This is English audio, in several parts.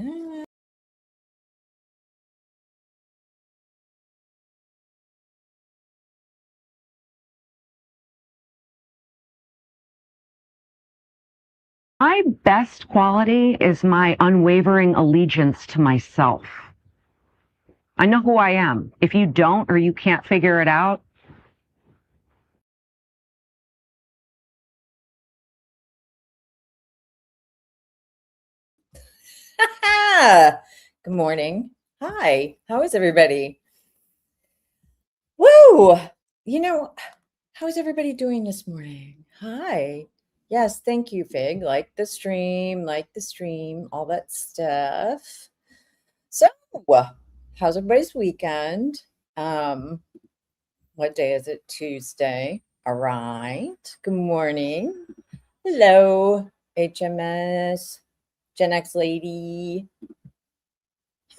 My best quality is my unwavering allegiance to myself. I know who I am. If you don't or you can't figure it out, Good morning. Hi. How is everybody? Woo! How is everybody doing this morning? Hi. Yes, thank you, Fig. Like the stream, all that stuff. So, how's everybody's weekend? What day is it? Tuesday. All right. Good morning. Hello, HMS, Gen X lady.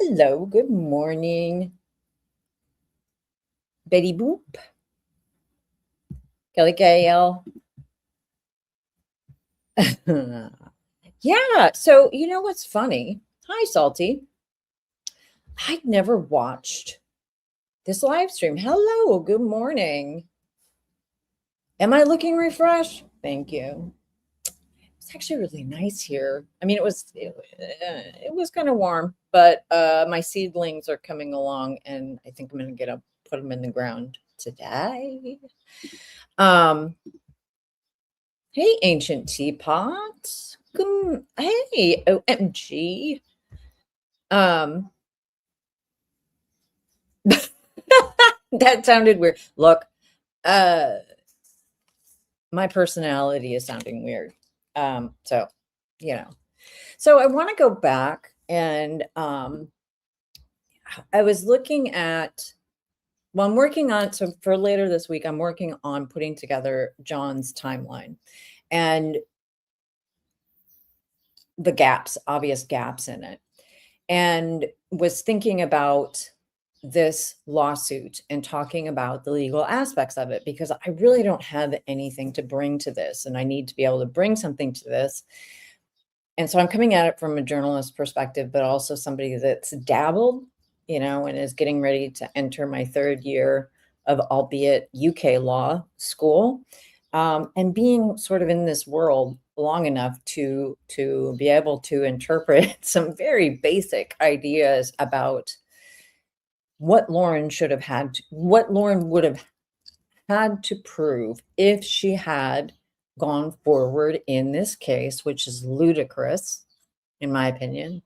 Hello, good morning. Betty Boop. Kelly Gale. Yeah, so you know what's funny? Hi, Salty. I'd never watched this live stream. Hello, good morning. Am I looking refreshed? Thank you. It's actually really nice here. I mean, it was kind of warm, but my seedlings are coming along, and I think I'm going to put them in the ground today. Hey, Ancient Teapot. Hey, OMG. That sounded weird. Look, my personality is sounding weird. So I want to go back and I was looking at, I'm working on, so for later this week, I'm working on putting together John's timeline and the obvious gaps in it, and was thinking about this lawsuit and talking about the legal aspects of it, because I really don't have anything to bring to this, and I need to be able to bring something to this. And so I'm coming at it from a journalist perspective, but also somebody that's dabbled, and is getting ready to enter my third year of, albeit UK law school, and being sort of in this world long enough to be able to interpret some very basic ideas about what Lauren would have had to prove if she had gone forward in this case, which is ludicrous, in my opinion,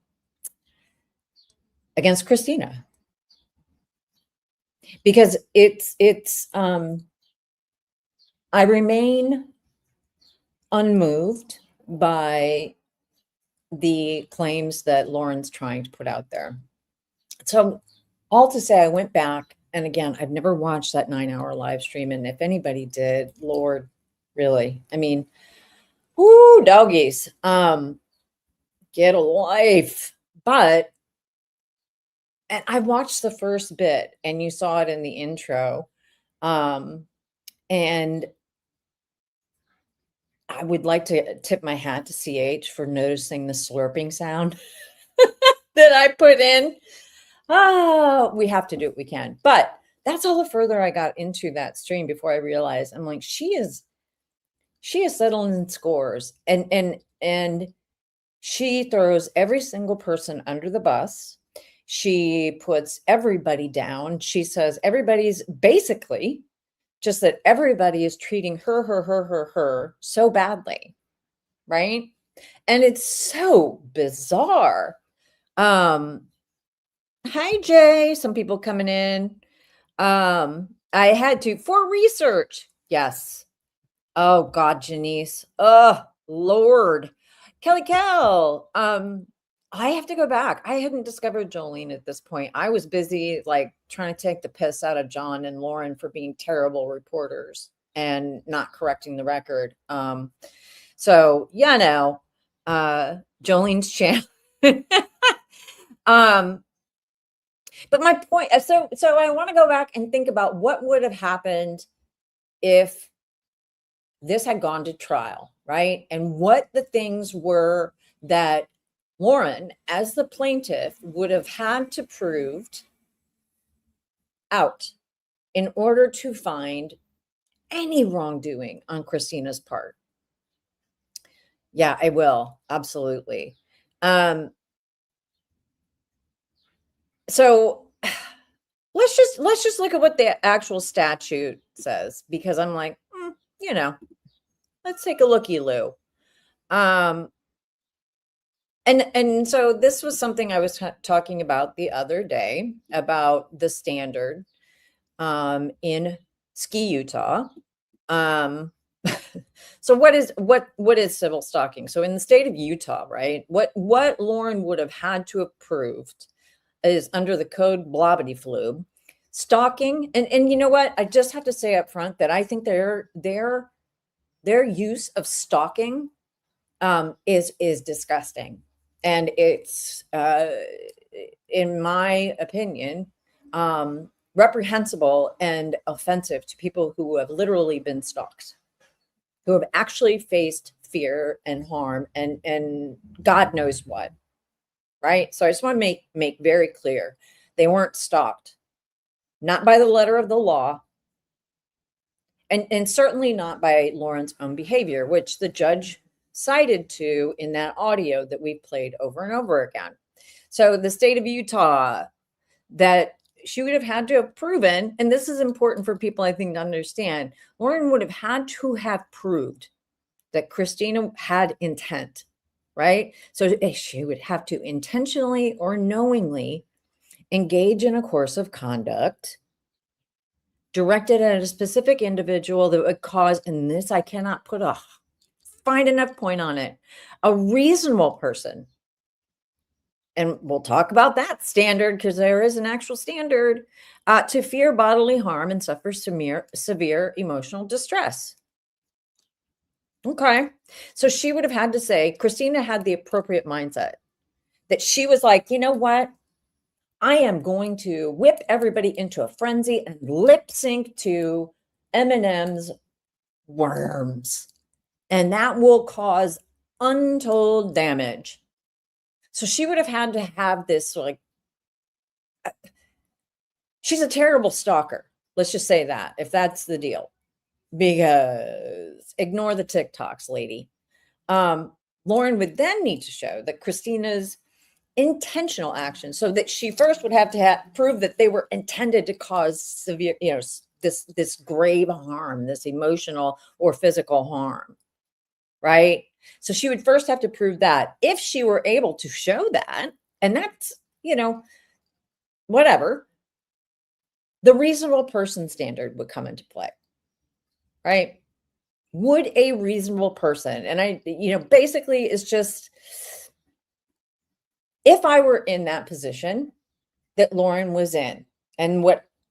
against Christina. Because I remain unmoved by the claims that Lauren's trying to put out there. So all to say, I went back, and again, I've never watched that 9-hour live stream. And if anybody did, Lord, really, I mean, whoo, doggies, get a life. But, and I watched the first bit, and you saw it in the intro. And I would like to tip my hat to CH for noticing the slurping sound that I put in. We have to do what we can. But that's all the further I got into that stream before I realized, I'm like, she is settling scores, and she throws every single person under the bus. She puts everybody down. She says everybody's basically just that everybody is treating her so badly, right? And it's so bizarre. Hi, Jay. Some people coming in. I had to, for research. Yes. Oh, God, Janice. Oh, Lord. Kelly Cal. I have to go back. I hadn't discovered Jolene at this point. I was busy like trying to take the piss out of John and Lauren for being terrible reporters and not correcting the record. Jolene's channel. But my point, so I want to go back and think about what would have happened if this had gone to trial, right? And what the things were that Lauren, as the plaintiff, would have had to prove out in order to find any wrongdoing on Christina's part. Yeah, I will. Absolutely. So let's just look at what the actual statute says, because I'm like, let's take a looky-loo. And so this was something I was talking about the other day about the standard in Ski, Utah. So what is civil stalking? So in the state of Utah, right? What Lauren would have had to have proved is under the code blobbity floob, stalking. And you know what? I just have to say up front that I think their use of stalking is disgusting. And it's, in my opinion, reprehensible and offensive to people who have literally been stalked, who have actually faced fear and harm and God knows what, right? So I just want to make very clear, they weren't stalked, not by the letter of the law, and certainly not by Lauren's own behavior, which the judge cited to in that audio that we played over and over again. So the state of Utah, that she would have had to have proven, and this is important for people, I think, to understand, Lauren would have had to have proved that Christina had intent, right? So she would have to intentionally or knowingly engage in a course of conduct directed at a specific individual that would cause, and this I cannot put a fine enough point on it, a reasonable person, and we'll talk about that standard because there is an actual standard, to fear bodily harm and suffer severe emotional distress. Okay. So she would have had to say, Christina had the appropriate mindset, that she was like, you know what? I am going to whip everybody into a frenzy and lip sync to Eminem's Worms. And that will cause untold damage. So she would have had to have this, like, she's a terrible stalker. Let's just say that, if that's the deal, because ignore the TikToks, lady. Lauren would then need to show that Christina's intentional action, so that she first would have to prove that they were intended to cause severe, this grave harm, this emotional or physical harm, right? So she would first have to prove that. If she were able to show that, and that's, whatever, the reasonable person standard would come into play, right? Would a reasonable person, and basically it's just, if I were in that position that Lauren was in, and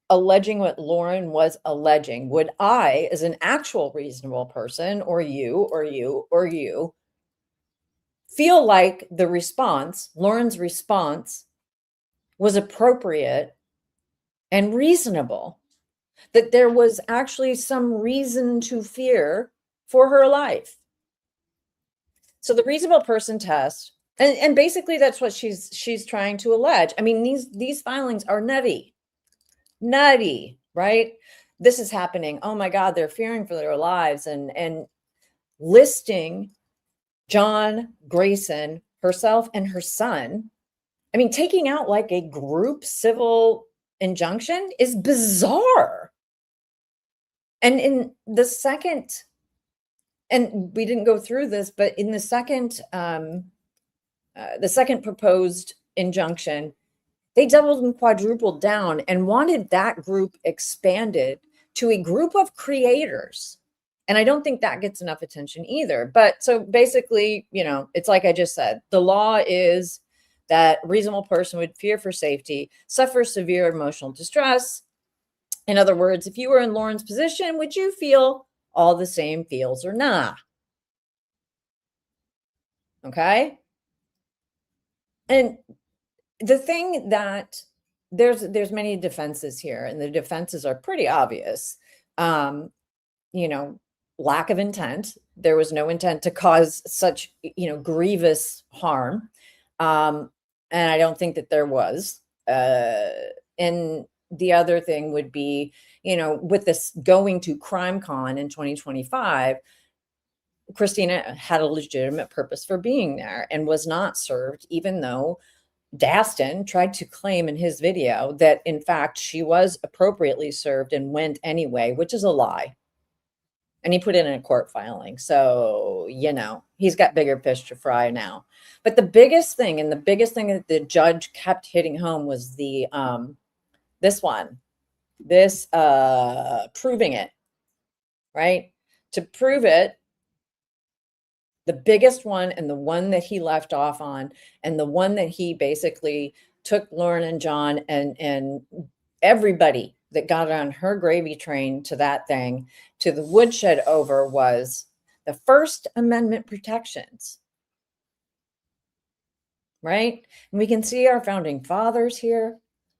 alleging what Lauren was alleging, would I, as an actual reasonable person, or you, feel like the response, Lauren's response, was appropriate and reasonable, that there was actually some reason to fear for her life? So the reasonable person test, and basically that's what she's trying to allege. I mean, these filings are nutty, right? This is happening. Oh my God, they're fearing for their lives, and listing John Grayson, herself, and her son. I mean, taking out like a group civil injunction is bizarre. And in the second, and we didn't go through this, but in the second proposed injunction, they doubled and quadrupled down and wanted that group expanded to a group of creators. And I don't think that gets enough attention either. But so basically, it's like I just said, the law is that a reasonable person would fear for safety, suffer severe emotional distress. In other words, if you were in Lauren's position, would you feel all the same feels or not? Okay. And the thing that there's many defenses here, and the defenses are pretty obvious. Lack of intent. There was no intent to cause such, grievous harm. And I don't think that there was. And the other thing would be, with this going to CrimeCon in 2025, Christina had a legitimate purpose for being there and was not served, even though Daston tried to claim in his video that, in fact, she was appropriately served and went anyway, which is a lie. And he put it in a court filing. So, he's got bigger fish to fry now. But the biggest thing that the judge kept hitting home was the proving it, right? To prove it, the biggest one, and the one that he left off on, and the one that he basically took Lauren and John and everybody that got on her gravy train to that thing, to the woodshed over, was the First Amendment protections. Right? And we can see our founding fathers here.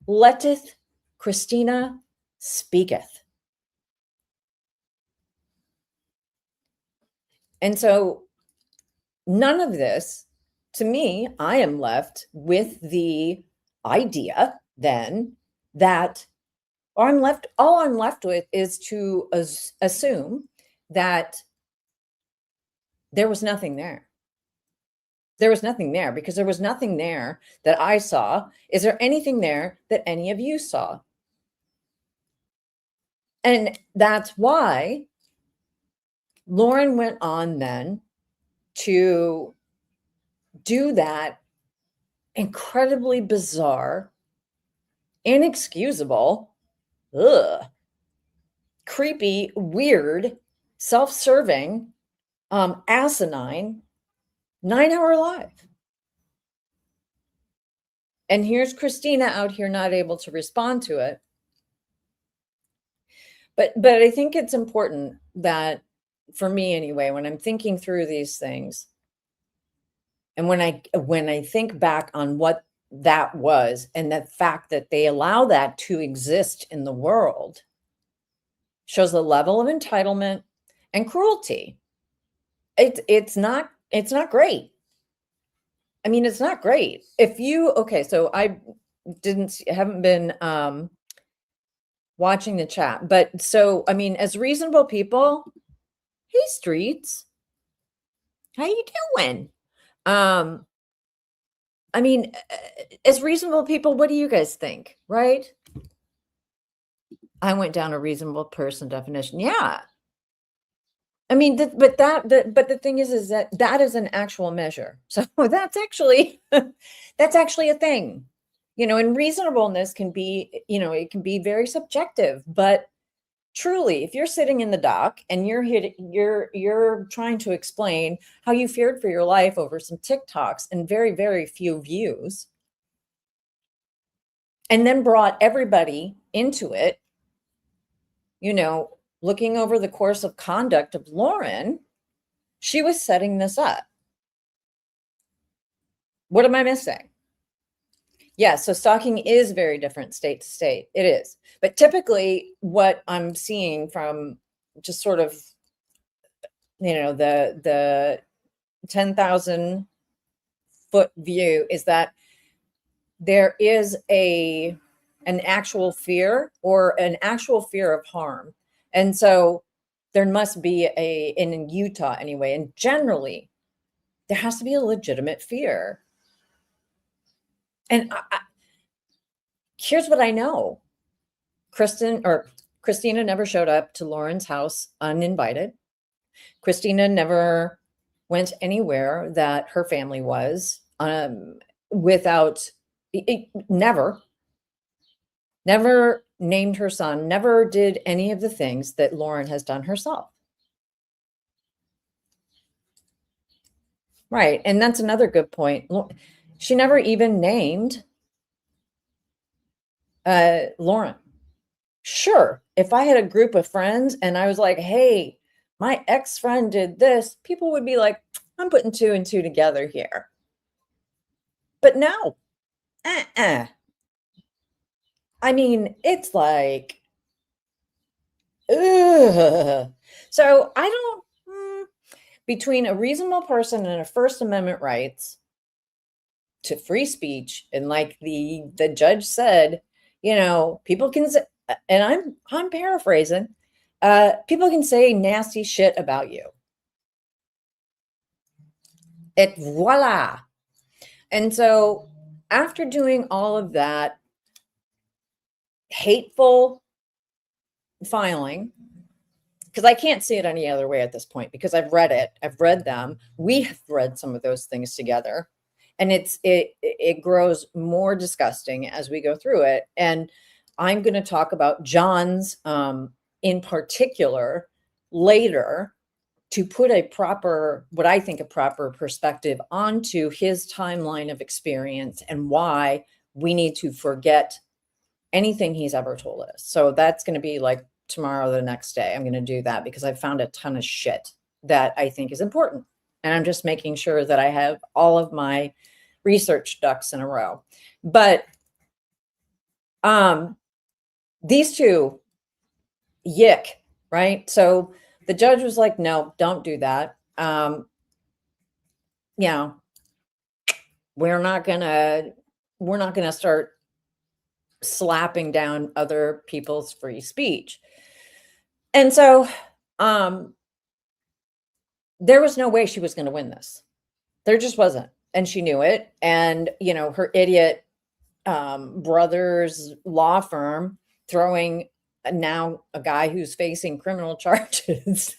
Letteth Christina speaketh. And so none of this, to me, I am left with the idea then that all I'm left with is to assume that there was nothing there. There was nothing there, because there was nothing there that I saw. Is there anything there that any of you saw? And that's why Lauren went on then to do that incredibly bizarre, inexcusable, creepy, weird, self-serving, asinine 9-hour live. And here's Christina out here not able to respond to it. But I think it's important that, for me anyway, when I'm thinking through these things, and when I think back on what that was, and the fact that they allow that to exist in the world, shows the level of entitlement and cruelty. It's not great. I mean, it's not great. So I haven't been watching the chat, but so, I mean, as reasonable people, hey Streets, how you doing? I mean, as reasonable people, what do you guys think, right? I went down a reasonable person definition. Yeah. I mean, but the thing is that is an actual measure. So that's actually a thing, and reasonableness can be, it can be very subjective, but truly, if you're sitting in the dock and you're trying to explain how you feared for your life over some TikToks and very, very few views, and then brought everybody into it, looking over the course of conduct of Lauren, she was setting this up. What am I missing? Yeah, so stalking is very different state to state. It is. But typically what I'm seeing from just sort of, the 10,000 foot view is that there is an actual fear, or an actual fear of harm. And so there must be in Utah anyway, and generally there has to be a legitimate fear. And here's what I know. Christina never showed up to Lauren's house uninvited. Christina never went anywhere that her family was without, never named her son, never did any of the things that Lauren has done herself. Right. And that's another good point. She never even named Lauren. Sure, if I had a group of friends and I was like, hey, my ex-friend did this, people would be like, I'm putting 2 and 2 together here. But no. I mean, it's like, ugh. So I don't, between a reasonable person and a First Amendment rights, to free speech. And like the judge said, people can say, and I'm paraphrasing, people can say nasty shit about you. Et voila. And so after doing all of that hateful filing, because I can't see it any other way at this point, because I've read it. I've read them. We have read some of those things together. And it grows more disgusting as we go through it. And I'm going to talk about John's in particular later, to put what I think a proper perspective onto his timeline of experience and why we need to forget anything he's ever told us. So that's going to be like tomorrow, the next day. I'm going to do that because I found a ton of shit that I think is important. And I'm just making sure that I have all of my research ducks in a row. But these two, yick, right? So the judge was like, no, don't do that. We're not gonna start slapping down other people's free speech. And so there was no way she was going to win this. There just wasn't. And she knew it. And, her idiot brother's law firm throwing now a guy who's facing criminal charges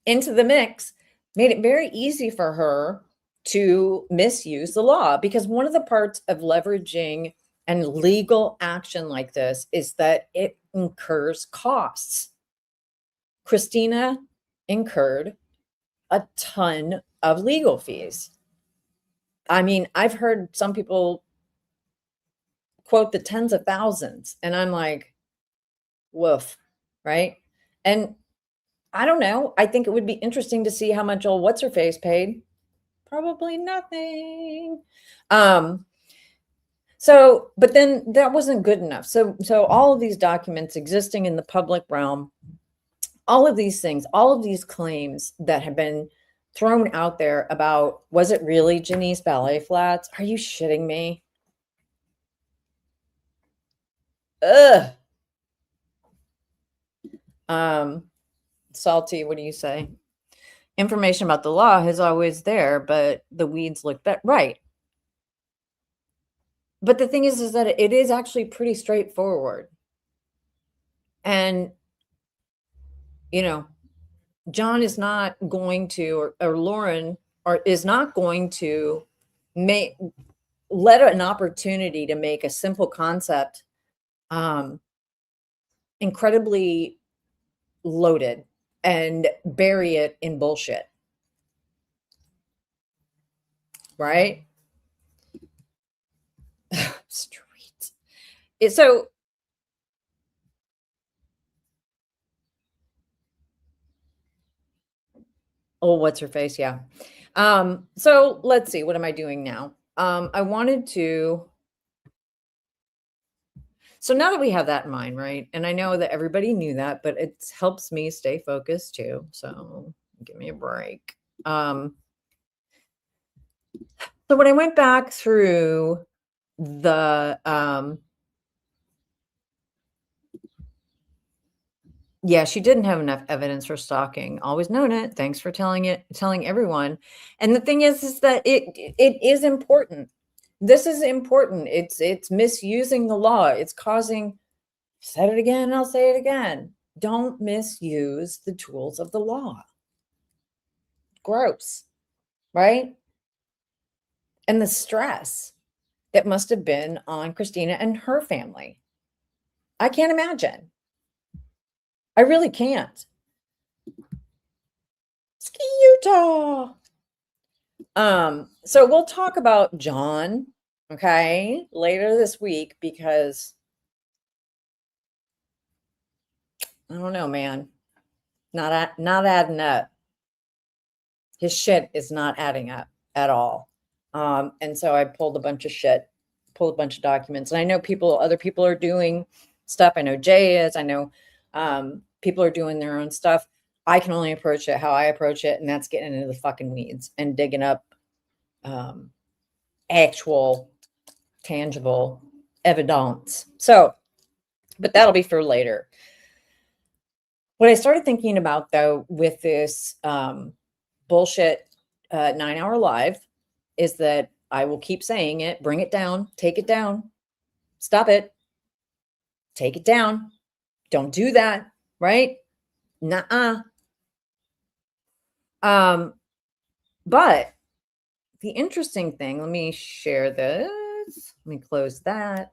into the mix made it very easy for her to misuse the law. Because one of the parts of leveraging and legal action like this is that it incurs costs. Christina incurred a ton of legal fees. I mean, I've heard some people quote the tens of thousands, and I'm like, woof, right? And I don't know. I think it would be interesting to see how much old what's-her-face paid. Probably nothing. So, but then that wasn't good enough. So all of these documents existing in the public realm, all of these things, all of these claims that have been thrown out there about, was it really Janice Ballet Flats? Are you shitting me? Ugh. Salty, what do you say? Information about the law is always there, but the weeds look better. Right. But the thing is that it is actually pretty straightforward. And, John is not going to, or Lauren, is not going to let an opportunity to make a simple concept incredibly loaded and bury it in bullshit. Right? Streets. So oh, what's her face? Yeah. So let's see, what am I doing now? I wanted to, so now that we have that in mind, right? And I know that everybody knew that, but it helps me stay focused too. So give me a break. So when I went back through the, yeah, she didn't have enough evidence for stalking. Always known it. Thanks for telling everyone. And the thing is that it is important. This is important. It's misusing the law. It's causing, said it again, I'll say it again. Don't misuse the tools of the law. Gross, right? And the stress that must have been on Christina and her family. I can't imagine. I really can't. Ski Utah. So we'll talk about John, okay, later this week, because I don't know, man. Not adding up. His shit is not adding up at all. And so I pulled a bunch of documents, and I know other people are doing stuff. I know Jay is. I know people are doing their own stuff. I can only approach it how I approach it, and that's getting into the fucking weeds and digging up actual tangible evidence. So, but that'll be for later. What I started thinking about, though, with this bullshit 9-hour live is that I will keep saying it, bring it down, take it down, stop it, take it down. Don't do that, right? Nuh-uh. But the interesting thing, let me share this. Let me close that.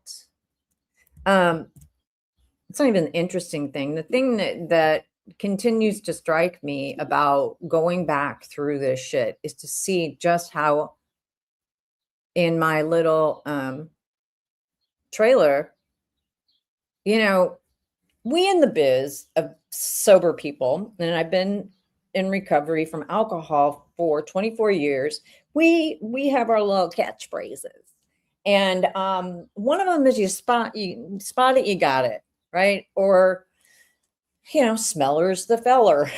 It's not even an interesting thing. The thing that continues to strike me about going back through this shit is to see just how in my little trailer, you know, we in the biz of sober people, and I've been in recovery from alcohol for 24 years. We have our little catchphrases. And one of them is you spot it, you got it, right? Or, you know, smeller's the feller.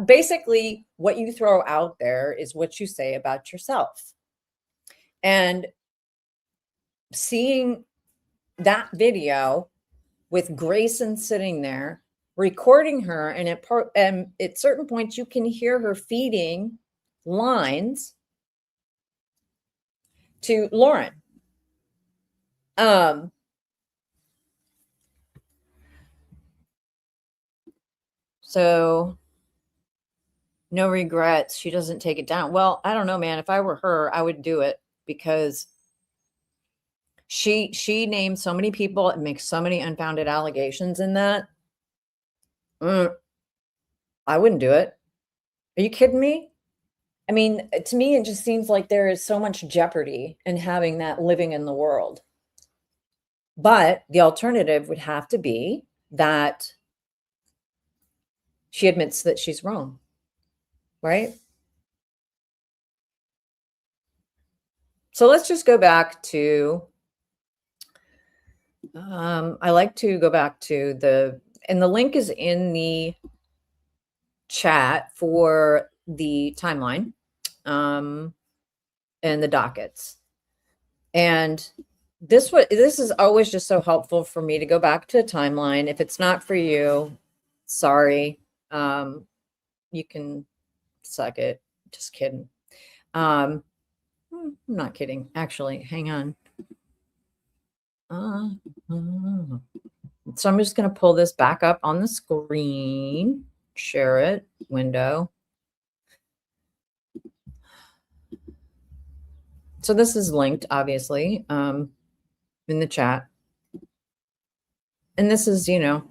Basically, what you throw out there is what you say about yourself. And seeing that video with Grayson sitting there, recording her, and at certain points, you can hear her feeding lines to Lauren. So no regrets. She doesn't take it down. Well, I don't know, man. If I were her, I would do it because she named so many people and makes so many unfounded allegations in that. I wouldn't do it. Are you kidding me? I mean, to me, it just seems like there is so much jeopardy in having that living in the world. But the alternative would have to be that she admits that she's wrong, right? So let's just go back to, I like to go back to and the link is in the chat for the timeline and the dockets. And this is always just so helpful for me to go back to a timeline. If it's not for you, sorry. You can suck it. Just kidding. I'm not kidding. Actually, hang on. So I'm just going to pull this back up on the screen, share it, window. So this is linked, obviously, in the chat. And this is, you know,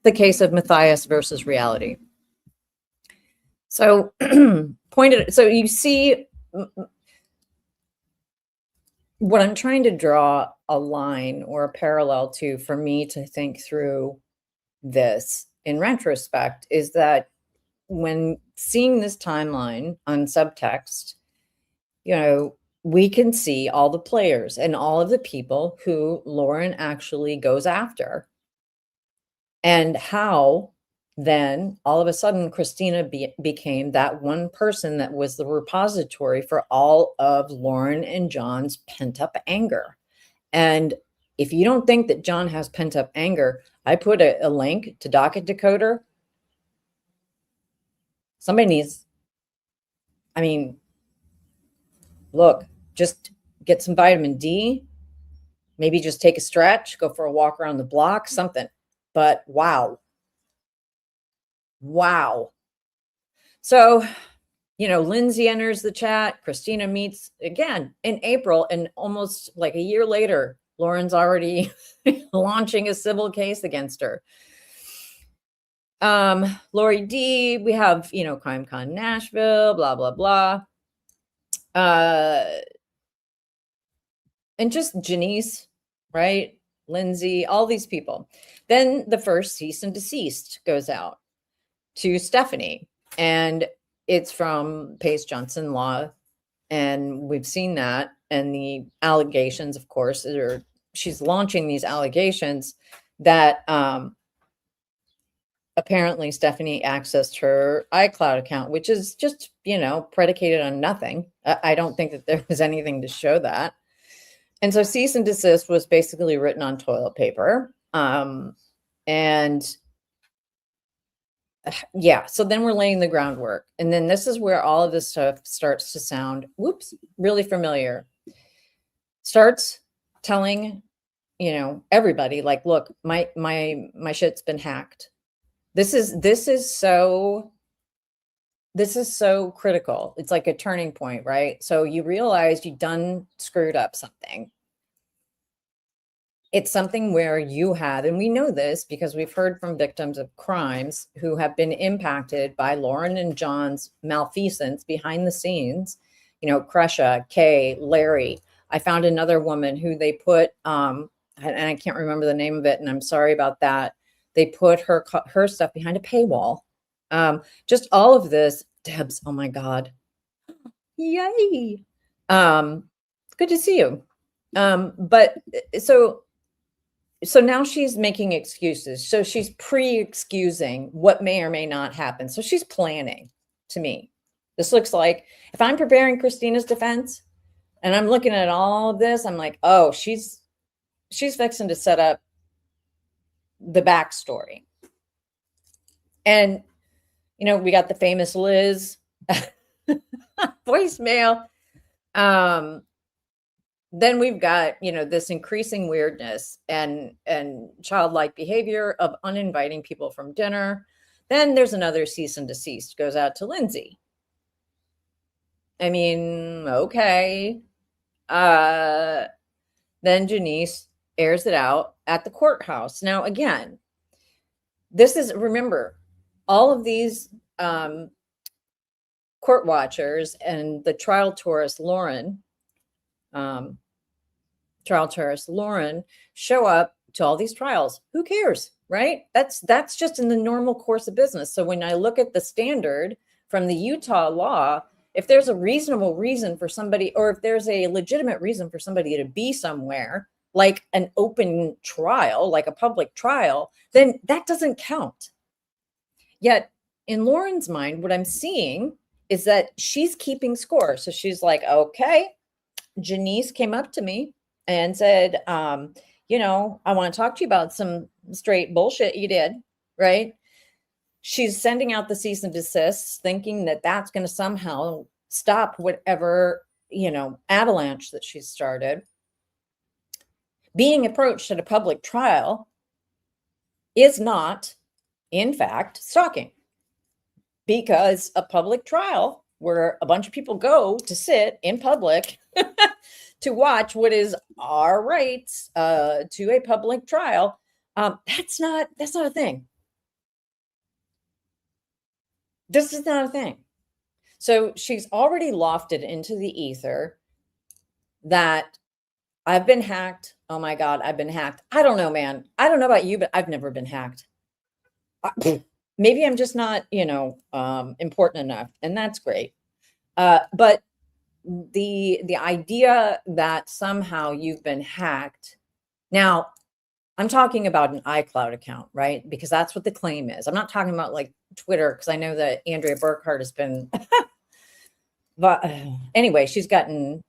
the case of Matthais versus reality. So so you see what I'm trying to draw a line or a parallel to for me to think through this in retrospect is that when seeing this timeline on subtext, you know, we can see all the players and all of the people who Lauren actually goes after. And how then all of a sudden Christina became that one person that was the repository for all of Lauren and John's pent-up anger. And if you don't think that John has pent-up anger, I put a link to Docket Decoder. Somebody needs, I mean, look, just get some vitamin D, maybe just take a stretch, go for a walk around the block, something. But wow. So, you know, Lindsay enters the chat. Christina meets again in April, and almost like a year later, Lauren's already launching a civil case against her. Lori D, we have, you know, CrimeCon Nashville, blah, blah, blah. And just Janice, right? Lindsay, all these people. Then the first cease and desist goes out to Stephanie, and it's from Pace Johnson Law. And we've seen that. And the allegations, of course, she's launching these allegations that apparently Stephanie accessed her iCloud account, which is just, predicated on nothing. I don't think that there was anything to show that. And so cease and desist was basically written on toilet paper. And yeah, so then we're laying the groundwork. And then this is where all of this stuff starts to sound, really familiar. Starts telling, everybody, like, look, my shit's been hacked. This is so critical. It's like a turning point, right? So you realize you done screwed up something. It's something where you have, and we know this because we've heard from victims of crimes who have been impacted by Lauren and John's malfeasance behind the scenes. Crusha, Kay, Larry. I found another woman who they put, and I can't remember the name of it, and I'm sorry about that. They put her stuff behind a paywall. Just all of this, Debs. Oh my God. Yay. Good to see you. But so now she's making excuses. So she's pre-excusing what may or may not happen. So she's planning, to me. This looks like, if I'm preparing Christina's defense and I'm looking at all of this, I'm like, oh, she's fixing to set up the backstory. And, we got the famous Liz voicemail. Then we've got, this increasing weirdness and childlike behavior of uninviting people from dinner. Then there's another cease and desist goes out to Lindsay. I mean, okay. Then Janice airs it out at the courthouse. Now, again, remember, all of these court watchers and the trial tourist Lauren show up to all these trials. Who cares, right? That's just in the normal course of business. So when I look at the standard from the Utah law, if there's a reasonable reason for somebody, or if there's a legitimate reason for somebody to be somewhere, like an open trial, like a public trial, then that doesn't count. Yet in Lauren's mind, what I'm seeing is that she's keeping score. So she's like, okay, Janice came up to me and said, I want to talk to you about some straight bullshit you did, right? She's sending out the cease and desists, thinking that that's going to somehow stop whatever, avalanche that she started. Being approached at a public trial is not, in fact, stalking, because a public trial where a bunch of people go to sit in public to watch what is our rights to a public trial, that's not a thing. This is not a thing. So she's already lofted into the ether that I've been hacked. Oh my God, I've been hacked. I don't know, man. I don't know about you, but I've never been hacked. Maybe I'm just not, important enough, and that's great. But the idea that somehow you've been hacked. Now, I'm talking about an iCloud account, right? Because that's what the claim is. I'm not talking about like Twitter, because I know that Andrea Burkhart has been, but anyway, she's gotten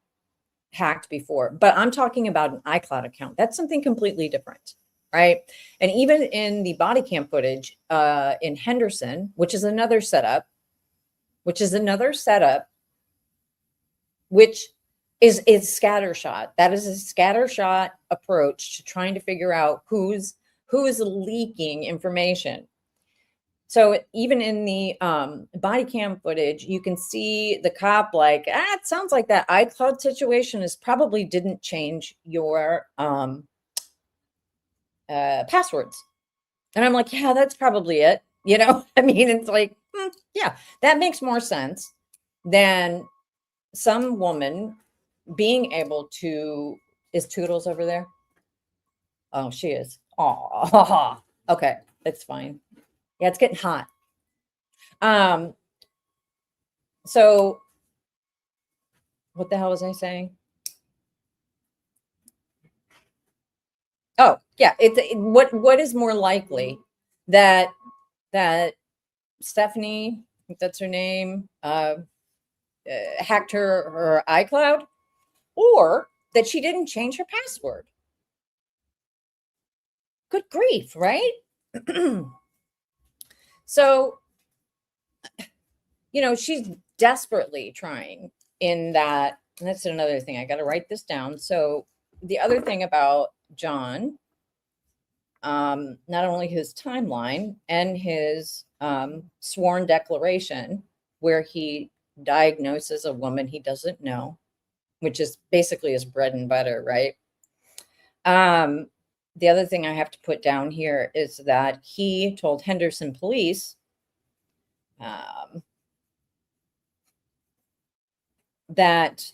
hacked before. But I'm talking about an iCloud account. That's something completely different, right? And even in the body cam footage in Henderson, which is another setup, which is scattershot. That is a scattershot approach to trying to figure out who's leaking information. So even in the body cam footage, you can see the cop like, it sounds like that iCloud situation is probably didn't change your passwords. And I'm like, yeah, that's probably it. I mean, it's like, yeah, that makes more sense than some woman being able to, is Toodles over there? Oh, she is. Oh, okay. That's fine. Yeah, it's getting hot. So what the hell was I saying? Oh, yeah. What is more likely that that Stephanie, I think that's her name, hacked her iCloud, or that she didn't change her password. Good grief, right? So, she's desperately trying in that. And that's another thing. I got to write this down. So the other thing about John, not only his timeline and his sworn declaration, where he diagnoses a woman he doesn't know, which is basically his bread and butter, right? The other thing I have to put down here is that he told Henderson police that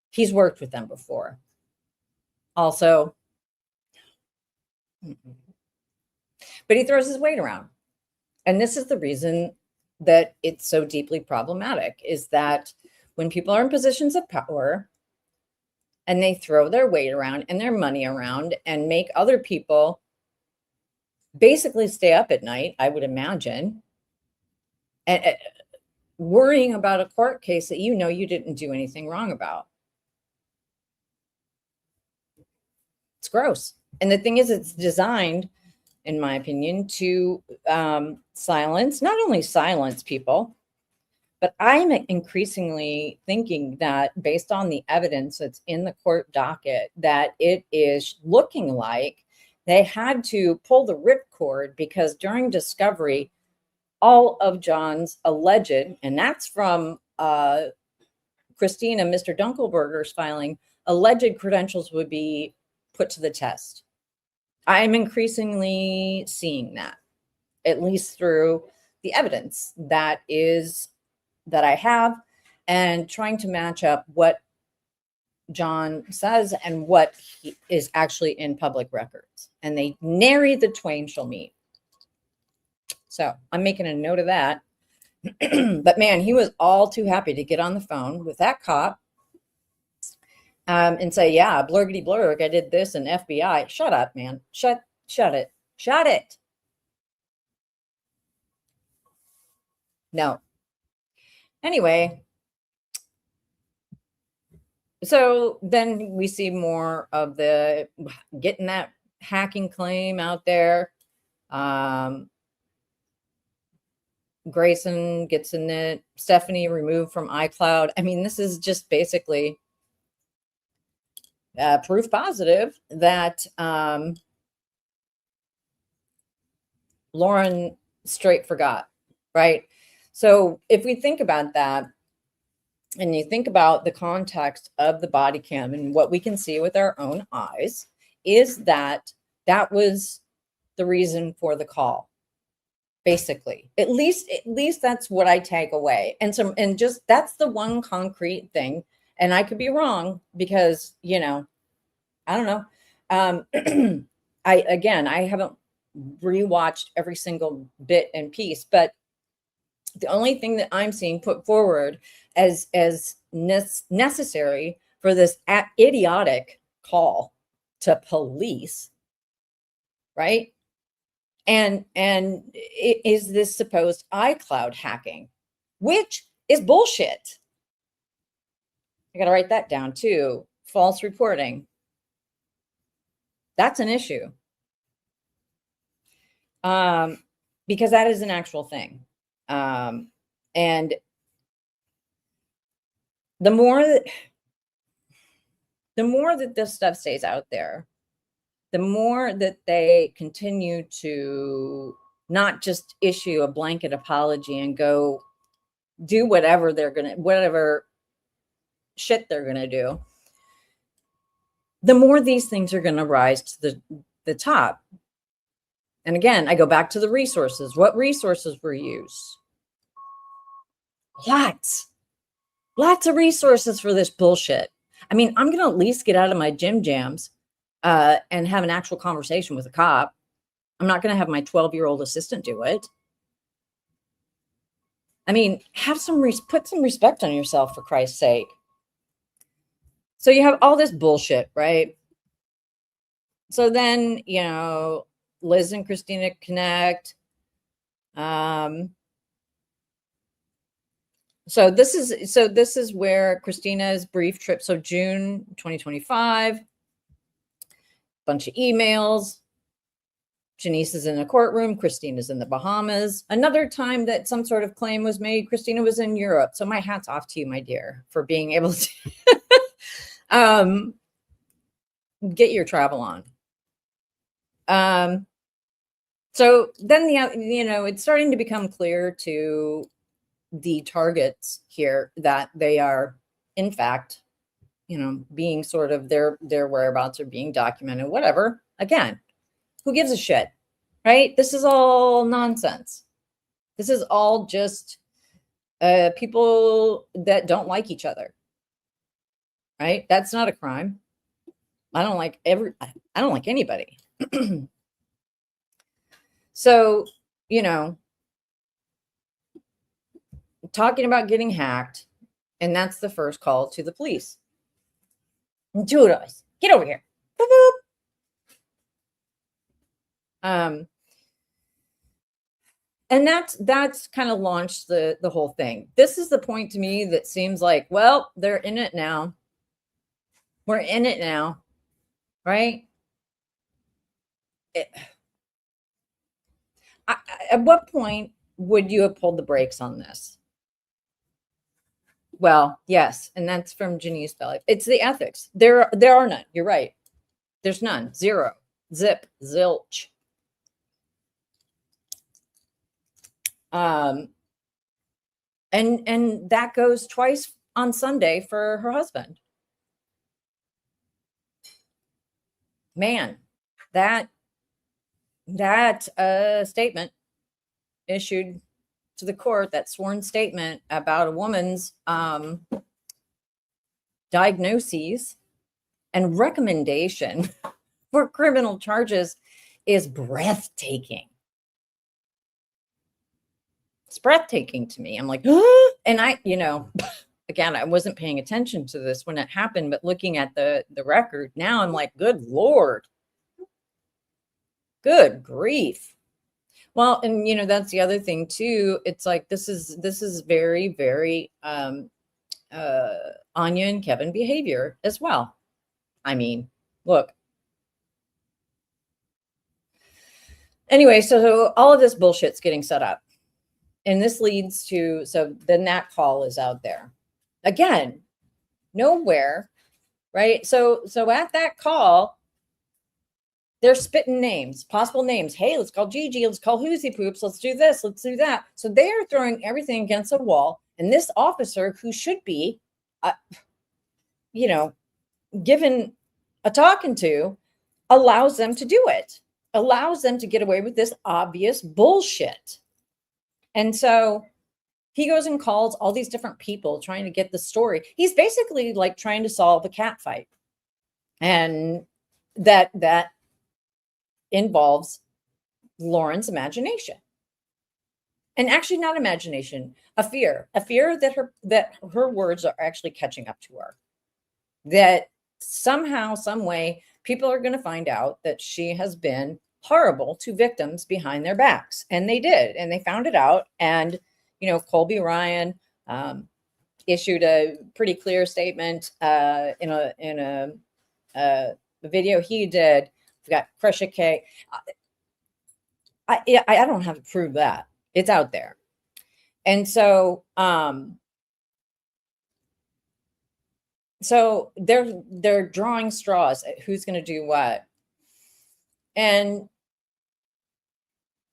he's worked with them before. Also, but he throws his weight around. And this is the reason that it's so deeply problematic, is that when people are in positions of power and they throw their weight around and their money around and make other people basically stay up at night, I would imagine, and worrying about a court case that you didn't do anything wrong about. It's gross. And the thing is, it's designed, in my opinion, to silence, not only silence people, but I'm increasingly thinking that based on the evidence that's in the court docket, that it is looking like they had to pull the ripcord, because during discovery, all of John's alleged, and that's from Christina, Mr. Dunkelberger's filing, alleged credentials would be put to the test. I'm increasingly seeing that, at least through the evidence that I have, and trying to match up what John says and what is actually in public records. And they nary the twain shall meet. So I'm making a note of that. But man, he was all too happy to get on the phone with that cop and say, yeah, blurgity blurg, I did this, and FBI. Shut up, man. Shut it. No. Anyway, so then we see more of the getting that hacking claim out there. Grayson gets in it. Stephanie removed from iCloud. I mean, this is just basically proof positive that Lauren straight forgot, right? So if we think about that, and you think about the context of the body cam and what we can see with our own eyes, is that was the reason for the call. Basically, at least that's what I take away. And just that's the one concrete thing. And I could be wrong, because, I don't know. I haven't rewatched every single bit and piece, but the only thing that I'm seeing put forward as necessary for this idiotic call to police, right? And it is this supposed iCloud hacking, which is bullshit. I got to write that down too. False reporting. That's an issue. Because that is an actual thing. And the more that this stuff stays out there, the more that they continue to not just issue a blanket apology and go do whatever shit they're going to do, the more these things are going to rise to the top. And again, I go back to the resources. What resources were used? Lots of resources for this bullshit. I mean, I'm going to at least get out of my gym jams and have an actual conversation with a cop. I'm not going to have my 12-year-old assistant do it. I mean, put some respect on yourself, for Christ's sake. So you have all this bullshit, right? So then, Liz and Christina connect. So this is where Christina's brief trip. So June 2025, bunch of emails. Janice is in a courtroom. Christina's in the Bahamas. Another time that some sort of claim was made, Christina was in Europe. So my hat's off to you, my dear, for being able to get your travel on. So then it's starting to become clear to the targets here that they are, in fact, being sort of their whereabouts are being documented, whatever. Again, who gives a shit, right? This is all nonsense. This is all just people that don't like each other, right? That's not a crime. I don't like anybody. So, talking about getting hacked, and that's the first call to the police. Toots, get over here. Boop, boop. And that's kind of launched the whole thing. This is the point to me that seems like, well, they're in it now. We're in it now, right? At what point would you have pulled the brakes on this? Well, yes, and that's from Janice Belly. It's the ethics. There are none. You're right. There's none. Zero. Zip. Zilch. And that goes twice on Sunday for her husband. Man, that statement issued to the court, that sworn statement about a woman's diagnoses and recommendation for criminal charges is breathtaking. It's breathtaking to me. I'm like, and again, I wasn't paying attention to this when it happened, but looking at the record now, I'm like, good Lord. Good grief. Well, and that's the other thing too. It's like this is very, very Anya and Kevin behavior as well. I mean, look. Anyway, so all of this bullshit's getting set up. And this leads to, so then that call is out there. Again, nowhere, right? So at that call, they're spitting names, possible names. Hey, let's call Gigi. Let's call Hoosie Poops. Let's do this. Let's do that. So they are throwing everything against a wall. And this officer, who should be, given a talking to, allows them to do it, allows them to get away with this obvious bullshit. And so he goes and calls all these different people trying to get the story. He's basically like trying to solve a cat fight. And that involves Lauren's imagination. And actually not imagination, a fear that her words are actually catching up to her. That somehow, some way, people are going to find out that she has been horrible to victims behind their backs. And they did. And they found it out. And, Colby Ryan issued a pretty clear statement in a video he did. We've got Crusha K. I don't have to prove that. It's out there. And so they're drawing straws at who's going to do what. And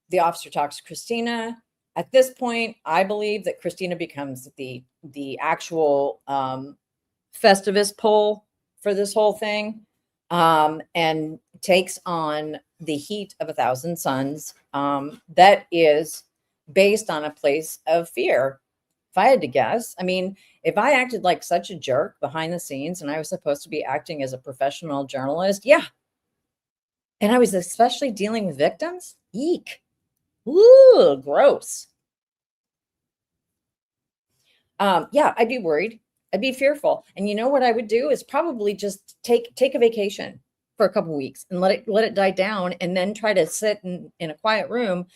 the officer talks to Christina. At this point, I believe that Christina becomes the actual Festivus pole for this whole thing, and takes on the heat of 1,000 suns that is based on a place of fear. If I had to guess, I mean, if I acted like such a jerk behind the scenes and I was supposed to be acting as a professional journalist, yeah. And I was especially dealing with victims, eek. Ooh, gross. Yeah, I'd be worried. I'd be fearful. And you know what I would do is probably just take a vacation. for a couple of weeks and let it die down, and then try to sit in a quiet room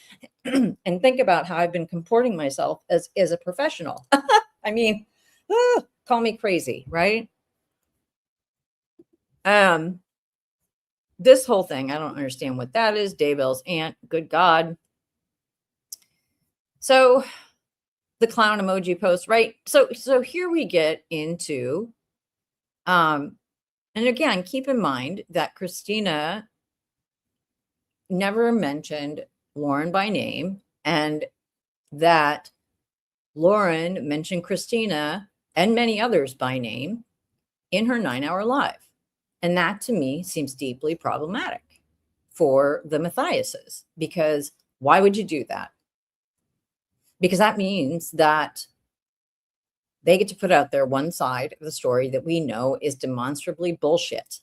and think about how I've been comporting myself as a professional. I mean, call me crazy, right? This whole thing, I don't understand what that is. Daybell's aunt, good God. So the clown emoji post, right? So here we get into, and again, keep in mind that Christina never mentioned Lauren by name, and that Lauren mentioned Christina and many others by name in her 9-hour live. And that to me seems deeply problematic for the Matthaises, because why would you do that? Because that means that they get to put out their one side of the story that we know is demonstrably bullshit.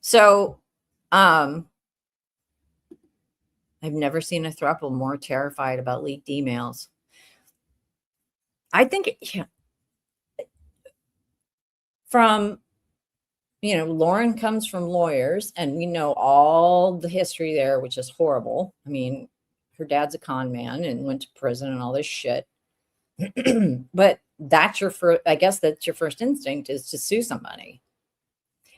So, I've never seen a throuple more terrified about leaked emails. I think, yeah, from, Lauren comes from lawyers, and we know all the history there, which is horrible. I mean, her dad's a con man and went to prison and all this shit. But that's I guess that's your first instinct, is to sue somebody.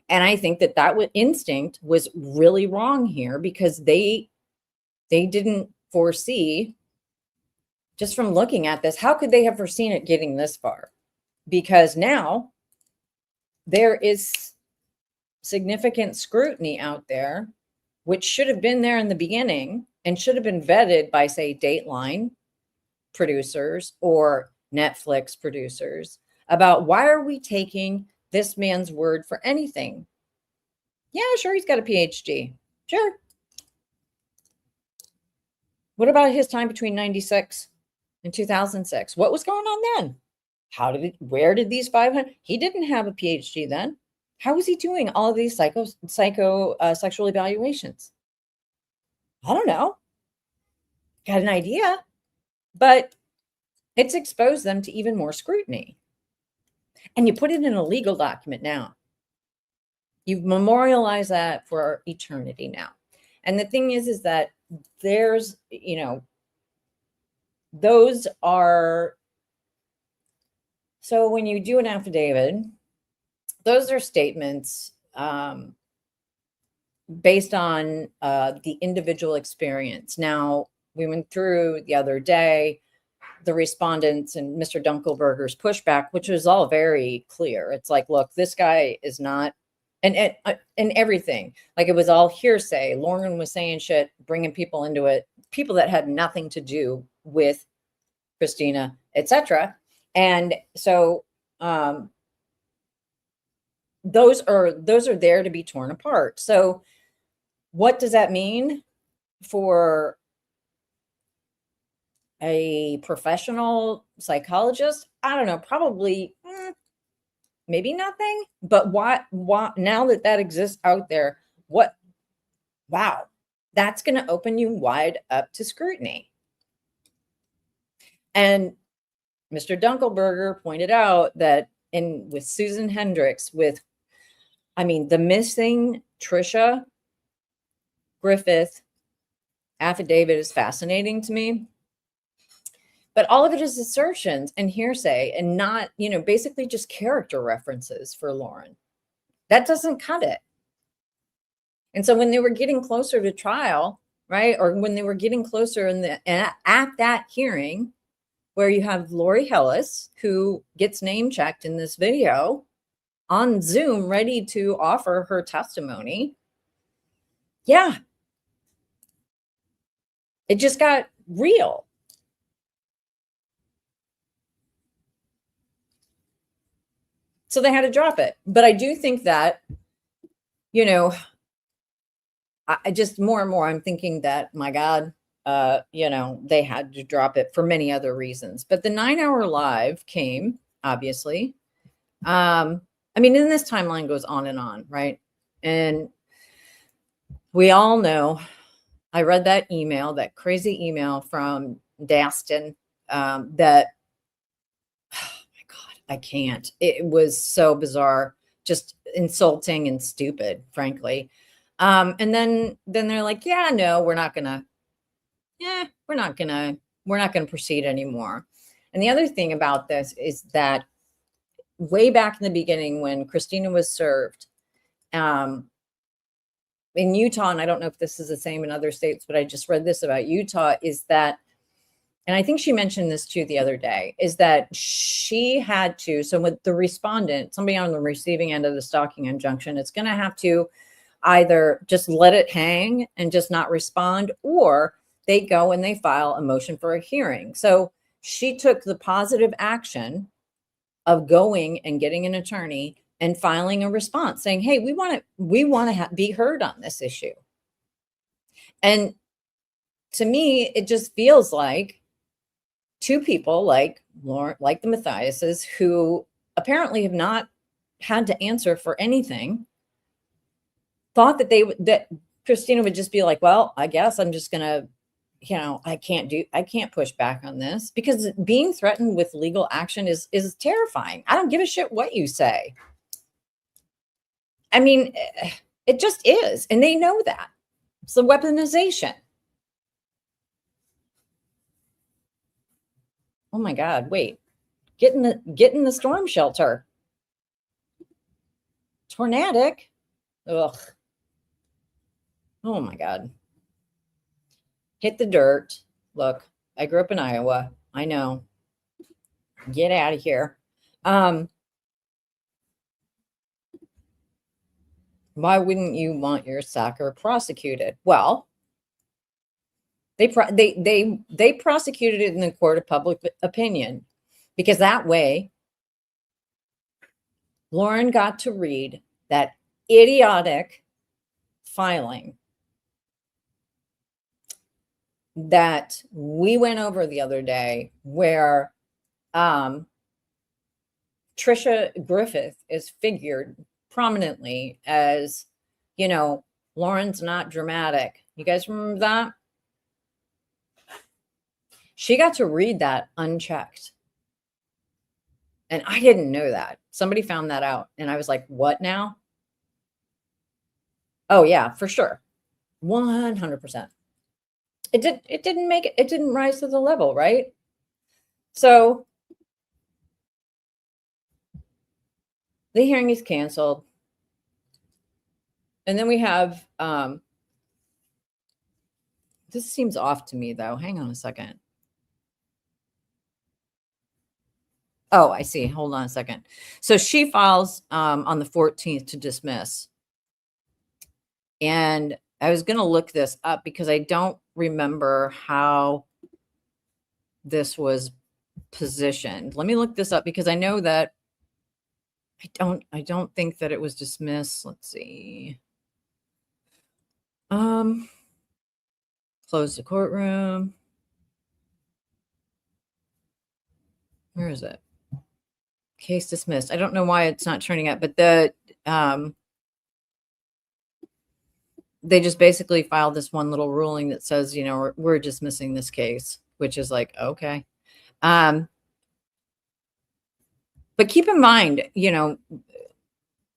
And I think that instinct was really wrong here, because they didn't foresee, just from looking at this, how could they have foreseen it getting this far? Because now there is significant scrutiny out there, which should have been there in the beginning and should have been vetted by, say, Dateline producers or Netflix producers, about why are we taking this man's word for anything? Yeah, sure, he's got a PhD. Sure. What about his time between 96 and 2006? What was going on then? Where did these 500? He didn't have a PhD then. How was he doing all of these sexual evaluations? I don't know. Got an idea, but it's exposed them to even more scrutiny. And you put it in a legal document now. You've memorialized that for eternity now. And the thing is that there's, those are, so when you do an affidavit, those are statements based on the individual experience. Now, we went through the other day the respondents and Mr. Dunkelberger's pushback, which was all very clear. It's like, look, this guy is not, and everything, like, it was all hearsay. Lauren was saying shit, bringing people into it, people that had nothing to do with Christina, etc. And so those are there to be torn apart. So what does that mean for a professional psychologist? I don't know, probably maybe nothing. But why now that exists out there, wow, that's going to open you wide up to scrutiny. And Mr. Dunkelberger pointed out that with Susan Hendricks, the missing Trisha Griffith affidavit is fascinating to me. But all of it is assertions and hearsay, and not, basically just character references for Lauren. That doesn't cut it. And so when they were getting closer to trial, right, or when they were getting closer at that hearing, where you have Lori Hellis, who gets name checked in this video on Zoom, ready to offer her testimony. Yeah. It just got real. So they had to drop it. But I do think that, I just more and more, I'm thinking that, my God, they had to drop it for many other reasons. But the 9-hour live came, obviously. And this timeline goes on and on, right? And we all know, I read that email, that crazy email from Daston, that, oh my I can't. It was so bizarre, just insulting and stupid, frankly. And then they're like, yeah, no, we're not gonna proceed anymore. And the other thing about this is that way back in the beginning, when Christina was served, in Utah, and I don't know if this is the same in other states, but I just read this about Utah, is that, and I think she mentioned this too the other day, is that she had to, so with the respondent, somebody on the receiving end of the stalking injunction, it's going to have to either just let it hang and just not respond, or they go and they file a motion for a hearing. So she took the positive action of going and getting an attorney and filing a response saying, hey, we want to be heard on this issue. And to me, it just feels like two people like Lauren, like the Matthaises, who apparently have not had to answer for anything, thought that Christina would just be like, well, I guess I'm just gonna, I can't push back on this, because being threatened with legal action is terrifying. I don't give a shit what you say. I mean, it just is, and they know that. It's the weaponization. Oh my God, wait. Get in the storm shelter. Tornadic. Ugh. Oh my God. Hit the dirt. Look, I grew up in Iowa. I know. Get out of here. Why wouldn't you want your soccer prosecuted? Well, they prosecuted it in the court of public opinion, because that way Lauren got to read that idiotic filing that we went over the other day, where Trisha Griffith is figured prominently as, Lauren's not dramatic. You guys remember that? She got to read that unchecked. And I didn't know that. Somebody found that out. And I was like, what now? Oh, yeah, for sure. 100%. It didn't rise to the level, right? So the hearing is canceled. And then we have, this seems off to me though. Hang on a second. Oh, I see. Hold on a second. So she files on the 14th to dismiss. And I was going to look this up because I don't remember how this was positioned. Let me look this up, because I know that I don't think that it was dismissed. Let's see. Close the courtroom. Where is it? Case dismissed. I don't know why it's not turning up, but they just basically filed this one little ruling that says, we're dismissing this case, which is like, okay. But keep in mind,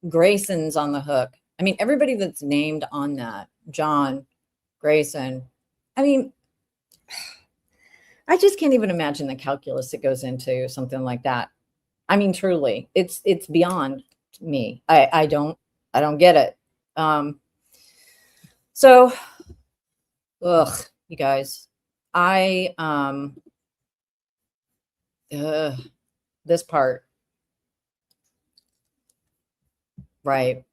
Grayson's on the hook. I mean, everybody that's named on that, John, Grayson, I mean, I just can't even imagine the calculus that goes into something like that. I mean, truly, it's beyond me. I don't get it. So, you guys, this part, right?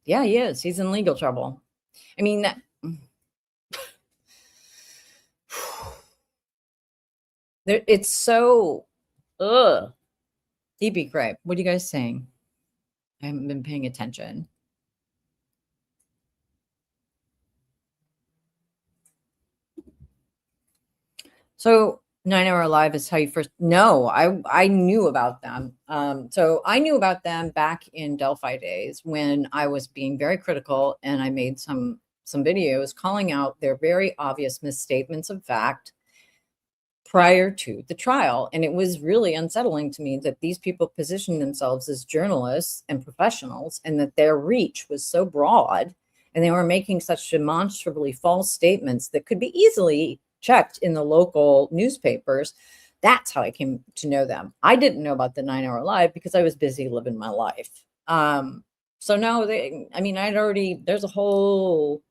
Yeah, he is. He's in legal trouble. I mean, it's so, DB Craig. What are you guys saying? I haven't been paying attention. So 9 Hour Live is how you first. No, I knew about them. So I knew about them back in Delphi days when I was being very critical, and I made some videos calling out their very obvious misstatements of fact prior to the trial. And it was really unsettling to me that these people positioned themselves as journalists and professionals, and that their reach was so broad, and they were making such demonstrably false statements that could be easily checked in the local newspapers. That's how I came to know them. I didn't know about the 9-hour live because I was busy living my life. So no, there's a whole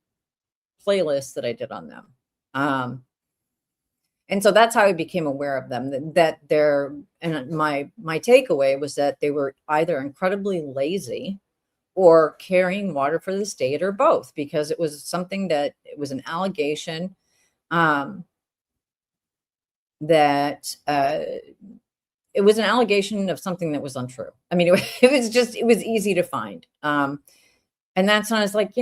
playlist that I did on them. And so that's how I became aware of them, that they're, and my takeaway was that they were either incredibly lazy or carrying water for the state, or both, because it was something that it was an allegation that it was an allegation of something that was untrue. I mean, it was easy to find. And that's when I was like,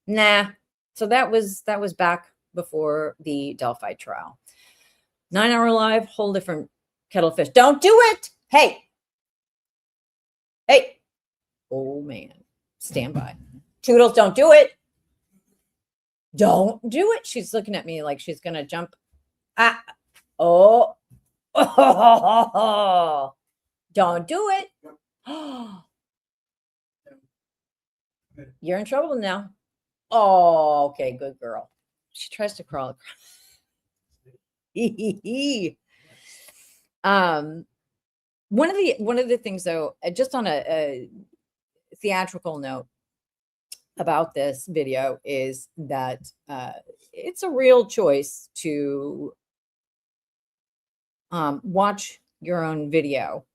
nah. So that was back before the Delphi trial. 9-hour live, whole different kettle of fish. Don't do it. Hey. Oh man, stand by. Toodles, don't do it. Don't do it. She's looking at me like she's going to jump. Oh, don't do it. You're in trouble now. Oh, okay, good girl. She tries to crawl across. One of the things, though, just on a theatrical note about this video, is that it's a real choice to watch your own video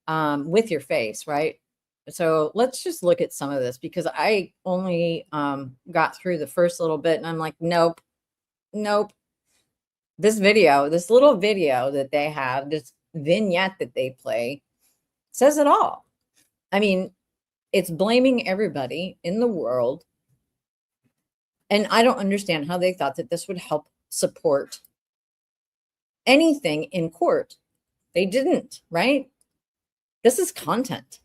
with your face, right? So let's just look at some of this, because I only got through the first little bit, and I'm like, nope. This little video that they have, this vignette that they play, says it all. I mean, it's blaming everybody in the world. And I don't understand how they thought that this would help support anything in court. They didn't, right? This is content.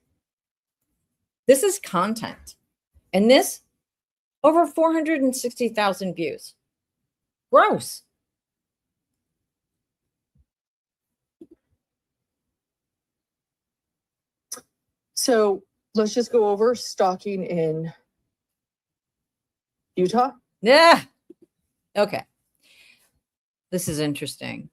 And this, over 460,000 views. Gross. So let's just go over stalking in Utah. Yeah. Okay. This is interesting.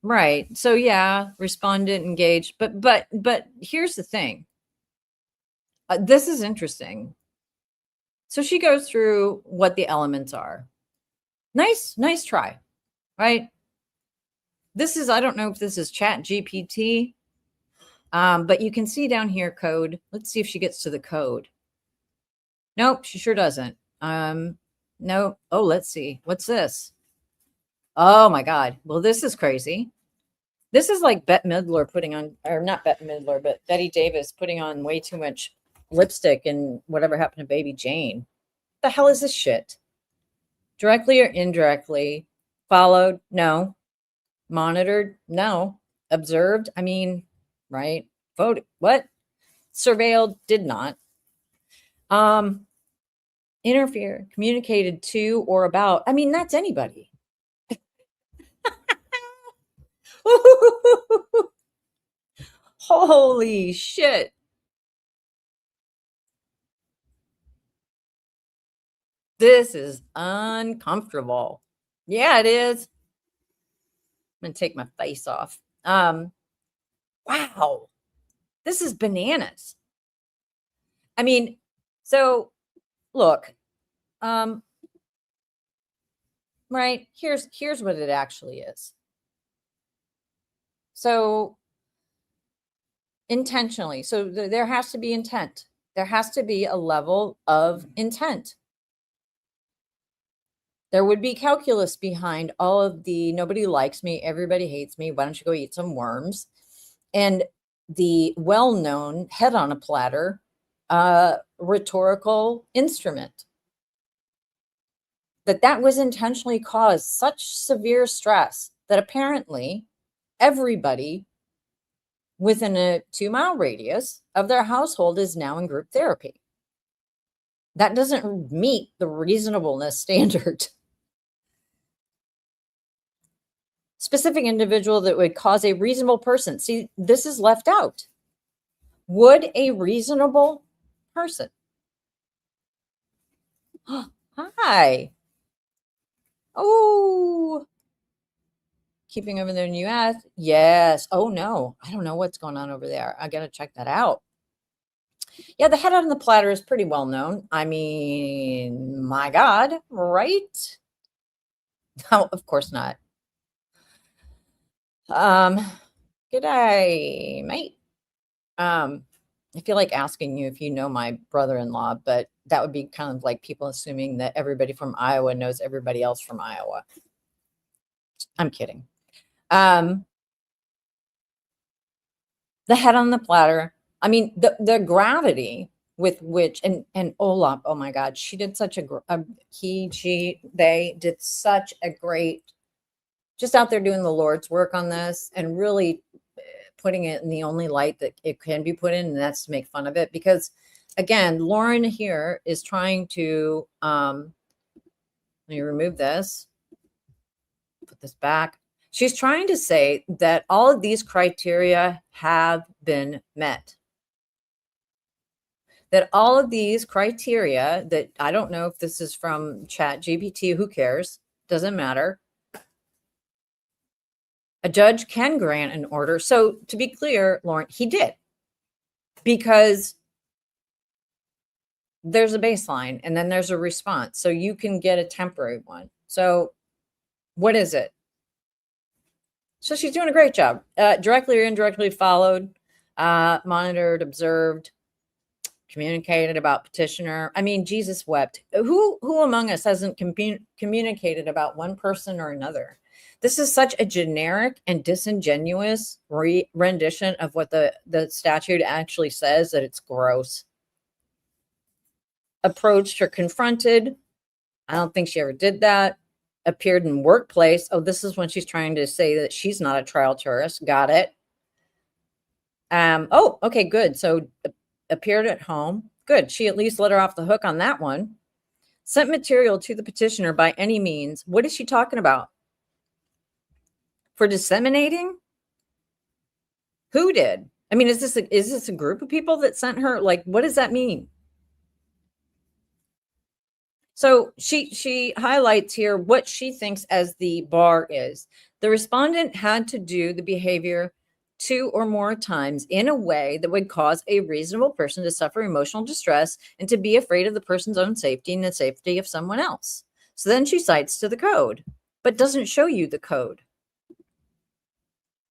Right. So yeah, respondent engaged, but here's the thing. This is interesting. So she goes through what the elements are. Nice try, right? This is, I don't know if this is Chat GPT, but you can see down here code. Let's see if she gets to the code. Nope, she sure doesn't. No. Oh, let's see. What's this? Oh my God. Well, this is crazy. This is like Bette Midler putting on, or not Bette Midler, but Betty Davis putting on way too much lipstick and whatever happened to Baby Jane. What the hell is this shit? Directly or indirectly? Followed? No. Monitored? No. Observed? I mean, right? Voted? What? Surveilled? Did not. Interfere, communicated to or about. I mean, that's anybody. Holy shit. This is uncomfortable. Yeah, it is. I'm going to take my face off. Wow. This is bananas. I mean, so look, right, here's what it actually is. So intentionally, so there has to be intent. There has to be a level of intent. There would be calculus behind all of the nobody likes me, everybody hates me, why don't you go eat some worms? And the well-known head on a platter rhetorical instrument. That was intentionally caused such severe stress that apparently everybody within a 2-mile radius of their household is now in group therapy. That doesn't meet the reasonableness standard. Specific individual that would cause a reasonable person. See, this is left out. Would a reasonable person? Hi. Oh, keeping over there in the US? Yes. Oh, no. I don't know what's going on over there. I got to check that out. Yeah, the head on the platter is pretty well known. I mean, my God, right? No, of course not. Good day, mate. I feel like asking you if you know my brother-in-law, but that would be kind of like people assuming that everybody from Iowa knows everybody else from Iowa. I'm kidding. The head on the platter. I mean, the gravity with which, and Olaf, oh my God, she did such they did such a great, just out there doing the Lord's work on this and really putting it in the only light that it can be put in, and that's to make fun of it. Because again, Lauren here is trying to, let me remove this, put this back. She's trying to say that all of these criteria have been met. That all of these criteria that, I don't know if this is from ChatGPT, who cares? Doesn't matter. A judge can grant an order. So to be clear, Lauren, he did, because there's a baseline and then there's a response. So you can get a temporary one. So what is it? So she's doing a great job. Directly or indirectly followed, monitored, observed, communicated about petitioner. I mean, Jesus wept. Who among us hasn't communicated about one person or another? This is such a generic and disingenuous rendition of what the statute actually says that it's gross. Approached or confronted. I don't think she ever did that. Appeared in workplace. Oh, this is when she's trying to say that she's not a trial tourist. Got it. Oh, okay, good. So appeared at home. Good. She at least let her off the hook on that one. Sent material to the petitioner by any means. What is she talking about? For disseminating? Who did? I mean, is this a group of people that sent her? Like, what does that mean? So she highlights here what she thinks as the bar is. The respondent had to do the behavior 2 or more times in a way that would cause a reasonable person to suffer emotional distress and to be afraid of the person's own safety and the safety of someone else. So then she cites to the code, but doesn't show you the code.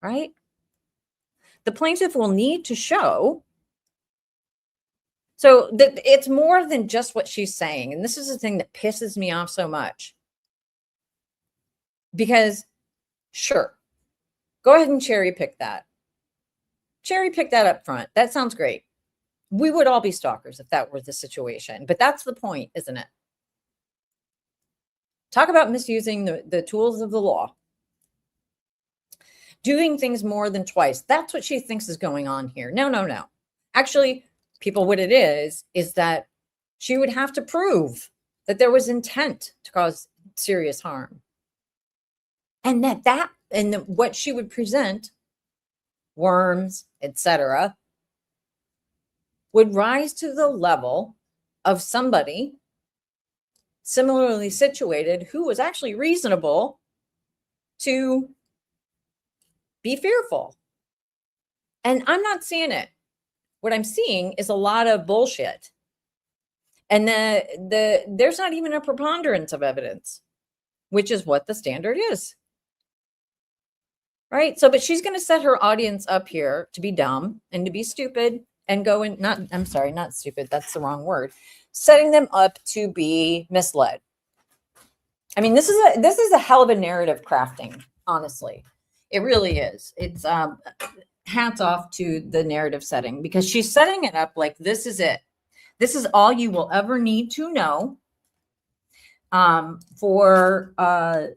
Right? The plaintiff will need to show. So it's more than just what she's saying. And this is the thing that pisses me off so much. Because, sure, go ahead and cherry pick that. Cherry pick that up front. That sounds great. We would all be stalkers if that were the situation. But that's the point, isn't it? Talk about misusing the tools of the law. Doing things more than twice. That's what she thinks is going on here. No. Actually, people, what it is that she would have to prove that there was intent to cause serious harm. And what she would present, worms, etc., would rise to the level of somebody similarly situated who was actually reasonable to be fearful. And I'm not seeing it. What I'm seeing is a lot of bullshit. And there's not even a preponderance of evidence, which is what the standard is. Right? So, but she's going to set her audience up here to be dumb and to be stupid and not stupid. That's the wrong word. Setting them up to be misled. I mean, this is a hell of a narrative crafting, honestly. It really is. It's hats off to the narrative setting, because she's setting it up like this is it. This is all you will ever need to know for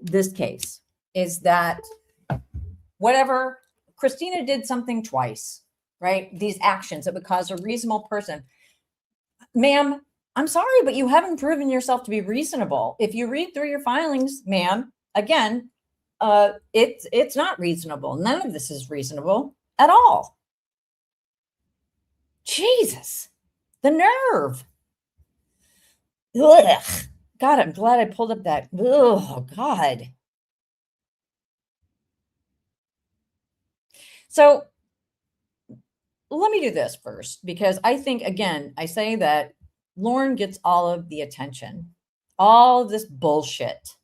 this case, is that whatever Christina did something twice, right? These actions that would cause a reasonable person. Ma'am, I'm sorry, but you haven't proven yourself to be reasonable. If you read through your filings, ma'am, again, it's not reasonable. None of this is reasonable at all. Jesus, the nerve. Ugh. God, I'm glad I pulled up that. Oh, God. So let me do this first, because I think, again, I say that Lauren gets all of the attention, all of this bullshit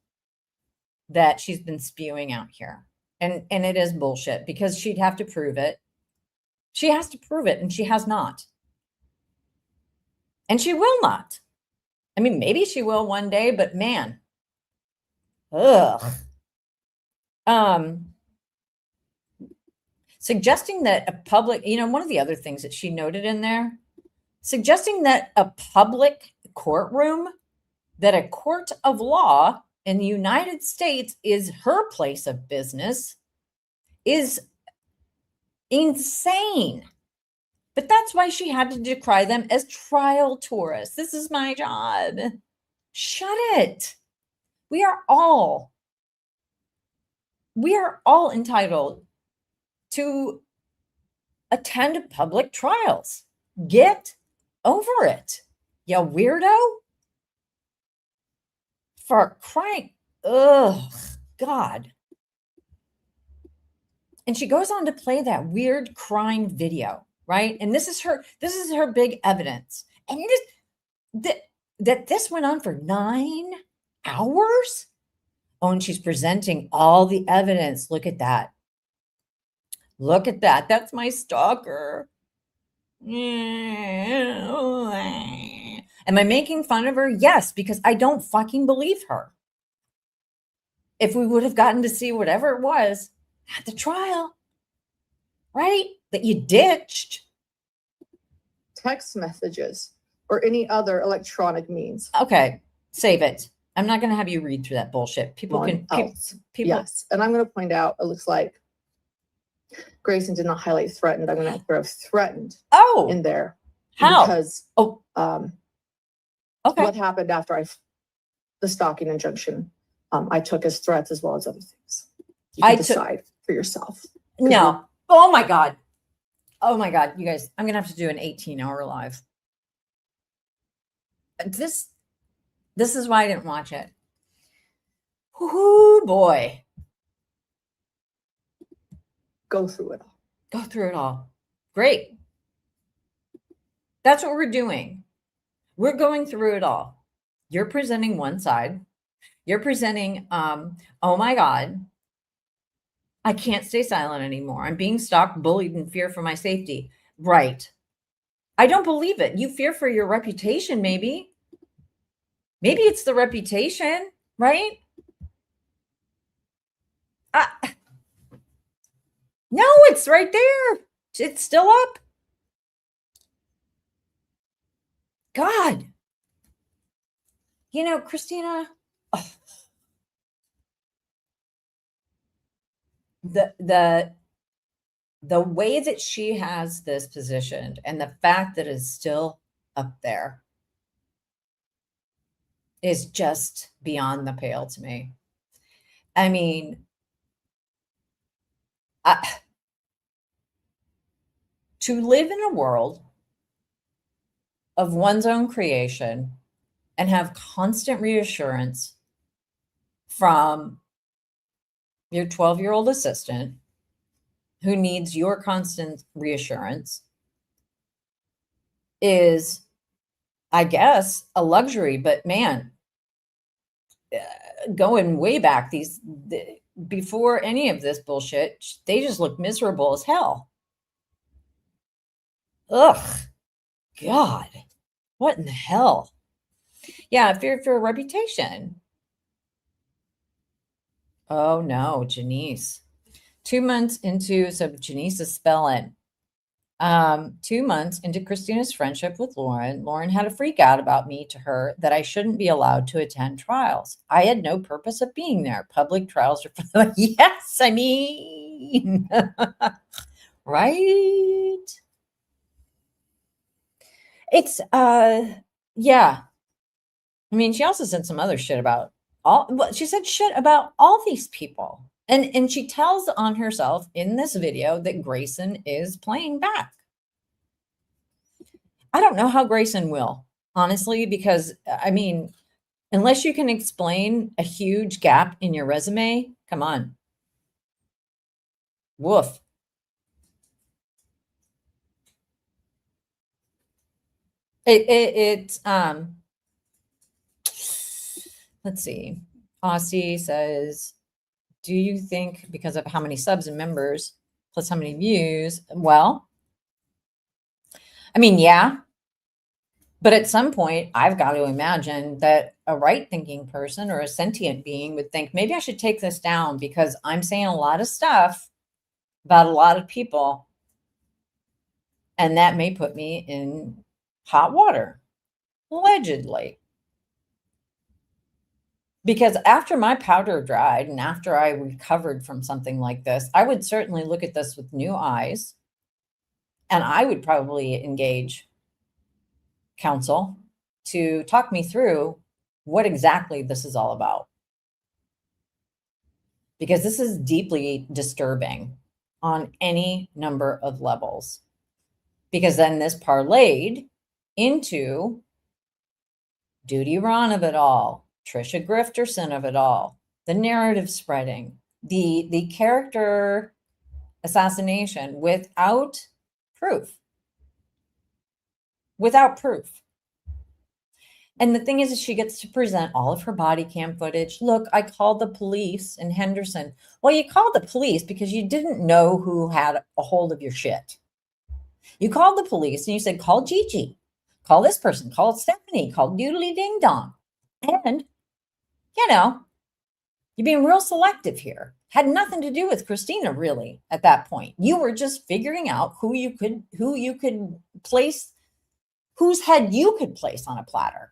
that she's been spewing out here. And it is bullshit because she'd have to prove it. She has to prove it, and she has not. And she will not. I mean, maybe she will one day, but man, ugh. Suggesting that a public, one of the other things that she noted in there, suggesting that a public courtroom, that a court of law in the United States is her place of business, is insane. But that's why she had to decry them as trial tourists. This is my job. Shut it. We are all entitled to attend public trials. Get over it, you weirdo. For crying, ugh, God. And she goes on to play that weird crying video, right? And this is her big evidence. And this went on for 9 hours. Oh, and she's presenting all the evidence. Look at that. Look at that. That's my stalker. Am I making fun of her? Yes, because I don't fucking believe her. If we would have gotten to see whatever it was at the trial, right? That you ditched. Text messages or any other electronic means. Okay, save it. I'm not going to have you read through that bullshit. People. Yes, and I'm going to point out, it looks like Grayson did not highlight threatened. I'm going to throw threatened in there. How? Because okay. What happened after the stalking injunction, I took as threats as well as other things. You can decide for yourself. No. Oh my God. Oh my God. You guys, I'm going to have to do an 18-hour live. This is why I didn't watch it. Oh boy. Go through it all. Go through it all. Great. That's what we're doing. We're going through it all. You're presenting one side. You're presenting, oh my God, I can't stay silent anymore. I'm being stalked, bullied, and fear for my safety. Right. I don't believe it. You fear for your reputation, maybe. Maybe it's the reputation, right? No, it's right there. It's still up. God. Christina, the way that she has this positioned and the fact that it's still up there is just beyond the pale to me. I mean, to live in a world of one's own creation and have constant reassurance from your 12-year-old assistant who needs your constant reassurance is, I guess, a luxury. But man, going way back, before any of this bullshit, they just look miserable as hell. Ugh, God, what in the hell? Yeah, fear for a reputation. Oh no, Janice. 2 months into, so Janice is spelling. 2 months into Christina's friendship with Lauren had a freak out about me to her that I shouldn't be allowed to attend trials. I had no purpose of being there. Public trials are for the, yes, I mean, mean. Right? It's, yeah. I mean, she also said some other shit about she said shit about all these people. And she tells on herself in this video that Grayson is playing back. I don't know how Grayson will, honestly, because I mean, unless you can explain a huge gap in your resume, come on. Woof. Let's see. Aussie says, do you think because of how many subs and members plus how many views? Well, I mean, yeah. But at some point, I've got to imagine that a right-thinking person or a sentient being would think, maybe I should take this down because I'm saying a lot of stuff about a lot of people, and that may put me in hot water, allegedly. Because after my powder dried and after I recovered from something like this, I would certainly look at this with new eyes, and I would probably engage counsel to talk me through what exactly this is all about. Because this is deeply disturbing on any number of levels. Because then this parlayed into Duty Ron of it all, Trisha Grifterson of it all, the narrative spreading, the character assassination without proof. Without proof. And the thing is she gets to present all of her body cam footage. Look, I called the police in Henderson. Well, you called the police because you didn't know who had a hold of your shit. You called the police and you said, call Gigi, call this person, call Stephanie, call Doodly Ding Dong. And, you know, you're being real selective here. Had nothing to do with Christina, really, at that point. You were just figuring out who you could place, whose head you could place on a platter.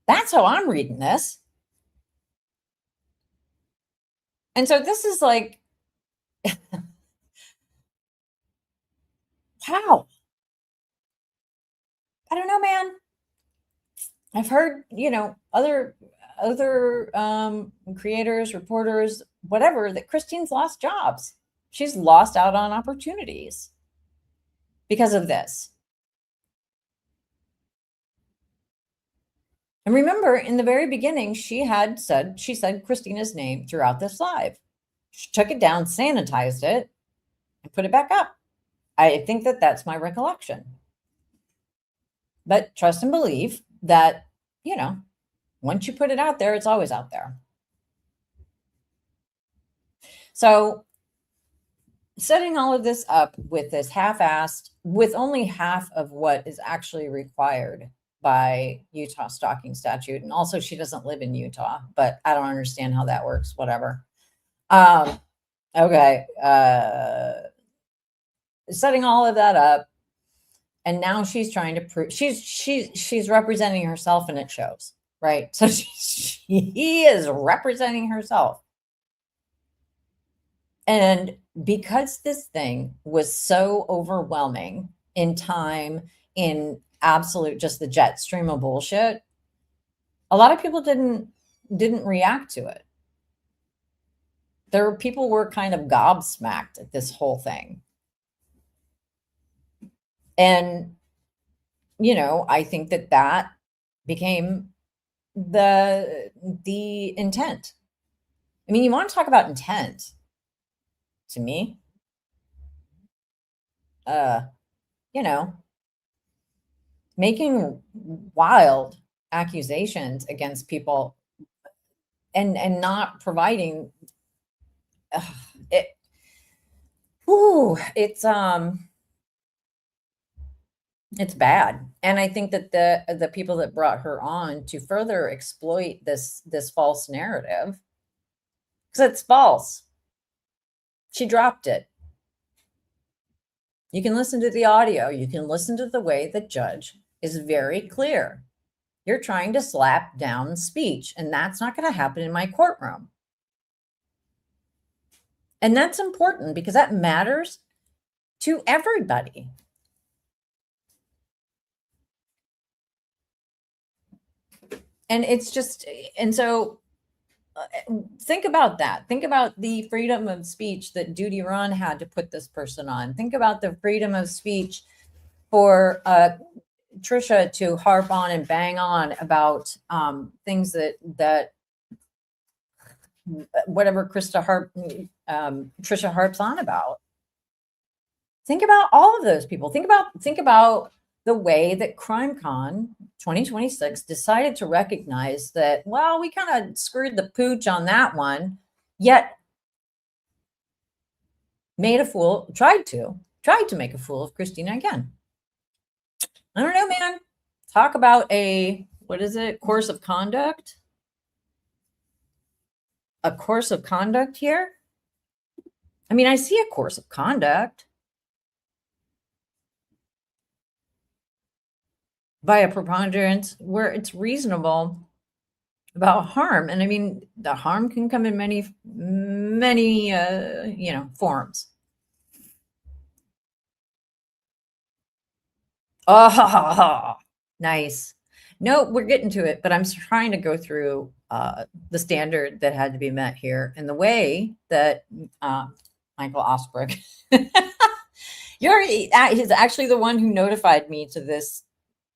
That's how I'm reading this. And so this is like, wow. I don't know, man. I've heard, you know, other creators, reporters, whatever, that Christine's lost jobs. She's lost out on opportunities because of this. And remember, in the very beginning, she said Christina's name throughout this live. She took it down, sanitized it, and put it back up. I think that that's my recollection. But trust and believe that, you know, once you put it out there, it's always out there. So setting all of this up with this half-assed, with only half of what is actually required by Utah stalking statute. And also she doesn't live in Utah, but I don't understand how that works, whatever. Okay. Setting all of that up. And now she's trying to prove she's representing herself, and it shows, right? So she is representing herself. And because this thing was so overwhelming in time, in absolute just the jet stream of bullshit, a lot of people didn't react to it. People were kind of gobsmacked at this whole thing. And, you know, I think that became the intent. I mean, you want to talk about intent to me, you know, making wild accusations against people and not providing it. Ooh, it's bad. And I think that the people that brought her on to further exploit this false narrative, because it's false. She dropped it. You can listen to the audio. You can listen to the way the judge is very clear. You're trying to slap down speech, and that's not going to happen in my courtroom. And that's important because that matters to everybody. And it's just, and so think about that. Think about the freedom of speech that Duty Ron had to put this person on. Think about the freedom of speech for Trisha to harp on and bang on about things that whatever Trisha harps on about. Think about all of those people. Think about the way that CrimeCon 2026 decided to recognize that, well, we kind of screwed the pooch on that one, yet tried to make a fool of Christina again. I don't know, man. Talk about what is it? Course of conduct? A course of conduct here? I mean, I see a course of conduct by a preponderance where it's reasonable about harm. And I mean, the harm can come in many, forms. Oh, nice. No, we're getting to it, but I'm trying to go through the standard that had to be met here and the way that Michael Osbrook, he's actually the one who notified me to this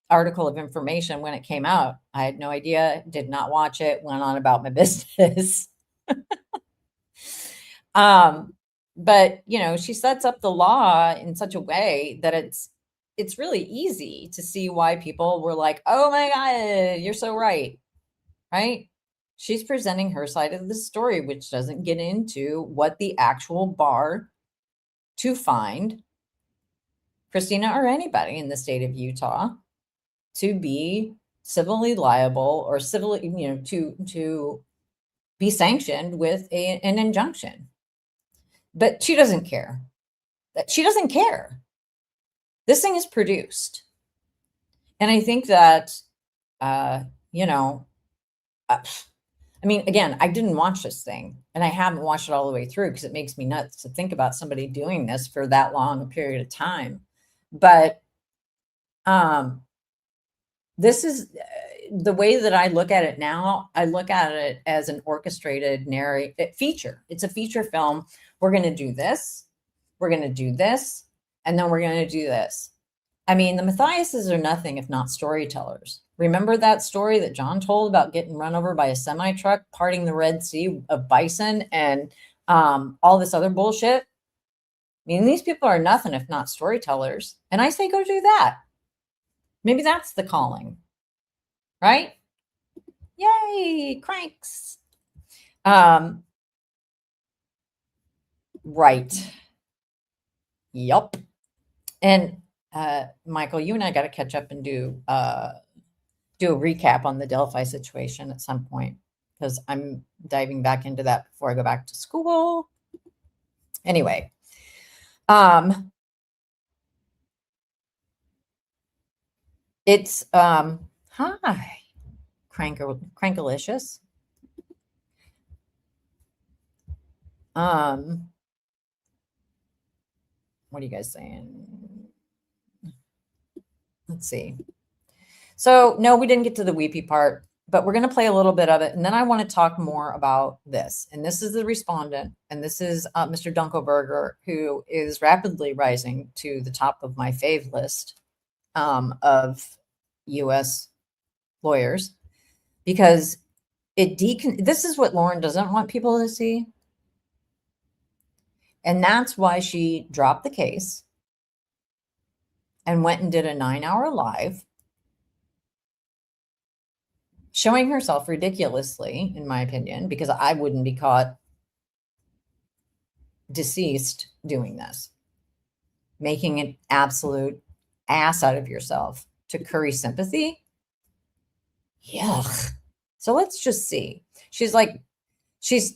article of information when it came out. I had no idea, did not watch it, went on about my business. But she sets up the law in such a way that it's really easy to see why people were like, oh my God, you're so right. Right? She's presenting her side of the story, which doesn't get into what the actual bar to find Christina or anybody in the state of Utah to be civilly liable or civilly, to be sanctioned with an injunction. But she doesn't care. She doesn't care. This thing is produced. And I think that, I mean, again, I didn't watch this thing and I haven't watched it all the way through because it makes me nuts to think about somebody doing this for that long a period of time. But this is the way that I look at it now. I look at it as an orchestrated feature. It's a feature film. We're going to do this. We're going to do this. And then we're going to do this. I mean, the Matthaises are nothing if not storytellers. Remember that story that John told about getting run over by a semi-truck, parting the Red Sea of bison and all this other bullshit? I mean, these people are nothing if not storytellers. And I say, go do that. Maybe that's the calling, right? Yay, cranks. Right. Yup. And Michael, you and I got to catch up and do a recap on the Delphi situation at some point because I'm diving back into that before I go back to school. Anyway, it's hi, Crankalicious. What are you guys saying? Let's see. So no, we didn't get to the weepy part, but we're going to play a little bit of it. And then I want to talk more about this. And this is the respondent. And this is Mr. Dunkelberger, who is rapidly rising to the top of my fave list of U.S. lawyers, because this is what Lauren doesn't want people to see. And that's why she dropped the case and went and did a 9-hour live showing herself ridiculously, in my opinion, because I wouldn't be caught deceased doing this, making an absolute ass out of yourself to curry sympathy. Yuck. So let's just see. She's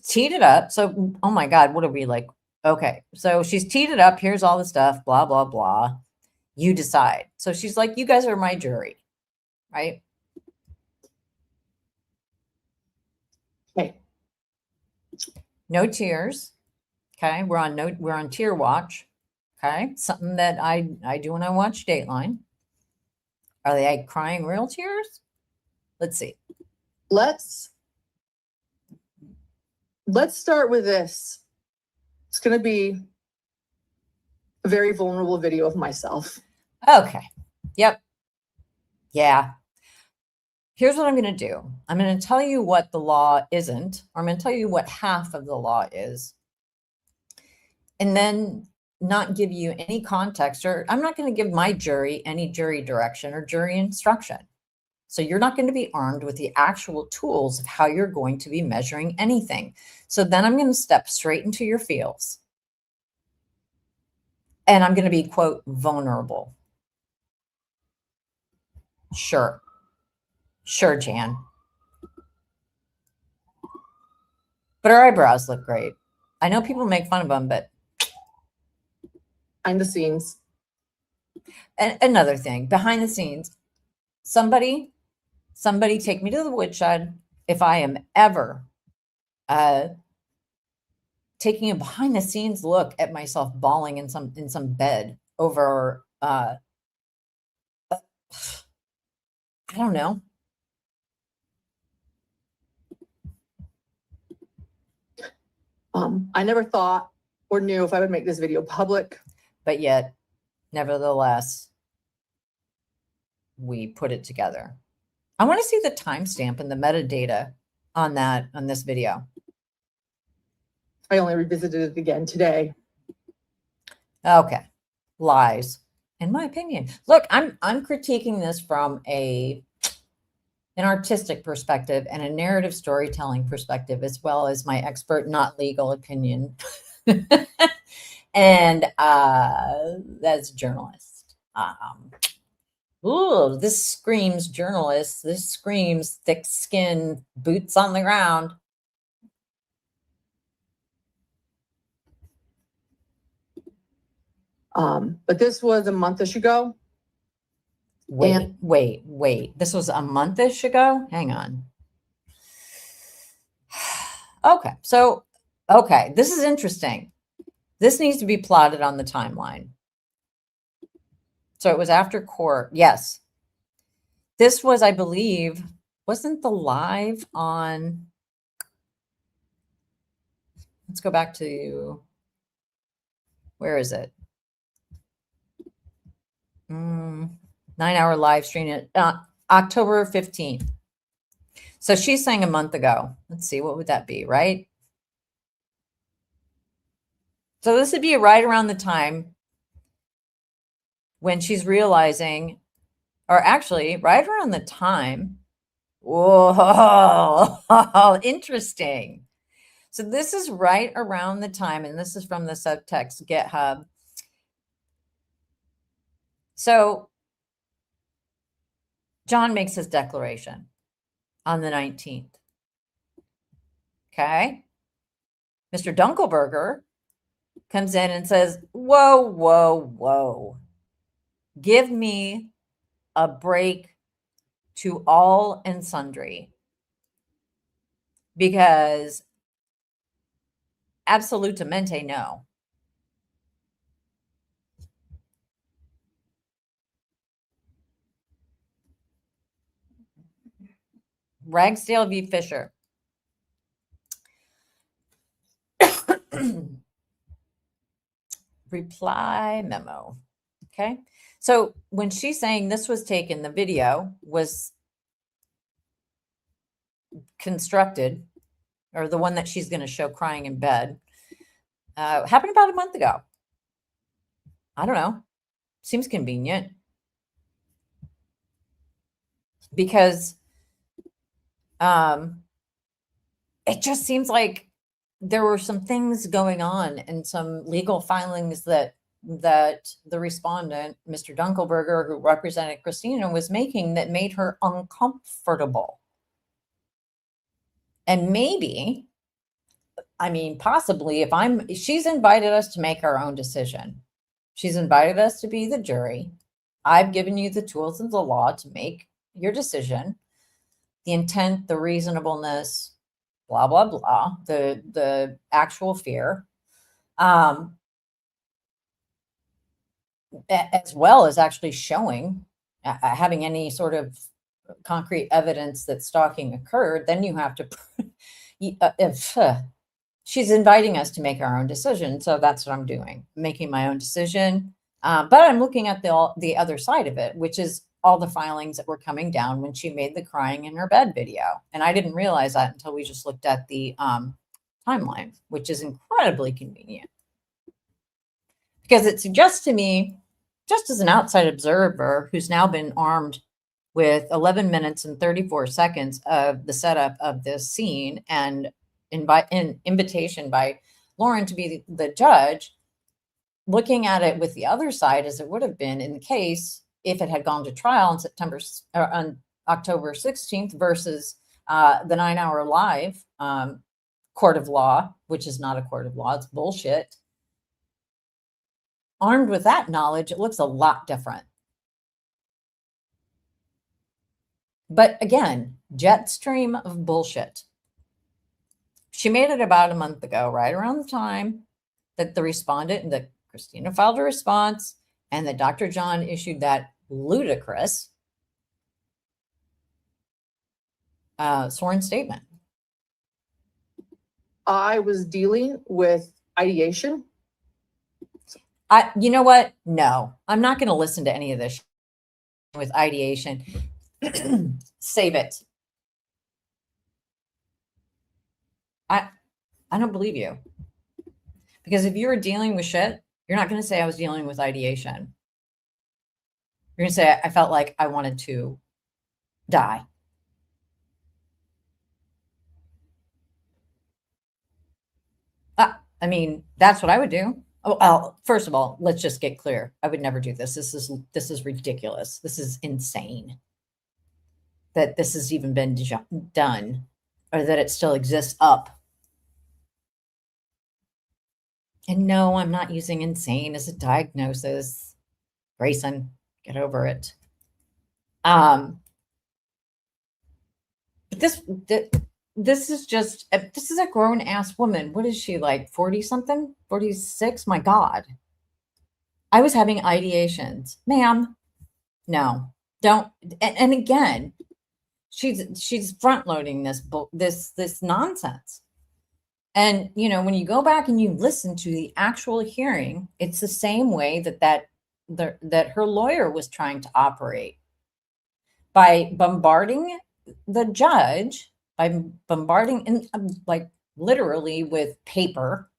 teed it up. So, oh my God, what are we like? Okay. So she's teed it up. Here's all the stuff, blah, blah, blah. You decide. So she's like, you guys are my jury, right? Okay. No tears. Okay. We're on tear watch. Okay. Something that I do when I watch Dateline. Are they crying real tears? Let's see. Let's start with this. It's going to be a very vulnerable video of myself. Okay. Yep. Yeah. Here's what I'm going to do. I'm going to tell you what the law isn't, or I'm going to tell you what half of the law is, and then not give you any context, or I'm not going to give my jury any jury direction or jury instruction. So you're not going to be armed with the actual tools of how you're going to be measuring anything. So then I'm going to step straight into your feels. And I'm going to be, quote, vulnerable. Sure. Sure, Jan. But her eyebrows look great. I know people make fun of them, but behind the scenes. And another thing, behind the scenes, somebody take me to the woodshed if I am ever taking a behind the scenes look at myself bawling in some bed over I don't know. I never thought or knew if I would make this video public. But yet, nevertheless, we put it together. I want to see the timestamp and the metadata on this video. I only revisited it again today. Okay. Lies, in my opinion. Look, I'm critiquing this from an artistic perspective and a narrative storytelling perspective, as well as my expert, not legal opinion. And that's journalist. Ooh, this screams journalist. This screams thick skin, boots on the ground. But this was a month-ish ago. Wait. This was a month-ish ago? Hang on. Okay, this is interesting. This needs to be plotted on the timeline. So it was after court. Yes. This was, I believe, wasn't the live on, let's go back to, where is it? 9-hour live stream at October 15th. So she's saying a month ago. Let's see, what would that be, right? So this would be right around the time when she's realizing, or actually right around the time. Whoa, interesting. So this is right around the time, and this is from the subtext GitHub. So John makes his declaration on the 19th. Okay. Mr. Dunkelberger comes in and says, whoa. Give me a break to all and sundry. Because absolutamente no. Ragsdale v. Fisher. Reply memo. Okay. So when she's saying this was taken, the video was constructed, or the one that she's going to show crying in bed, happened about a month ago. I don't know. Seems convenient. Because it just seems like there were some things going on and some legal filings that the respondent, Mr. Dunkelberger, who represented Christina, was making that made her uncomfortable. And maybe, I mean, possibly she's invited us to make our own decision. She's invited us to be the jury. I've given you the tools of the law to make your decision. The intent, the reasonableness, blah, blah, blah, the actual fear. As well as actually showing, having any sort of concrete evidence that stalking occurred, then you have to, if she's inviting us to make our own decision. So that's what I'm doing, making my own decision. But I'm looking at the other side of it, which is all the filings that were coming down when she made the crying in her bed video. And I didn't realize that until we just looked at the timeline, which is incredibly convenient. Because it suggests to me, just as an outside observer who's now been armed with 11 minutes and 34 seconds of the setup of this scene and an invitation by Lauren to be the judge, looking at it with the other side as it would have been in the case if it had gone to trial on October 16th versus the 9-hour live court of law, which is not a court of law, it's bullshit. Armed with that knowledge, it looks a lot different. But again, jet stream of bullshit. She made it about a month ago, right around the time that the respondent, that Christina filed a response, and that Dr. John issued that ludicrous sworn statement. I was dealing with ideation. You know what? No, I'm not going to listen to any of this with ideation. Save it. I don't believe you. Because if you were dealing with shit, you're not going to say I was dealing with ideation. You're going to say I felt like I wanted to die. I mean, that's what I would do. Oh, well, first of all, let's just get clear. I would never do this. This is ridiculous. This is insane that this has even been done, or that it still exists up. And no, I'm not using insane as a diagnosis. Grayson, get over it. But this is just, this is a grown ass woman. What is she, like 40 something, 46? My God. I was having ideations, ma'am. No, don't. And again, she's front loading this nonsense. And, you know, when you go back and you listen to the actual hearing, it's the same way that her lawyer was trying to operate, by bombarding the judge, by bombarding like literally with paper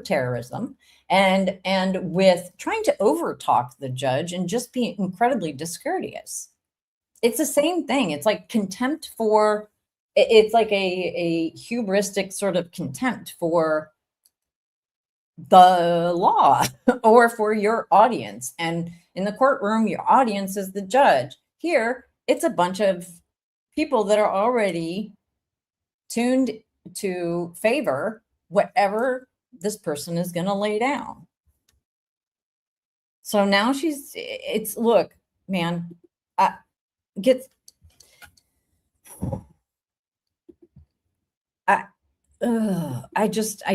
terrorism, and with trying to overtalk the judge and just be incredibly discourteous. It's the same thing. It's like contempt for, it's like a hubristic sort of contempt for the law or for your audience. And in the courtroom, your audience is the judge. Here, it's a bunch of people that are already tuned to favor whatever this person is going to lay down. So now look, man, I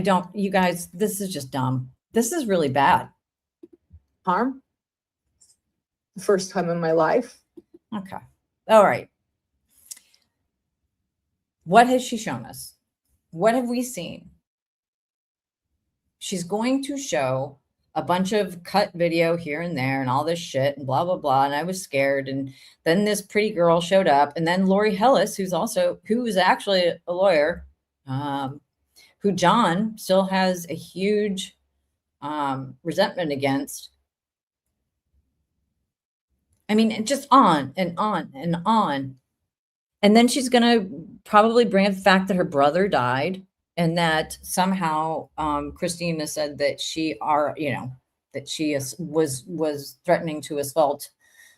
don't, you guys, this is just dumb. This is really bad. Harm. The first time in my life. Okay. All right. What has she shown us? What have we seen? She's going to show a bunch of cut video here and there and all this shit and blah, blah, blah. And I was scared. And then this pretty girl showed up. And then Lori Hellis, who's actually a lawyer, who John still has a huge resentment against. I mean, just on and on and on. And then she's going to probably bring up the fact that her brother died, and that somehow Christina said that she was threatening to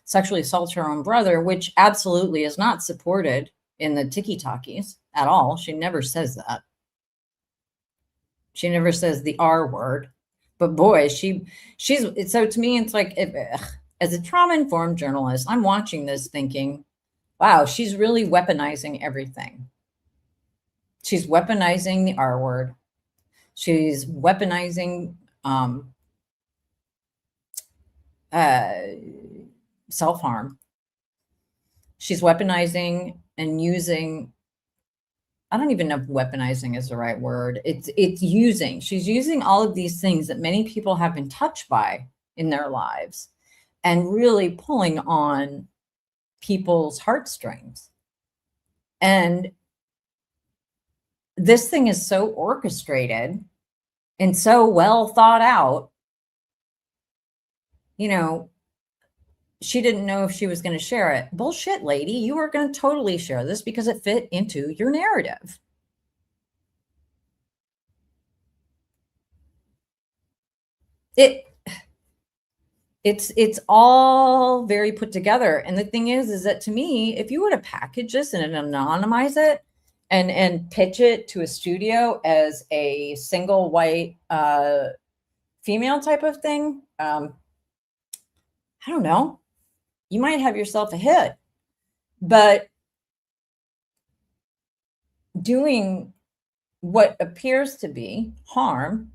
sexually assault her own brother, which absolutely is not supported in the tiki-talkies at all. She never says that. She never says the R word. But boy, she's so to me, it's like, as a trauma-informed journalist, I'm watching this thinking, wow, she's really weaponizing everything. She's weaponizing the R word. She's weaponizing self-harm. She's weaponizing and using, I don't even know if weaponizing is the right word. It's using. She's using all of these things that many people have been touched by in their lives and really pulling on people's heartstrings. And this thing is so orchestrated and so well thought out. You know, she didn't know if she was going to share it. Bullshit, lady. You were going to totally share this because it fit into your narrative. It's all very put together. And the thing is that to me, if you were to package this and anonymize it and pitch it to a studio as a single white female type of thing, I don't know, you might have yourself a hit. But doing what appears to be harm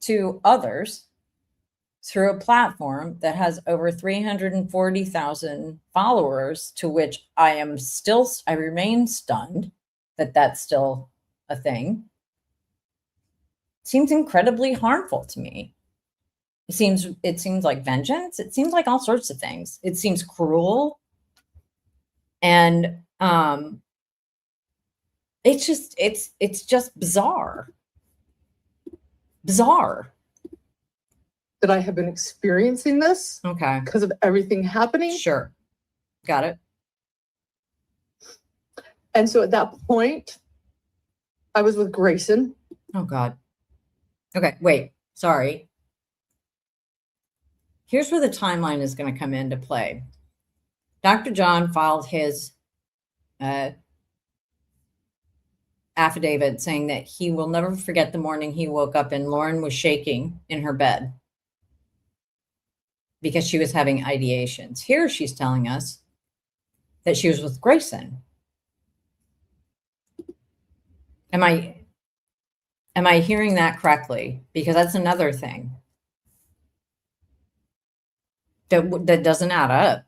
to others through a platform that has over 340,000 followers, to which I remain stunned that that's still a thing, seems incredibly harmful to me. It seems like vengeance. It seems like all sorts of things. It seems cruel. And it's just bizarre. Bizarre. That I have been experiencing this. Okay. Because of everything happening. Sure. Got it. And so at that point, I was with Grayson. Oh, God. Okay, wait. Sorry. Here's where the timeline is going to come into play. Dr. John filed his affidavit saying that he will never forget the morning he woke up and Lauren was shaking in her bed because she was having ideations. Here she's telling us that she was with Grayson. Am I hearing that correctly? Because that's another thing that doesn't add up.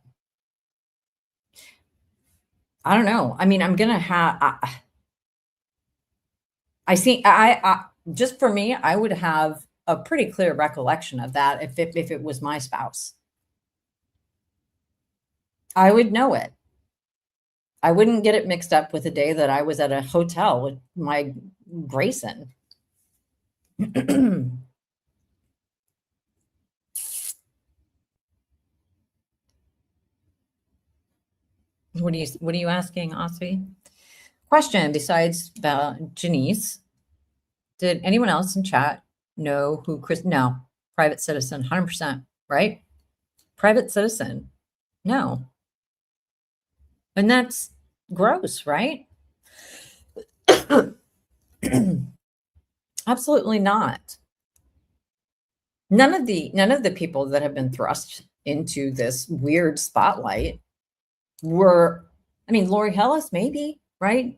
I don't know. I mean, I'm going to have, just for me, I would have a pretty clear recollection of that if it was my spouse. I would know it. I wouldn't get it mixed up with the day that I was at a hotel with my Grayson. What are you asking, Ossie? Question, besides Janice, did anyone else in chat know who Chris? No, private citizen, 100%, right? Private citizen, no. And that's gross, right? Absolutely not. None of the people that have been thrust into this weird spotlight were, I mean, Lori Hellis, maybe, right?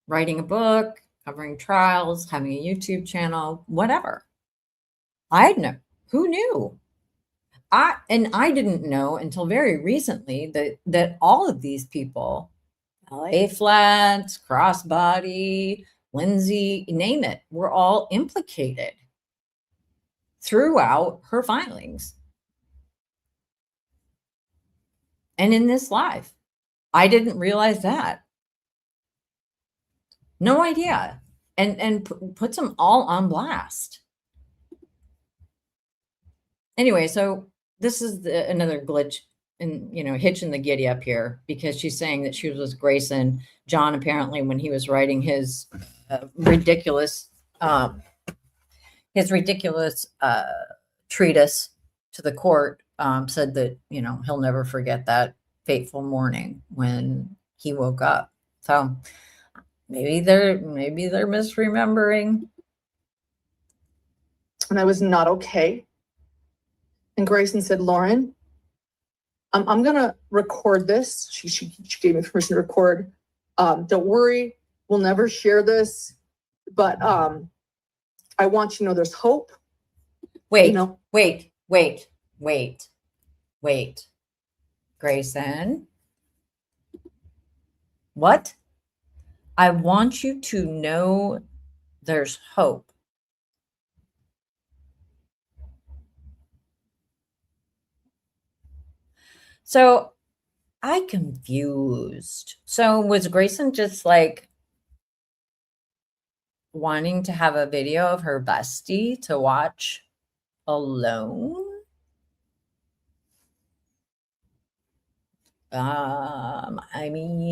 Writing a book, covering trials, having a YouTube channel, whatever. I'd know. Who knew? I didn't know until very recently that all of these people, LA Flats, Crossbody, Lindsay, name it, were all implicated throughout her filings. And in this live, I didn't realize that. No idea. And puts them all on blast. Anyway, so this is another glitch and, hitch in the giddy up here, because she's saying that she was with Grayson. John, apparently, when he was writing his ridiculous treatise to the court, said that, he'll never forget that fateful morning when he woke up. So maybe they're misremembering. And I was not okay. And Grayson said, Lauren, I'm going to record this. She gave me permission to record Don't worry, we'll never share this, but I want you to know there's hope. Wait, You know? wait. Grayson. What? I want you to know there's hope. So I confused. So was Grayson just like wanting to have a video of her bestie to watch alone? I mean,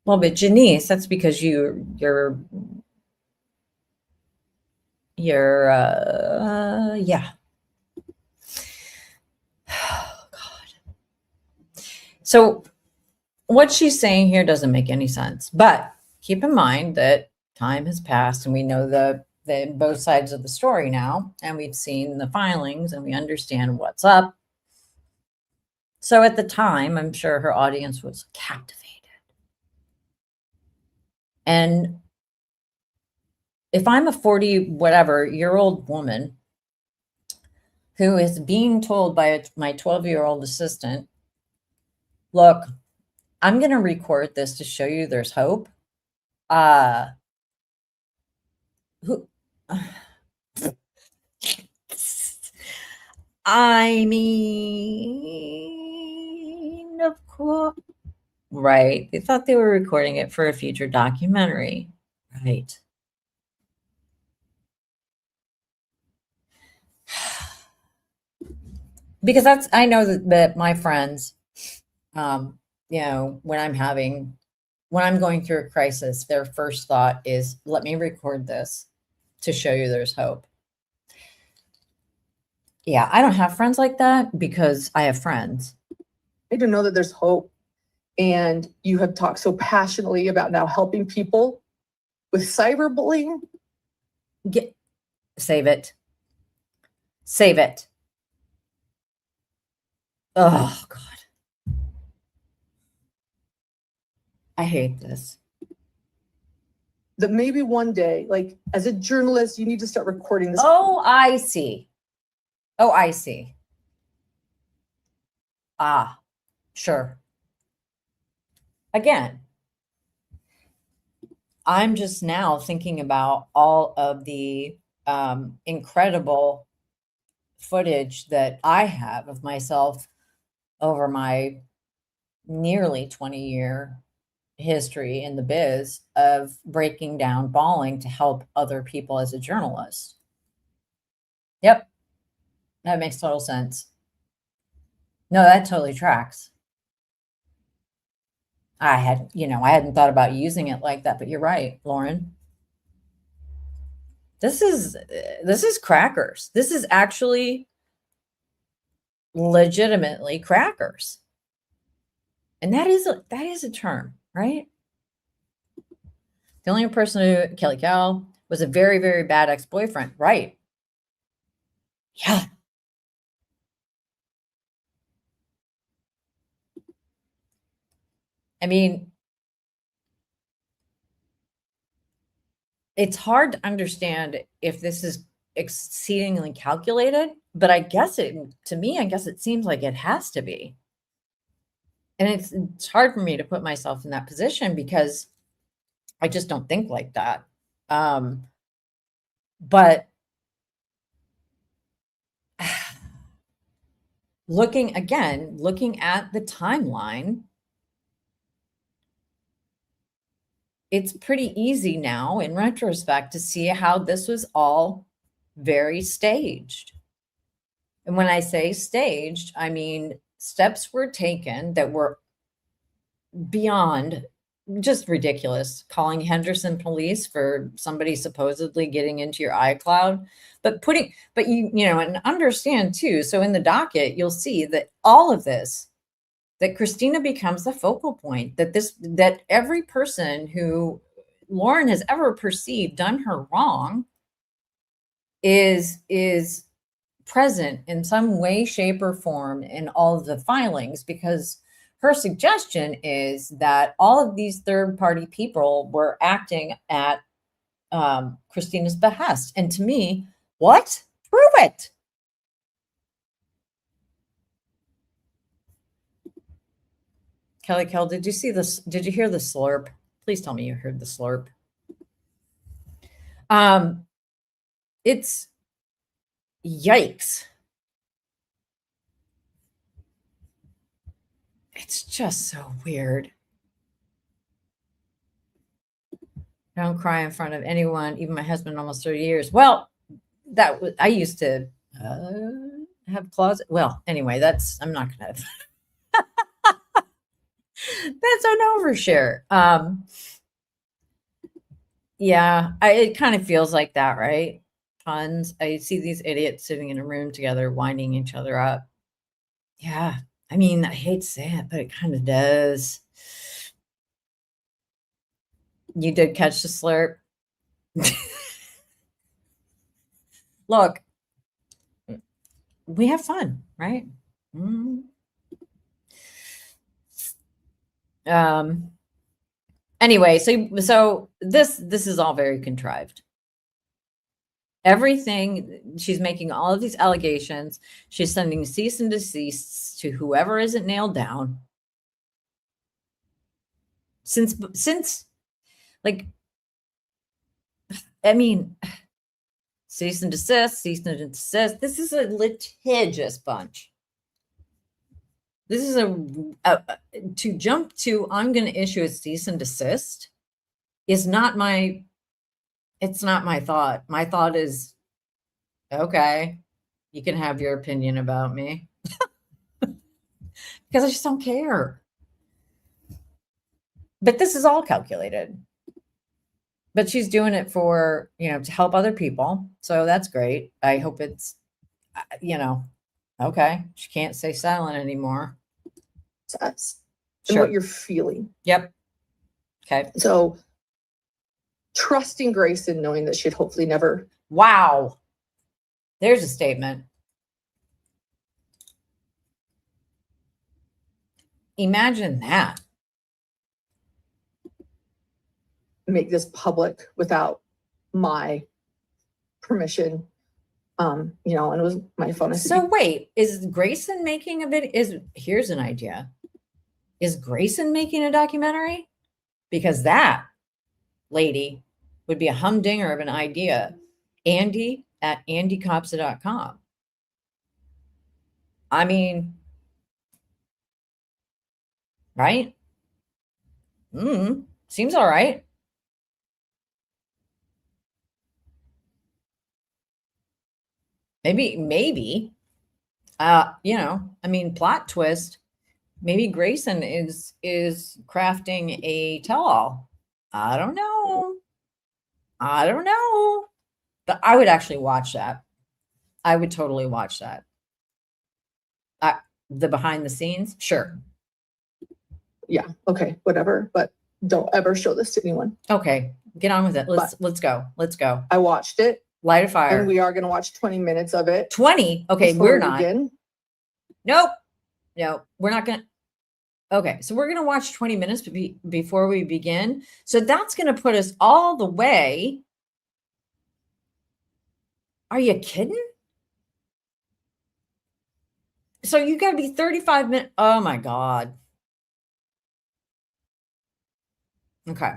well, but Janice, that's because you're yeah. Oh, God. So what she's saying here doesn't make any sense, but keep in mind that time has passed and we know the both sides of the story now, and we've seen the filings and we understand what's up. So at the time, I'm sure her audience was captivated. And if I'm a 40 whatever year old woman who is being told by my 12-year-old assistant, look, I'm going to record this to show you there's hope. I mean, of course. Right. They thought they were recording it for a future documentary. Right. Because I know that my friends, you know, when I'm going through a crisis, their first thought is, let me record this to show you there's hope. Yeah, I don't have friends like that because I have friends. I do know that there's hope. And you have talked so passionately about now helping people with cyberbullying. Save it. Save it. Oh, God. I hate this. That maybe one day, like as a journalist, you need to start recording this. Oh, I see. Ah, sure. Again, I'm just now thinking about all of the incredible footage that I have of myself over my nearly 20-year history in the biz of breaking down bawling to help other people as a journalist. Yep. That makes total sense. No, that totally tracks. I hadn't thought about using it like that, but you're right, Lauren. This is crackers. This is actually legitimately crackers. And that is a term, right? The only person who Kelly Cow was a very, very bad ex-boyfriend, right? Yeah. I mean, it's hard to understand if this is exceedingly calculated, but I guess it seems like it has to be. And it's hard for me to put myself in that position because I just don't think like that. But looking at the timeline, it's pretty easy now in retrospect to see how this was all very staged. And when I say staged, I mean steps were taken that were beyond just ridiculous. Calling Henderson police for somebody supposedly getting into your iCloud, but and understand too. So in the docket, you'll see that all of this, that Christina becomes the focal point, that every person who Lauren has ever perceived done her wrong is present in some way, shape, or form in all of the filings, because her suggestion is that all of these third-party people were acting at Christina's behest. And to me, what? Prove it. Kelly Kell, did you see this? Did you hear the slurp? Please tell me you heard the slurp. It's yikes. It's just so weird. Don't cry in front of anyone, even my husband, almost 30 years. Well, that was, I used to have closet. Well, anyway, I'm not going to. That's an overshare. Yeah, it kind of feels like that, right? Tons. I see these idiots sitting in a room together, winding each other up. Yeah, I mean, I hate to say it, but it kind of does. You did catch the slurp. Look, we have fun, right? Anyway, so this is all very contrived. Everything, she's making all of these allegations. She's sending cease and desist to whoever isn't nailed down. Since like, I mean, cease and desist, cease and desist. This is a litigious bunch. This is to jump to, I'm going to issue a cease and desist is not my, it's not my thought. My thought is, okay, you can have your opinion about me. Because I just don't care. But this is all calculated. But she's doing it for, to help other people. So that's great. I hope it's, okay. She can't stay silent anymore. That's Sure. what you're feeling. Yep. Okay. So trusting Grayson, knowing that she'd hopefully never. Wow. There's a statement. Imagine that. Make this public without my permission. And it was my phone. So wait, is Grayson making a video? Here's an idea. Is Grayson making a documentary? Because that lady would be a humdinger of an idea. Andy at andycopsa.com. I mean, right? Seems all right. Maybe, plot twist. Maybe Grayson is crafting a tell-all. I don't know. But I would actually watch that. I would totally watch that. The behind the scenes, sure. Yeah. Okay. Whatever. But don't ever show this to anyone. Okay. Get on with it. Let's go. I watched it. Light a fire. And we are going to watch 20 minutes of it. 20? Okay, we're not. Begin. Nope. No, we're not going to. Okay, so we're going to watch 20 minutes before we begin. So that's going to put us all the way. Are you kidding? So you got to be 35 minutes. Oh, my God. Okay.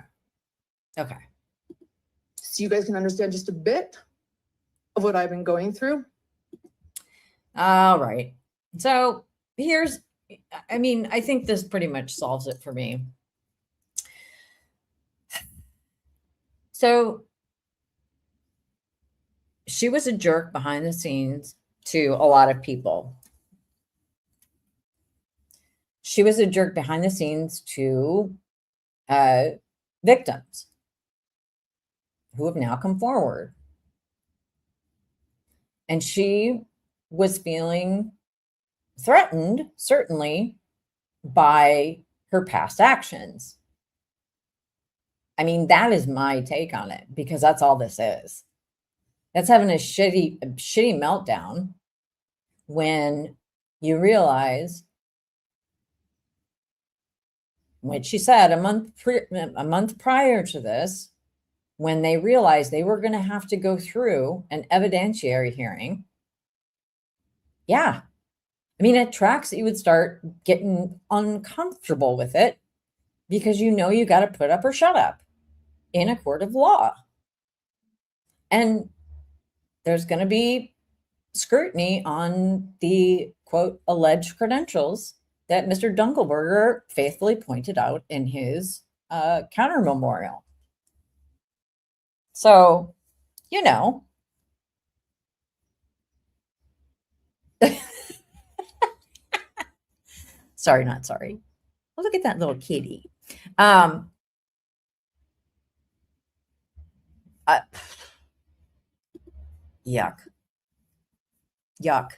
So you guys can understand just a bit of what I've been going through. All right. So I think this pretty much solves it for me. So she was a jerk behind the scenes to a lot of people. She was a jerk behind the scenes to victims who have now come forward. And she was feeling threatened, certainly, by her past actions. I mean, that is my take on it, because that's all this is. That's having a shitty meltdown when you realize, which she said a month prior to this, when they realized they were going to have to go through an evidentiary hearing. Yeah. I mean, it tracks that you would start getting uncomfortable with it because you know you got to put up or shut up in a court of law. And there's going to be scrutiny on the, quote, alleged credentials that Mr. Dunkelberger faithfully pointed out in his counter memorial. So, you know. Sorry, not sorry. Oh, look at that little kitty. Yuck. Yuck.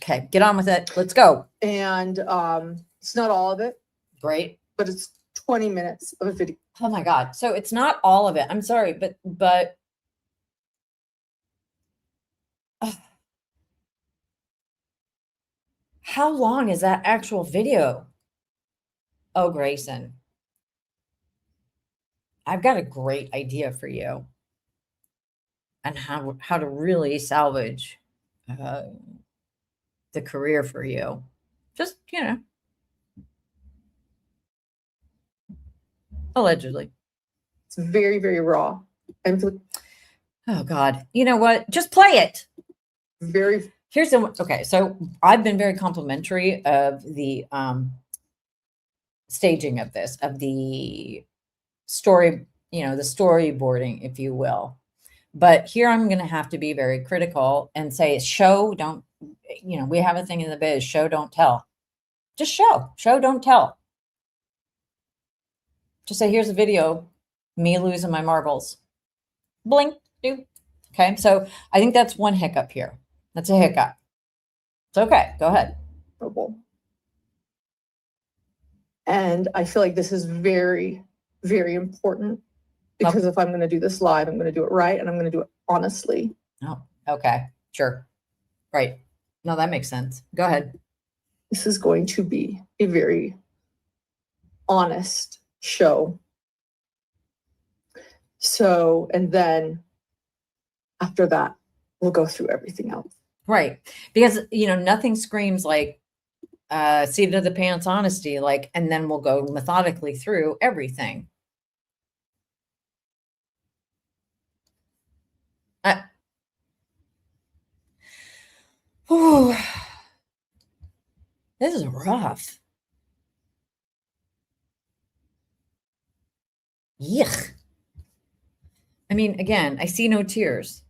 Okay, get on with it. Let's go. And it's not all of it, Great. but it's 20 minutes of a video. Oh my God. So it's not all of it. I'm sorry, but how long is that actual video? Oh, Grayson, I've got a great idea for you and how to really salvage the career for you. Just, you know, allegedly. It's very, very raw. And Oh God. You know what? Just play it. very. Here's the, okay. So I've been very complimentary of the staging of this, of the story, you know, the storyboarding, if you will. But here I'm going to have to be very critical and say, show, don't, you know, we have a thing in the biz, show, don't tell. Just show, don't tell. Just say, here's a video, me losing my marbles. Blink, do. Okay. So I think that's one hiccup here. That's a hiccup. It's okay. Go ahead. And I feel like this is very, very important because if I'm going to do this live, I'm going to do it right. And I'm going to do it honestly. Oh, okay. Sure. Right. No, that makes sense. Go ahead. This is going to be a very honest show. So, and then after that, we'll go through everything else. Right. Because, you know, nothing screams like seat of the pants honesty, like, and then we'll go methodically through everything. This is rough. Yuck. I mean, again, I see no tears,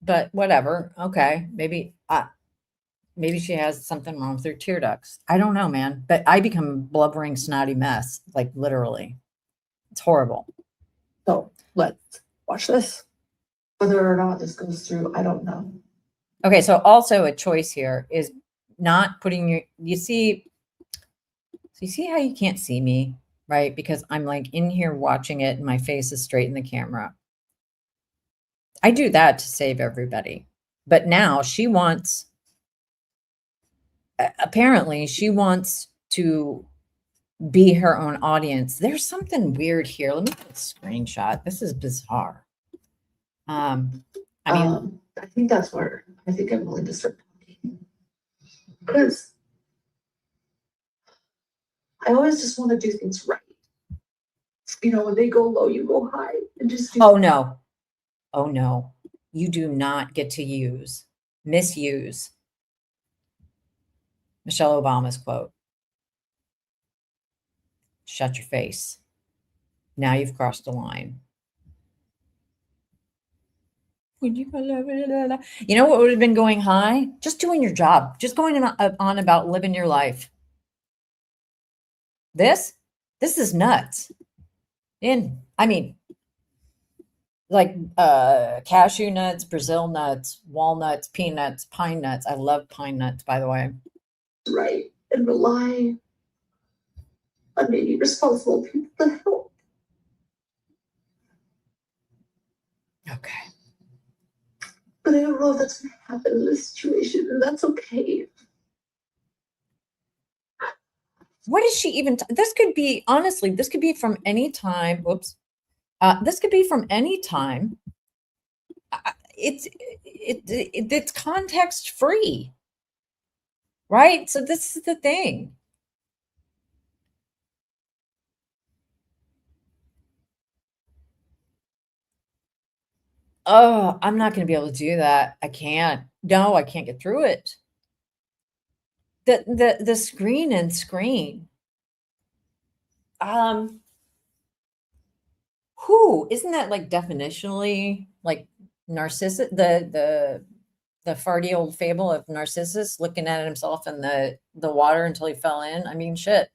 but whatever. Okay. Maybe she has something wrong with her tear ducts. I don't know, man, but I become a blubbering, snotty mess, like literally. It's horrible. So let's watch this. Whether or not this goes through, I don't know. Okay. So also a choice here is not putting you see how you can't see me, right? Because I'm like in here watching it and my face is straight in the camera. I do that to save everybody. But now she wants, apparently she wants to be her own audience. There's something weird here. Let me put a screenshot. This is bizarre. I think that's where I think I'm willing to start talking. Because I always just want to do things right. You know, when they go low, you go high. And just oh no. You do not get to misuse Michelle Obama's quote. Shut your face. Now you've crossed the line. You know what would have been going high? Just doing your job. Just going on about living your life. This is nuts. Like cashew nuts, Brazil nuts, walnuts, peanuts, pine nuts. I love pine nuts, by the way. Right. And rely on maybe responsible people to help. Okay. But I don't know if that's going to happen in this situation, and that's okay. What is she even? This could be, honestly, this could be from any time. Whoops. This could be from any time. It's context free, right? So this is the thing. Oh, I'm not going to be able to do that. I can't. No, I can't get through it. The screen and screen. Who isn't that like definitionally like Narcissus? The farty old fable of Narcissus looking at himself in the water until he fell in. I mean, shit.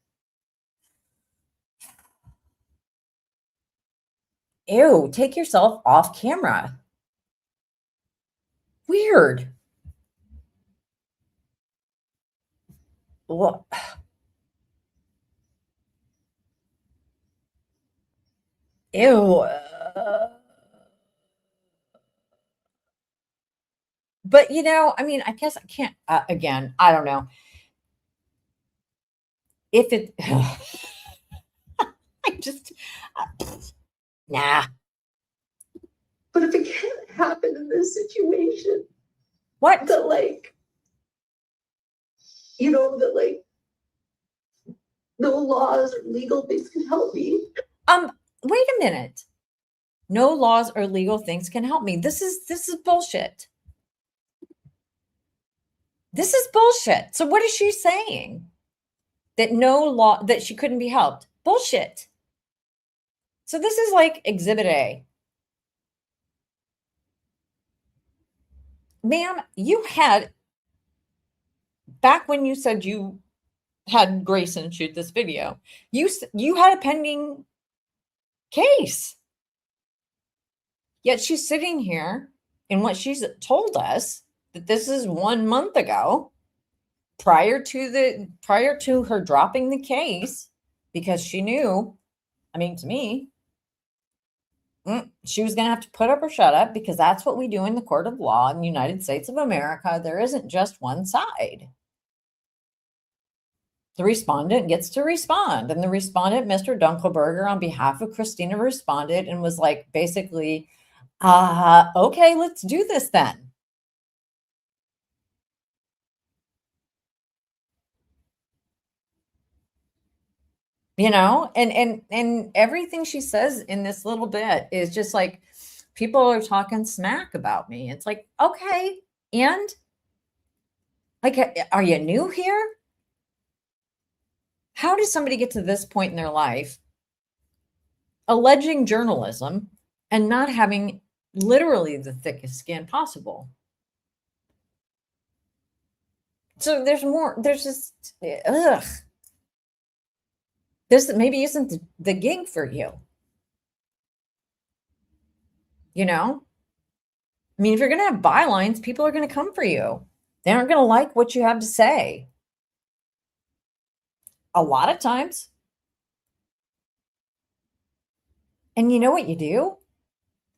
Ew, take yourself off camera. Weird. What? Ew. But, you know, I mean, I guess I can't, again, I don't know. If it, I just, nah. But if it can't happen in this situation, What? that like, you know, that like, no laws or legal things can help me. Wait a minute. No laws or legal things can help me. This is bullshit. This is bullshit. So what is she saying? That no law, that she couldn't be helped. Bullshit. So this is like Exhibit A. Ma'am, you had, back when you said you had Grayson shoot this video, you had a pending case. Yet she's sitting here, and what she's told us that this is 1 month ago, prior to her dropping the case, because she knew, I mean, to me, she was going to have to put up or shut up, because that's what we do in the court of law in the United States of America. There isn't just one side. The respondent gets to respond, and the respondent, Mr. Dunkelberger, on behalf of Christina, responded and was like, basically, okay, let's do this then. You know, and everything she says in this little bit is just like, people are talking smack about me. It's like, okay, and like, are you new here? How does somebody get to this point in their life, alleging journalism and not having literally the thickest skin possible? So there's more, there's just, ugh. This maybe isn't the gig for you. You know? I mean, if you're going to have bylines, people are going to come for you. They aren't going to like what you have to say. A lot of times. And you know what you do?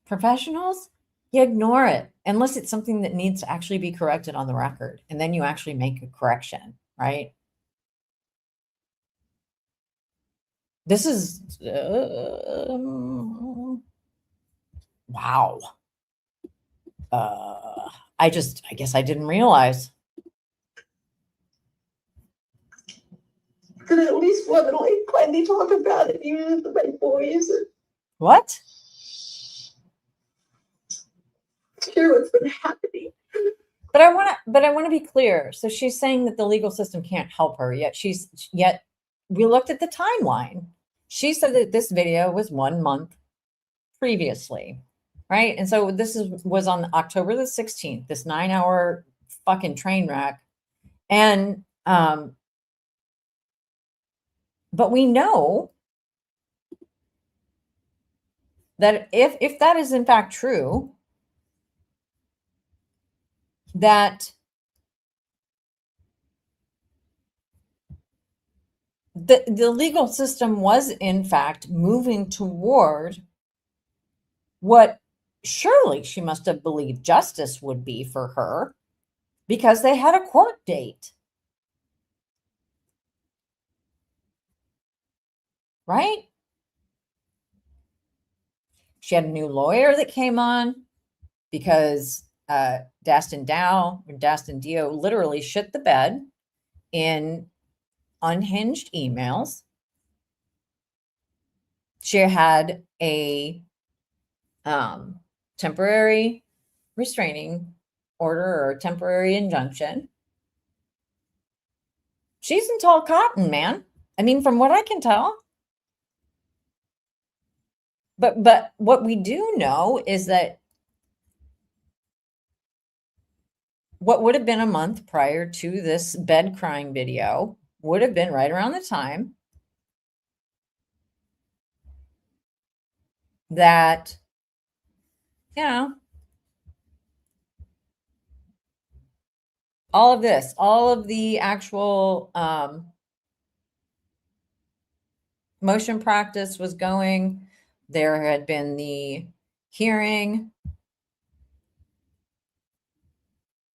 Professionals, you ignore it unless it's something that needs to actually be corrected on the record. And then you actually make a correction, right? This is, wow. I guess I didn't realize. Because at least want to like finally talk about it, even with my boys. What? Share what's been happening. But I want to be clear. So she's saying that the legal system can't help her, yet we looked at the timeline. She said that this video was 1 month previously, right? And so this was on October the 16th, this 9-hour fucking train wreck. And but we know that if that is in fact true, that the legal system was in fact moving toward what surely she must have believed justice would be for her because they had a court date. Right? She had a new lawyer that came on because Dastin Dio literally shit the bed in unhinged emails. She had a temporary restraining order or temporary injunction. She's in tall cotton, man. I mean, from what I can tell. But what we do know is that what would have been a month prior to this bed crying video would have been right around the time that, you know, all of this, all of the actual motion practice was going. There had been the hearing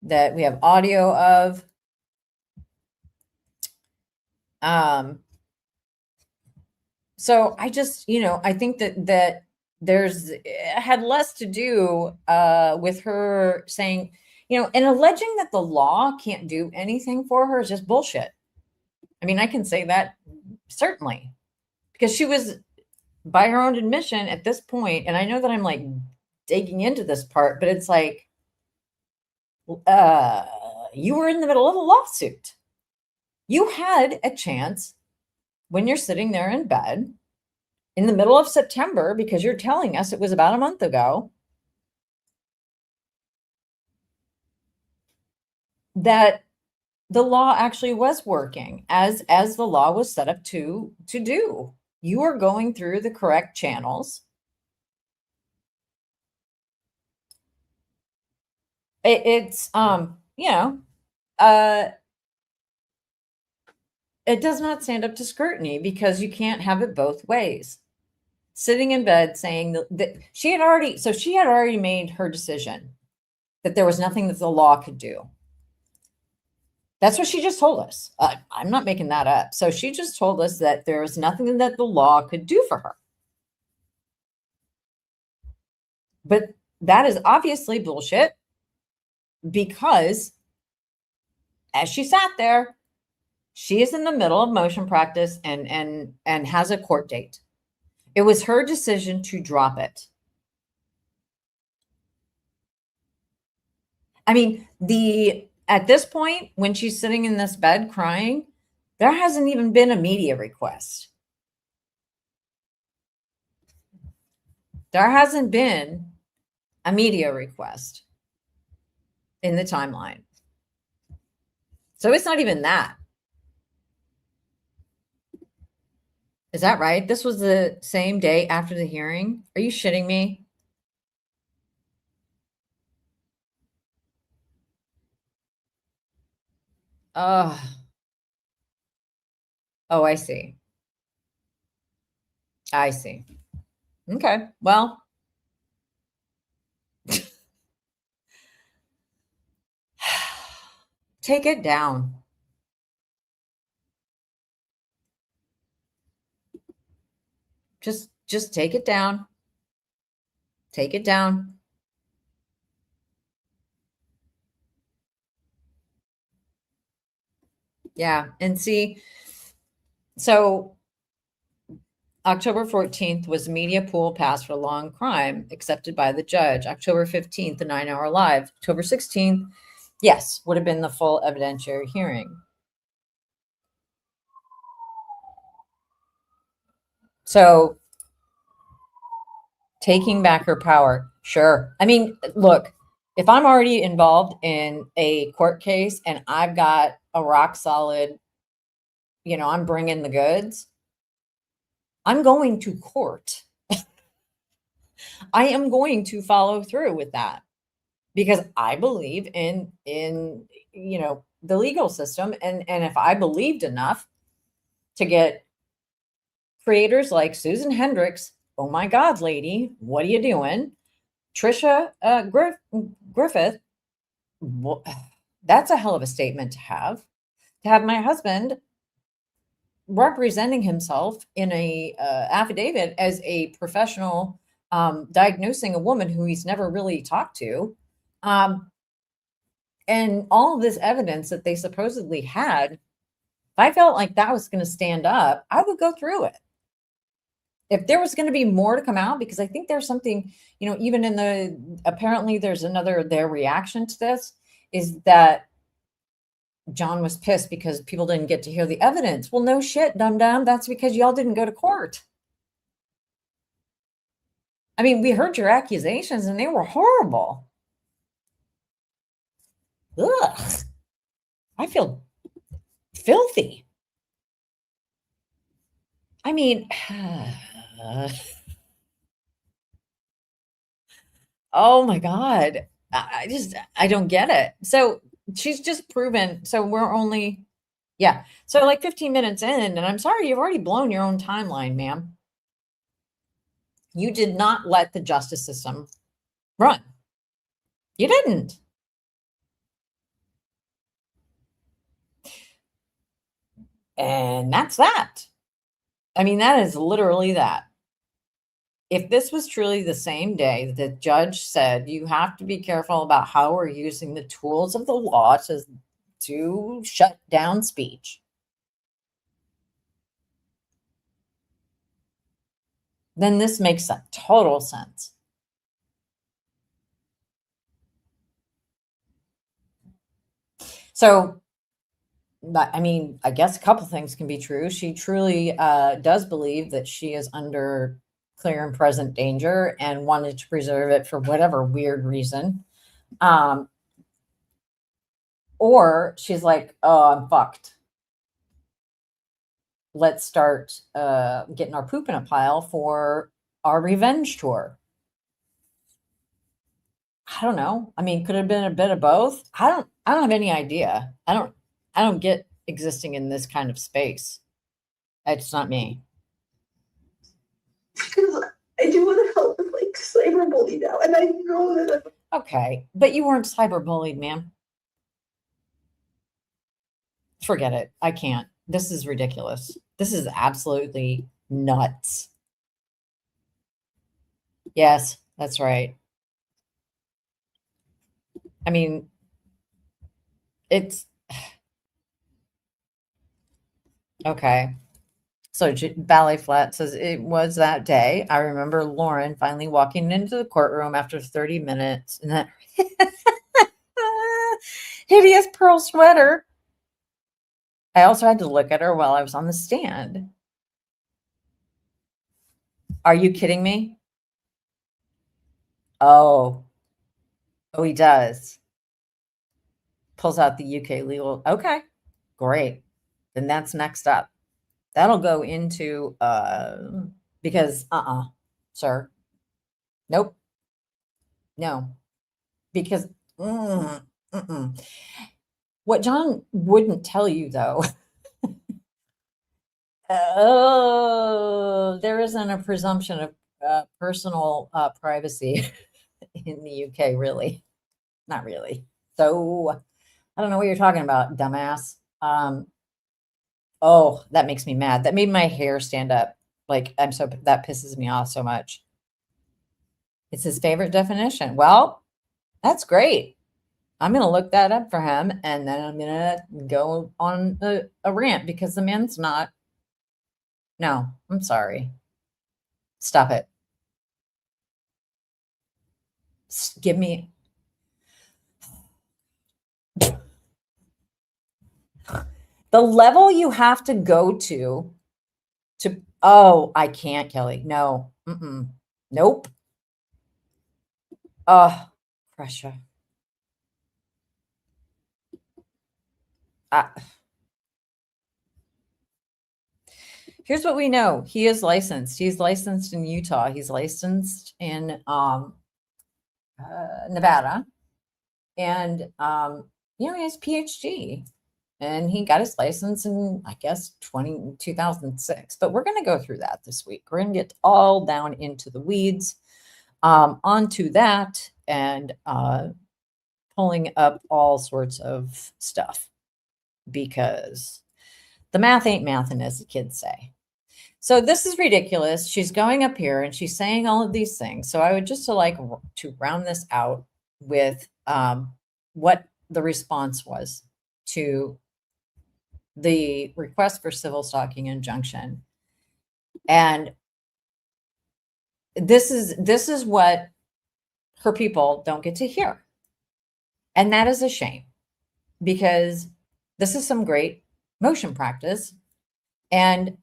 that we have audio of. So I just, I think that it had less to do with her saying, and alleging that the law can't do anything for her is just bullshit. I mean, I can say that certainly because she was, by her own admission at this point, and I know that I'm like digging into this part, but it's like, you were in the middle of a lawsuit. You had a chance when you're sitting there in bed in the middle of September, because you're telling us it was about a month ago, that the law actually was working as the law was set up to do. You are going through the correct channels. It does not stand up to scrutiny because you can't have it both ways. Sitting in bed saying that she had already made her decision that there was nothing that the law could do. That's what she just told us. I'm not making that up. So she just told us that there was nothing that the law could do for her. But that is obviously bullshit because as she sat there, she is in the middle of motion practice and has a court date. It was her decision to drop it. I mean, at this point, when she's sitting in this bed crying, there hasn't even been a media request. There hasn't been a media request in the timeline. So it's not even that. Is that right? This was the same day after the hearing? Are you shitting me? Oh, I see. I see. Okay, well. Take it down. Just take it down. Take it down. Yeah, and see, so October 14th was media pool pass for long crime accepted by the judge. October 15th, the 9-hour live. October 16th, yes, would have been the full evidentiary hearing. So taking back her power, sure. I mean, look, if I'm already involved in a court case and I've got a rock solid, I'm bringing the goods, I'm going to court. I am going to follow through with that because I believe in the legal system. And if I believed enough to get creators like Susan Hendricks, oh my God, lady, what are you doing? Trisha Griffith, that's a hell of a statement to have. To have my husband representing himself in a affidavit as a professional diagnosing a woman who he's never really talked to. And all of this evidence that they supposedly had, if I felt like that was going to stand up, I would go through it. If there was going to be more to come out, because I think there's something, you know, even in the, apparently there's their reaction to this is that John was pissed because people didn't get to hear the evidence. Well, no shit, dum-dum. That's because y'all didn't go to court. I mean, we heard your accusations and they were horrible. Ugh. I feel filthy. I mean, oh my God. I don't get it. So she's just proven. So we're only, yeah. So like 15 minutes in, and I'm sorry, you've already blown your own timeline, ma'am. You did not let the justice system run. You didn't. And that's that. I mean, that is literally that. If this was truly the same day that the judge said, you have to be careful about how we're using the tools of the law to shut down speech, then this makes total sense. So, I mean, I guess a couple things can be true. She truly does believe that she is under clear and present danger and wanted to preserve it for whatever weird reason. Or she's like, oh, I'm fucked. Let's start getting our poop in a pile for our revenge tour. I don't know. I mean, could it have been a bit of both? I don't have any idea. I don't get existing in this kind of space. It's not me. Because I do want to help with like cyberbully now, and I know that. Okay, but you weren't cyberbullied, ma'am. Forget it. I can't. This is ridiculous. This is absolutely nuts. Yes, that's right. I mean, it's okay. So Ballet Flat says it was that day. I remember Lauren finally walking into the courtroom after 30 minutes in that hideous pearl sweater. I also had to look at her while I was on the stand. Are you kidding me? Oh, he does. Pulls out the UK legal. Okay, great. Then that's next up. That'll go into, because, sir. Nope. No. Because, What John wouldn't tell you, though, there isn't a presumption of personal privacy in the UK, really. Not really. So I don't know what you're talking about, dumbass. Oh, that makes me mad. That made my hair stand up. Like, that pisses me off so much. It's his favorite definition. Well, that's great. I'm going to look that up for him, and then I'm going to go on a rant because the man's not. No, I'm sorry. Stop it. Give me. The level you have to go to, oh, I can't, Kelly. No. Nope. Pressure. Here's what we know. He is licensed. He's licensed in Utah. He's licensed in Nevada. And, he has PhD. And he got his license in, I guess, 2006. But we're going to go through that this week. We're going to get all down into the weeds. onto that and pulling up all sorts of stuff because the math ain't mathin', as the kids say. So this is ridiculous. She's going up here and she's saying all of these things. So I would just to round this out with what the response was to the request for civil stalking injunction. And this is what her people don't get to hear. And that is a shame because this is some great motion practice. And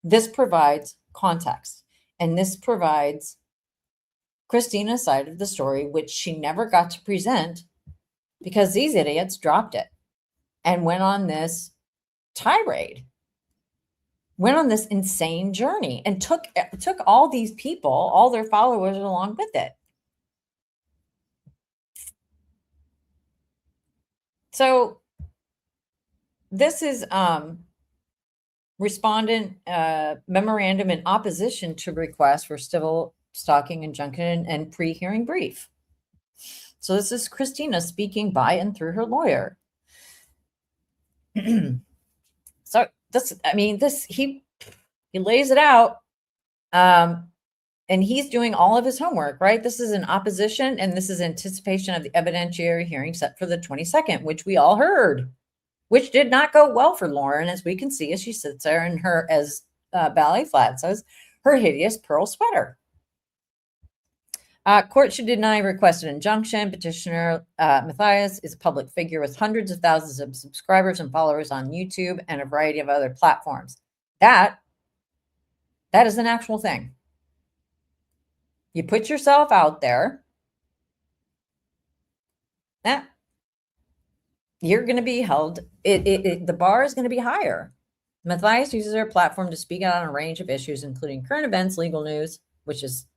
this provides context, and this provides Christina's side of the story, which she never got to present because these idiots dropped it and went on this tirade, went on this insane journey, and took all these people, all their followers along with it. So this is respondent memorandum in opposition to request for civil stalking injunction and pre-hearing brief. So this is Christina speaking by and through her lawyer. So he lays it out, and he's doing all of his homework, right? This is in opposition, and this is anticipation of the evidentiary hearing set for the 22nd, which we all heard, which did not go well for Lauren, as we can see as she sits there in her, as Ballet Flat says, her hideous pearl sweater. Court should deny requested injunction. Petitioner Matthais is a public figure with hundreds of thousands of subscribers and followers on YouTube and a variety of other platforms. That is an actual thing. You put yourself out there, you're going to be held. The bar is going to be higher. Matthais uses her platform to speak out on a range of issues, including current events, legal news, which is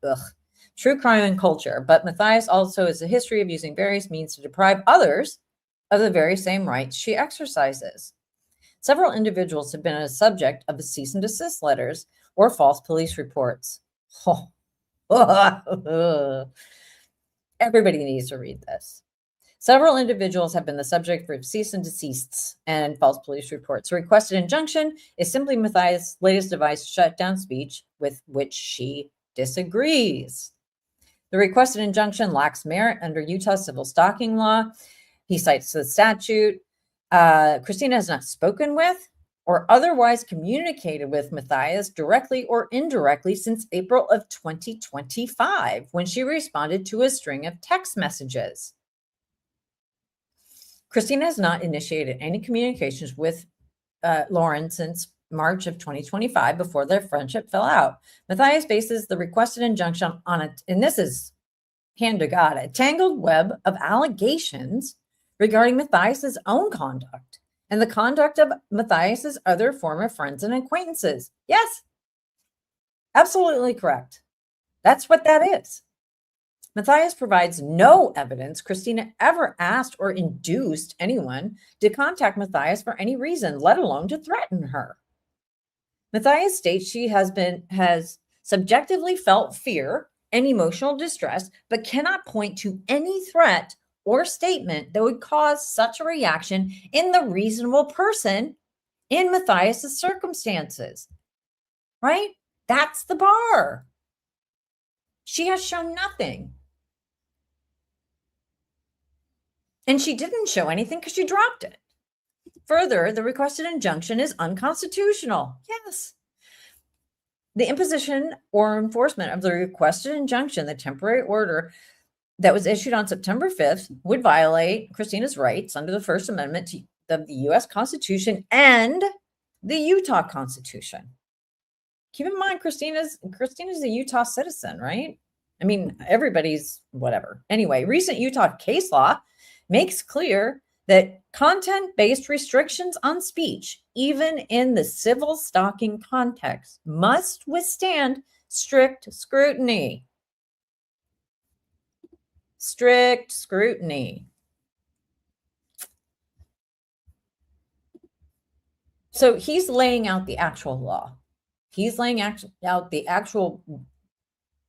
true crime and culture. But Matthais also has a history of using various means to deprive others of the very same rights she exercises. Several individuals have been a subject of the cease and desist letters or false police reports. Everybody needs to read this. Several individuals have been the subject of cease and desists and false police reports. The requested injunction is simply Matthais' latest device to shut down speech with which she disagrees. The requested injunction lacks merit under Utah civil stalking law. He cites the statute. Christina has not spoken with or otherwise communicated with Matthais directly or indirectly since April of 2025, when she responded to a string of text messages. Christina has not initiated any communications with Lauren since March of 2025, before their friendship fell out. Matthais bases the requested injunction on it, and this is hand to God, a tangled web of allegations regarding Matthais' own conduct and the conduct of Matthais' other former friends and acquaintances. Yes, absolutely correct. That's what that is. Matthais provides no evidence Christina ever asked or induced anyone to contact Matthais for any reason, let alone to threaten her. Matthais states she has subjectively felt fear and emotional distress, but cannot point to any threat or statement that would cause such a reaction in the reasonable person in Matthais' circumstances. Right? That's the bar. She has shown nothing. And she didn't show anything because she dropped it. Further, the requested injunction is unconstitutional. Yes. The imposition or enforcement of the requested injunction, the temporary order that was issued on September 5th, would violate Christina's rights under the First Amendment of the U.S. Constitution and the Utah Constitution. Keep in mind, Christina's a Utah citizen, right? I mean, everybody's whatever. Anyway, recent Utah case law makes clear that content-based restrictions on speech, even in the civil stalking context, must withstand strict scrutiny. Strict scrutiny. So he's laying out the actual law. He's laying out the actual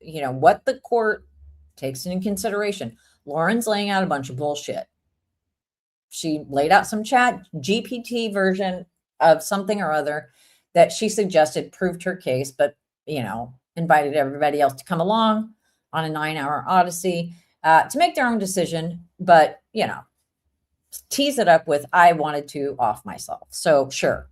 what the court takes into consideration. Lauren's laying out a bunch of bullshit. She laid out some chat GPT version of something or other that she suggested proved her case, but, invited everybody else to come along on a 9-hour odyssey to make their own decision. But, tease it up with, I wanted to off myself. So sure.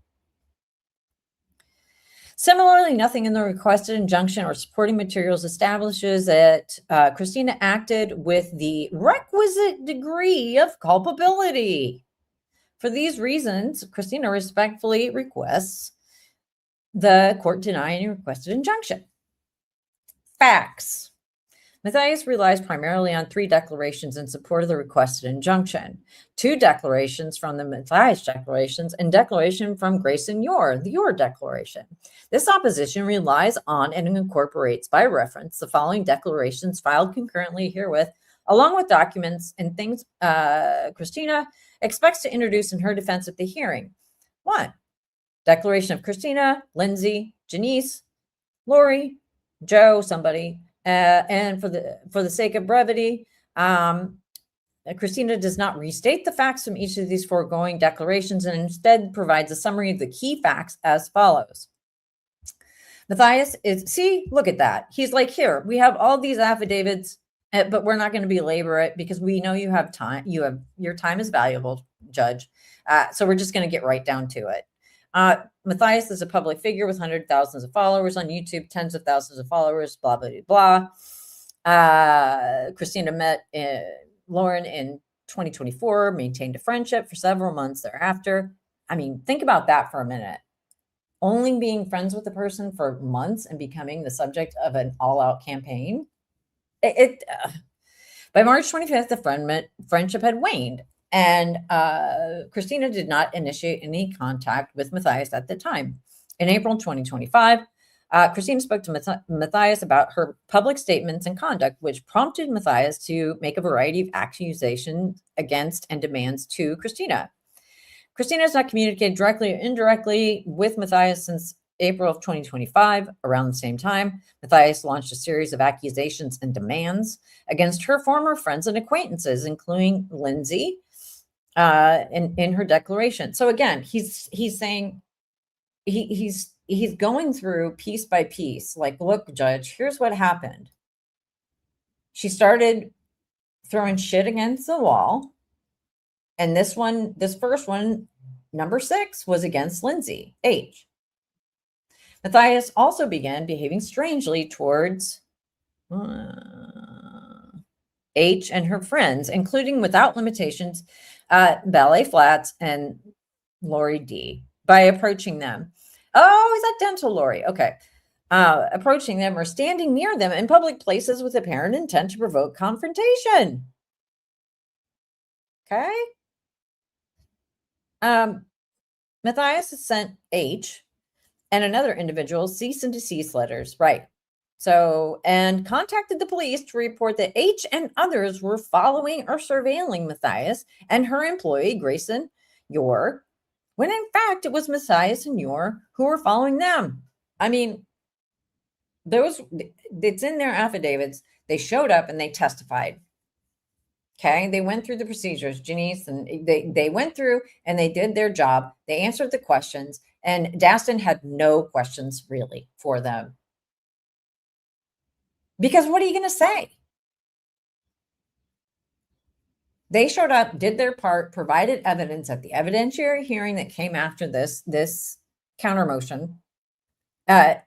Similarly, nothing in the requested injunction or supporting materials establishes that Christina acted with the requisite degree of culpability. For these reasons, Christina respectfully requests the court deny any requested injunction. Facts. Matthais relies primarily on 3 declarations in support of the requested injunction. 2 declarations from the Matthais declarations and declaration from Grayson Yor, the Yor declaration. This opposition relies on and incorporates by reference the following declarations filed concurrently herewith, along with documents and things Christina expects to introduce in her defense at the hearing. 1. Declaration of Christina, Lindsay, Janice, Lori, Joe, somebody, and for the sake of brevity, Christina does not restate the facts from each of these foregoing declarations and instead provides a summary of the key facts as follows. Matthais look at that. He's like, here, we have all these affidavits, but we're not going to belabor it because we know you have time. Your time is valuable, Judge. So we're just going to get right down to it. Matthais is a public figure with hundreds of thousands of followers on YouTube, tens of thousands of followers, blah, blah, blah, blah. Christina met Lauren in 2024, maintained a friendship for several months thereafter. I mean, think about that for a minute. Only being friends with a person for months and becoming the subject of an all-out campaign. By March 25th, the friendship had waned. And Christina did not initiate any contact with Matthais at the time. In April 2025, Christina spoke to Matthais about her public statements and conduct, which prompted Matthais to make a variety of accusations against and demands to Christina. Christina has not communicated directly or indirectly with Matthais since April of 2025. Around the same time, Matthais launched a series of accusations and demands against her former friends and acquaintances, including Lindsay, in her declaration. So again, he's saying he's going through piece by piece. Like, look, Judge, here's what happened. She started throwing shit against the wall. And this first one, number 6, was against Lindsay H. Matthais also began behaving strangely towards H and her friends, including without limitations, Ballet Flats and Lori D, by approaching them. Oh, is that Dental Lori? Okay. Approaching them or standing near them in public places with apparent intent to provoke confrontation. Okay. Matthais has sent H and another individual cease and desist letters. Right. So, and contacted the police to report that H and others were following or surveilling Matthais and her employee, Grayson Yor, when in fact it was Matthais and Yor who were following them. I mean, it's in their affidavits. They showed up and they testified. Okay, they went through the procedures, Janice, and they went through and they did their job. They answered the questions, and Daston had no questions really for them. Because what are you going to say? They showed up, did their part, provided evidence at the evidentiary hearing that came after this counter motion, and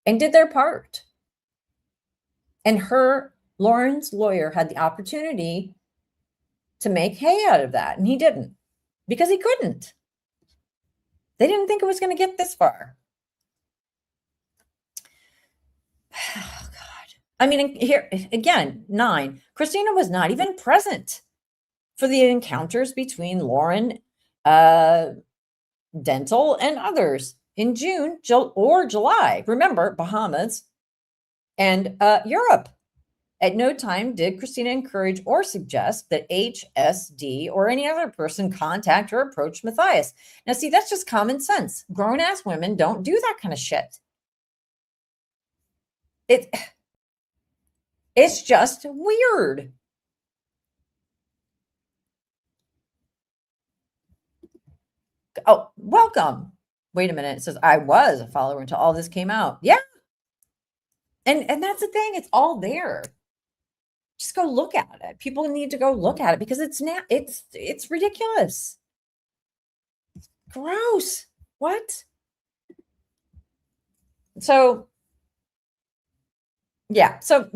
did their part. And Lauren's lawyer had the opportunity to make hay out of that, and he didn't, because he couldn't. They didn't think it was going to get this far. Oh, God. I mean, here, again, 9. Christina was not even present for the encounters between Lauren, Dental, and others in June or July. Remember, Bahamas and Europe. At no time did Christina encourage or suggest that HSD or any other person contact or approach Matthais. Now, see, that's just common sense. Grown-ass women don't do that kind of shit. It's just weird. Oh, welcome. Wait a minute. It says, I was a follower until all this came out. Yeah. And that's the thing. It's all there. Just go look at it. People need to go look at it because it's ridiculous. Gross. What? So, yeah. So,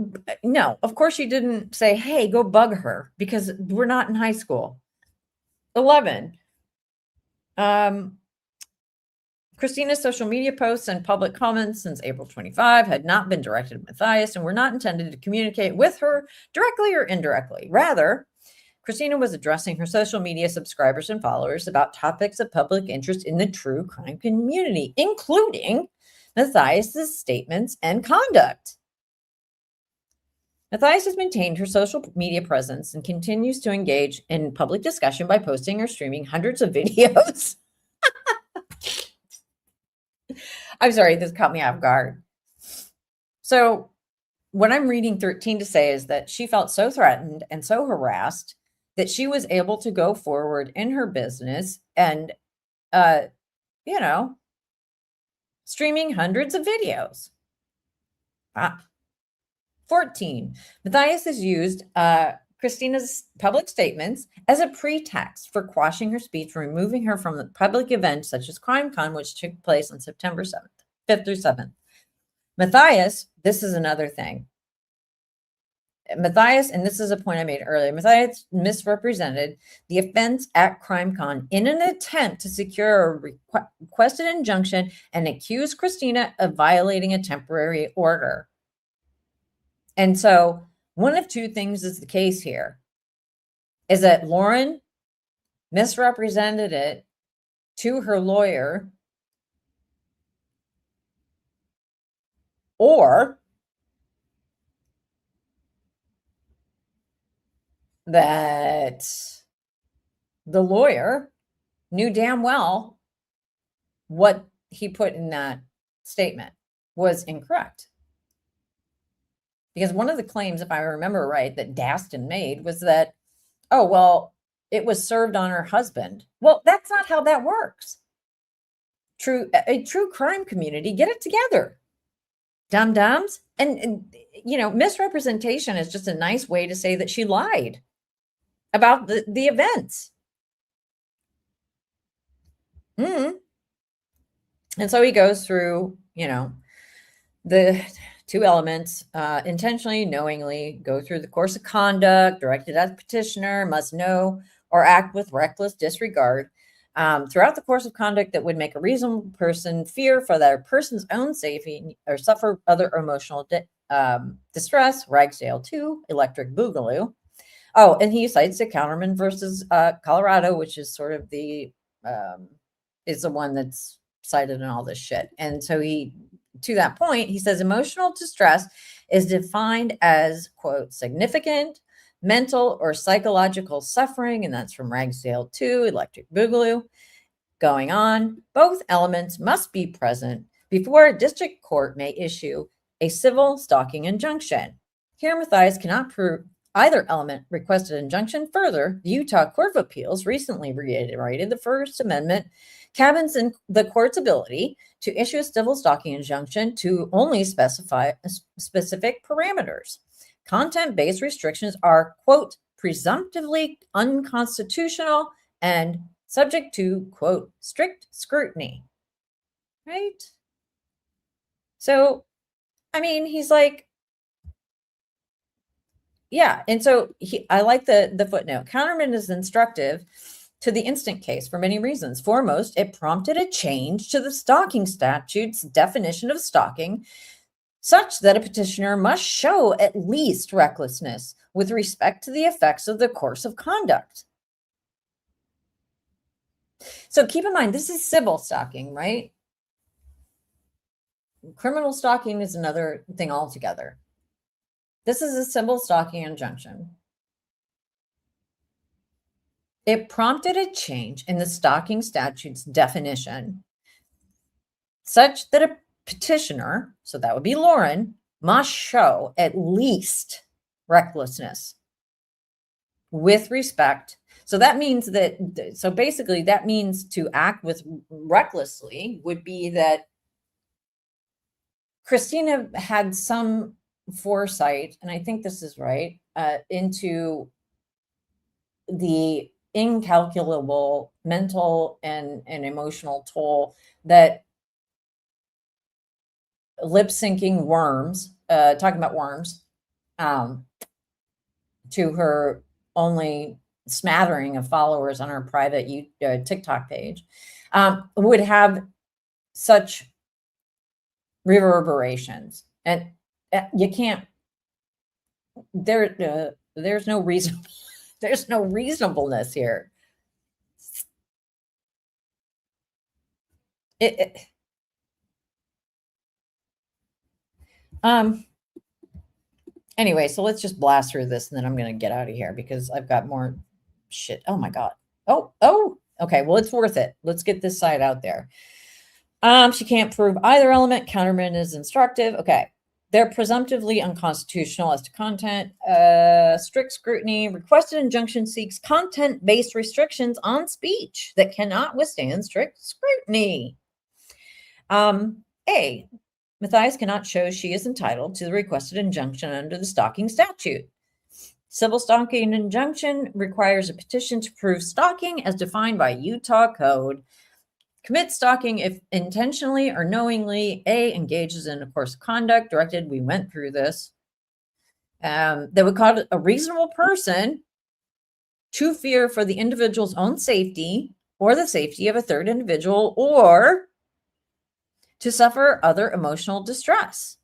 no, of course you didn't say, hey, go bug her because we're not in high school. 11. Christina's social media posts and public comments since April 25 had not been directed at Matthais and were not intended to communicate with her directly or indirectly. Rather, Christina was addressing her social media subscribers and followers about topics of public interest in the true crime community, including Matthais' statements and conduct. Matthais has maintained her social media presence and continues to engage in public discussion by posting or streaming hundreds of videos. I'm sorry, this caught me off guard. So what I'm reading 13 to say is that she felt so threatened and so harassed that she was able to go forward in her business and, streaming hundreds of videos. 14, Matthais has used Christina's public statements as a pretext for quashing her speech, removing her from the public events such as CrimeCon, which took place on September 5th through 7th. Matthais, this is another thing. Matthais, and this is a point I made earlier, Matthais misrepresented the offense at CrimeCon in an attempt to secure a requested injunction and accuse Christina of violating a temporary order. And so one of two things is the case here, is that Lauren misrepresented it to her lawyer, or that the lawyer knew damn well what he put in that statement was incorrect. Because one of the claims, if I remember right, that Daston made was that, oh, well, it was served on her husband. Well, that's not how that works. A true crime community, get it together. Dum-dums. And misrepresentation is just a nice way to say that she lied about the events. And so he goes through, the two elements, intentionally, knowingly, go through the course of conduct directed at the petitioner, must know or act with reckless disregard throughout the course of conduct that would make a reasonable person fear for their person's own safety or suffer other emotional distress, Ragsdale 2, Electric Boogaloo. Oh, and he cites the Counterman versus Colorado, which is sort of is the one that's cited in all this shit. And so to that point, he says emotional distress is defined as, quote, significant mental or psychological suffering, and that's from Ragsdale 2, Electric Boogaloo. Going on, both elements must be present before a district court may issue a civil stalking injunction. Here, Matthais cannot prove either element requested injunction. Further, the Utah Court of Appeals recently reiterated the First Amendment cabins in the court's ability to issue a civil stalking injunction to only specify specific parameters. Content-based restrictions are, quote, presumptively unconstitutional and subject to, quote, strict scrutiny. Right? So, I mean, he's like, yeah. And so I like the footnote. Counterman is instructive to the instant case for many reasons. Foremost, it prompted a change to the stalking statute's definition of stalking, such that a petitioner must show at least recklessness with respect to the effects of the course of conduct. So keep in mind, this is civil stalking, right? Criminal stalking is another thing altogether. This is a civil stalking injunction. It prompted a change in the stalking statute's definition such that a petitioner, so that would be Lauren, must show at least recklessness with respect. So that means that, so basically that means to act with recklessly would be that Christina had some foresight, and I think this is right, into the incalculable mental and emotional toll that lip syncing worms, talking about worms, to her only smattering of followers on her private TikTok page, would have such reverberations. And you can't, there's no reason, there's no reasonableness here. Anyway, so let's just blast through this and then I'm going to get out of here because I've got more shit. Oh my God. Oh, okay. Well, it's worth it. Let's get this side out there. She can't prove either element. Countermand is instructive. Okay. They're presumptively unconstitutional as to content. Strict scrutiny. Requested injunction seeks content-based restrictions on speech that cannot withstand strict scrutiny. A, Matthais cannot show she is entitled to the requested injunction under the stalking statute. Civil stalking injunction requires a petition to prove stalking as defined by Utah code. Commit stalking if intentionally or knowingly, A, engages in a course of conduct directed, we went through this, that would cause a reasonable person to fear for the individual's own safety or the safety of a third individual, or to suffer other emotional distress.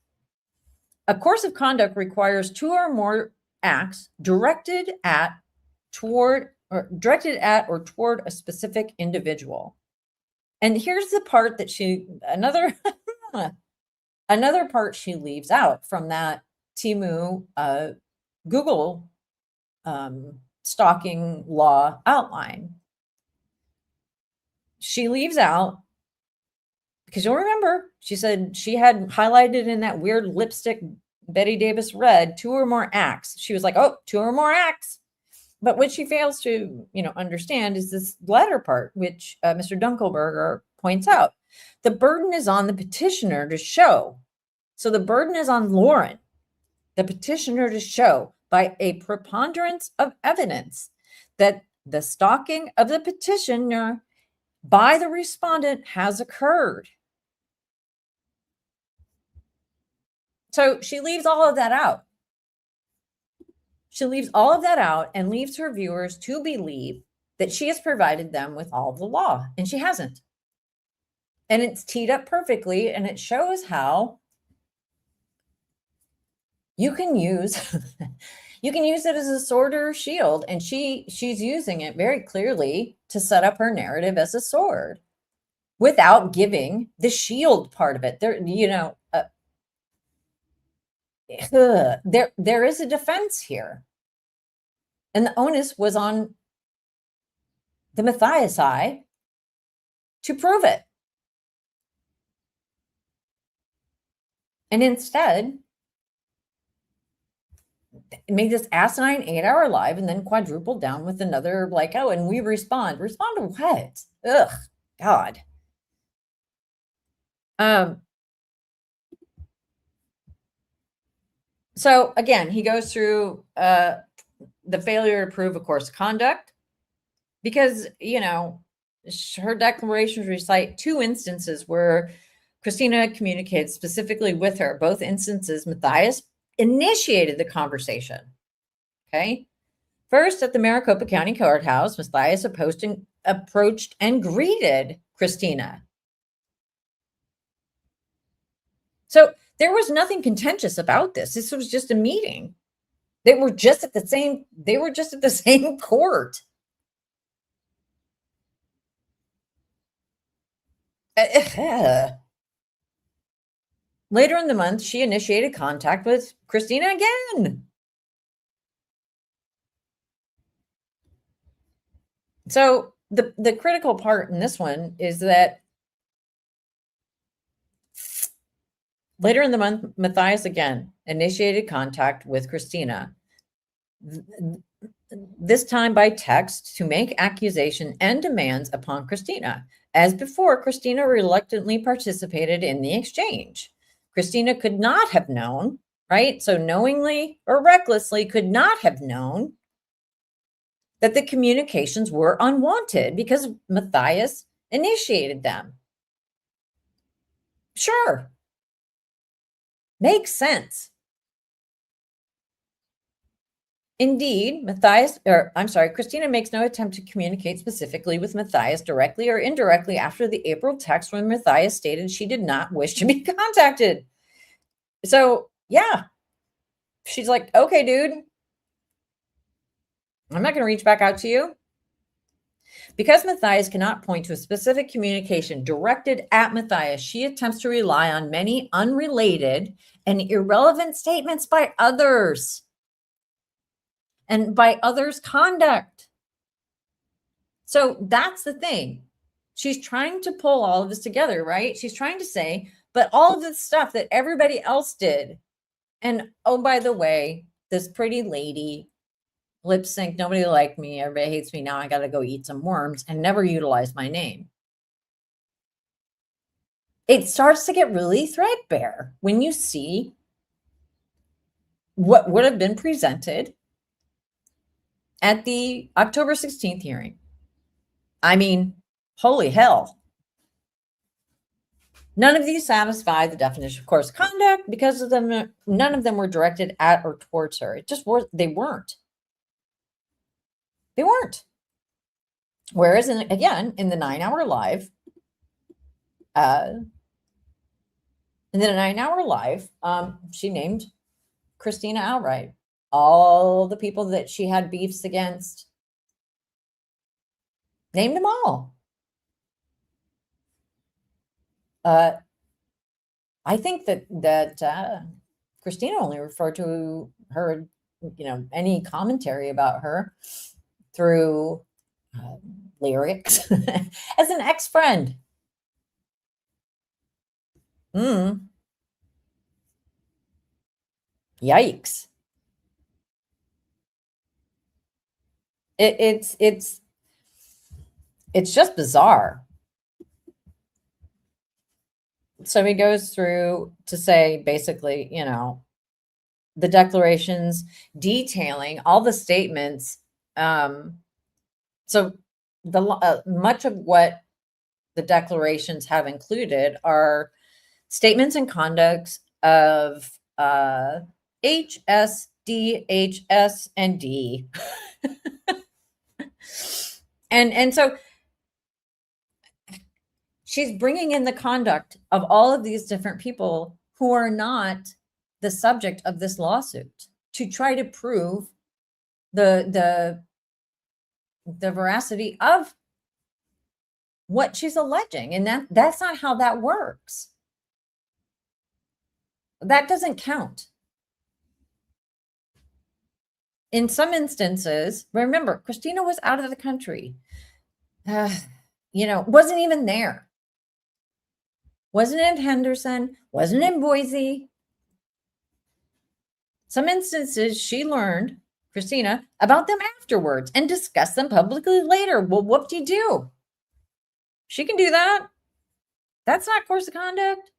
A course of conduct requires two or more acts directed at or toward a specific individual. And here's the part that another part she leaves out from that Temu Google stalking law outline. She leaves out, because you'll remember, she said she had highlighted in that weird lipstick Betty Davis red 2 or more acts. She was like, oh, 2 or more acts. But what she fails to, understand is this latter part, which Mr. Dunkelberger points out. The burden is on the petitioner to show. So the burden is on Lauren, the petitioner, to show by a preponderance of evidence that the stalking of the petitioner by the respondent has occurred. So she leaves all of that out. She leaves all of that out and leaves her viewers to believe that she has provided them with all of the law, and she hasn't. And it's teed up perfectly, and it shows how you can use it as a sword or a shield, and she's using it very clearly to set up her narrative as a sword without giving the shield part of it. There is a defense here, and the onus was on the Matthais side to prove it. And instead, made this asinine 8-hour live and then quadrupled down with another, like, oh, and we respond to what? Ugh, God. So again, he goes through the failure to prove a course of conduct because, her declarations recite 2 instances where Christina communicated specifically with her. Both instances, Matthais initiated the conversation. Okay. First, at the Maricopa County Courthouse, Matthais approached and greeted Christina. So there was nothing contentious about this. This was just a meeting. They were just at the same court. Later in the month, she initiated contact with Christina again. So the critical part in this one is that later in the month, Matthais again initiated contact with Christina. this time by text, to make accusation and demands upon Christina. As before, Christina reluctantly participated in the exchange. Christina could not have known, right? So knowingly or recklessly could not have known that the communications were unwanted because Matthais initiated them. Sure. Makes sense. Indeed, Christina makes no attempt to communicate specifically with Matthais directly or indirectly after the April text when Matthais stated she did not wish to be contacted. So, yeah, she's like, okay, dude, I'm not going to reach back out to you. Because Matthais cannot point to a specific communication directed at Matthais, she attempts to rely on many unrelated and irrelevant statements by others and by others' conduct. So that's the thing. She's trying to pull all of this together, right? She's trying to say, but all of this stuff that everybody else did. And oh, by the way, this pretty lady lip sync, nobody liked me, everybody hates me now, I got to go eat some worms, and never utilize my name. It starts to get really threadbare when you see what would have been presented at the October 16th hearing. I mean, holy hell. None of these satisfy the definition of course of conduct because of them. None of them were directed at or towards her. It just was, they weren't. They weren't. Whereas, again, in the 9-hour live, she named Christina outright. All the people that she had beefs against, named them all. I think that Christina only referred to her, any commentary about her through lyrics as an ex-friend. Yikes. It's just bizarre. So he goes through to say basically, the declarations detailing all the statements. So much of what the declarations have included are statements and conducts of H, S, D, H, S, and D. and so she's bringing in the conduct of all of these different people who are not the subject of this lawsuit to try to prove the veracity of what she's alleging. And that's not how that works. That doesn't count. In some instances, remember, Christina was out of the country. Wasn't even there. Wasn't in Henderson, wasn't in Boise. Some instances she learned, Christina, about them afterwards and discussed them publicly later. Well, whoop-de-doo. She can do that. That's not course of conduct.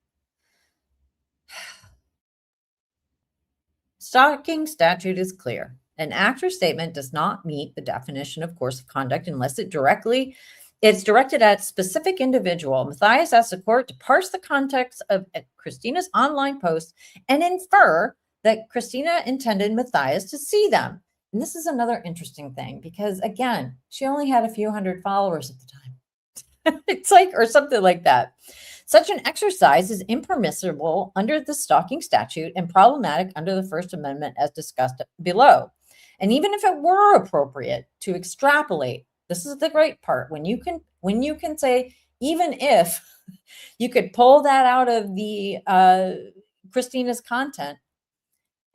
Stalking statute is clear. An act or statement does not meet the definition of course of conduct unless it's directed at a specific individual. Matthais asked the court to parse the context of Christina's online posts and infer that Christina intended Matthais to see them. And this is another interesting thing because, again, she only had a few hundred followers at the time. It's like, or something like that. Such an exercise is impermissible under the stalking statute and problematic under the First Amendment as discussed below. And even if it were appropriate to extrapolate, this is the great part, when you can say, even if you could pull that out of the Christina's content,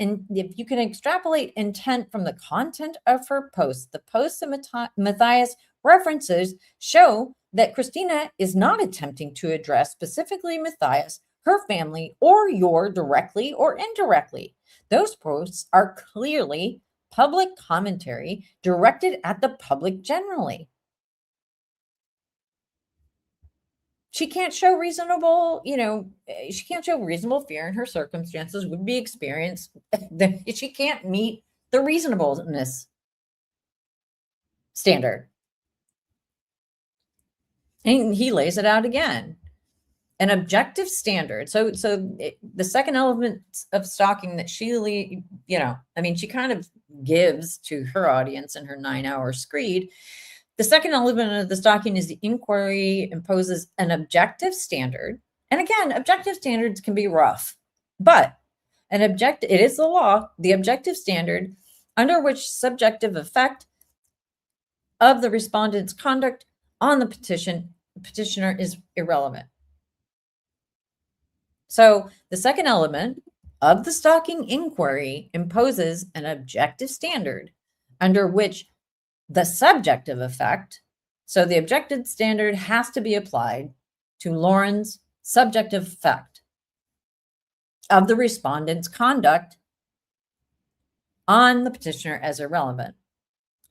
and if you can extrapolate intent from the content of her posts, the posts that Matthais references show that Christina is not attempting to address specifically Matthais, her family, or your directly or indirectly. Those posts are clearly public commentary directed at the public generally. She can't show reasonable, she can't show reasonable fear in her circumstances would be experienced. She can't meet the reasonableness standard. And he lays it out again. An objective standard. So the second element of stalking that she, she kind of gives to her audience in her 9-hour screed. The second element of the stalking is the inquiry imposes an objective standard. And again, objective standards can be rough, but it is the law, the objective standard under which subjective effect of the respondent's conduct on the petitioner is irrelevant. So the second element of the stalking inquiry imposes an objective standard under which the subjective effect, so the objective standard has to be applied to Lauren's subjective effect of the respondent's conduct on the petitioner as irrelevant.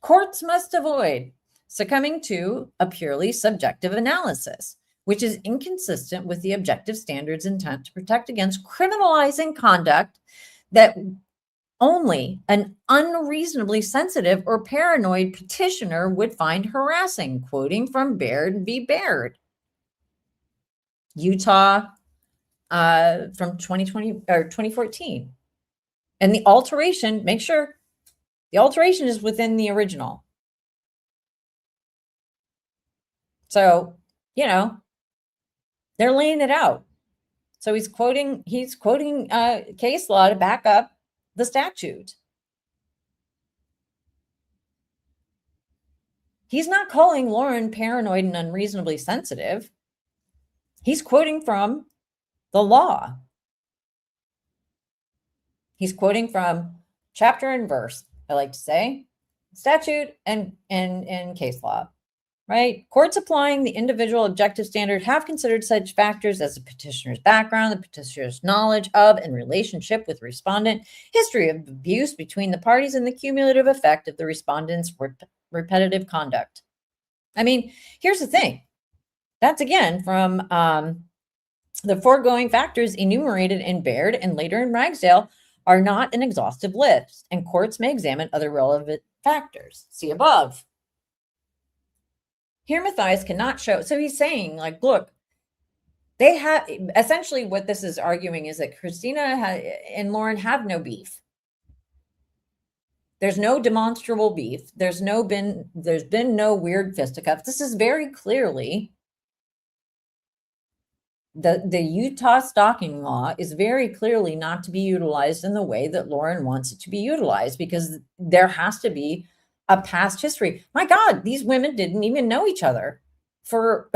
Courts must avoid succumbing to a purely subjective analysis, which is inconsistent with the objective standard's intent to protect against criminalizing conduct that only an unreasonably sensitive or paranoid petitioner would find harassing, quoting from Baird v. Baird, Utah, from 2020 or 2014. And the alteration, make sure the alteration is within the original. So, they're laying it out. So he's quoting case law to back up the statute. He's not calling Lauren paranoid and unreasonably sensitive. He's quoting from the law. He's quoting from chapter and verse, I like to say, statute and case law. Right? Courts applying the individual objective standard have considered such factors as the petitioner's background, the petitioner's knowledge of and relationship with respondent, history of abuse between the parties, and the cumulative effect of the respondent's repetitive conduct. Here's the thing. That's again from the foregoing factors enumerated in Baird and later in Ragsdale are not an exhaustive list, and courts may examine other relevant factors. See above. Here, Matthais cannot show. So he's saying, look, they have essentially what this is arguing is that Christina and Lauren have no beef. There's no demonstrable beef. There's been no weird fisticuffs. This is very clearly the Utah stalking law is very clearly not to be utilized in the way that Lauren wants it to be utilized, because there has to be a past history. My God, these women didn't even know each other for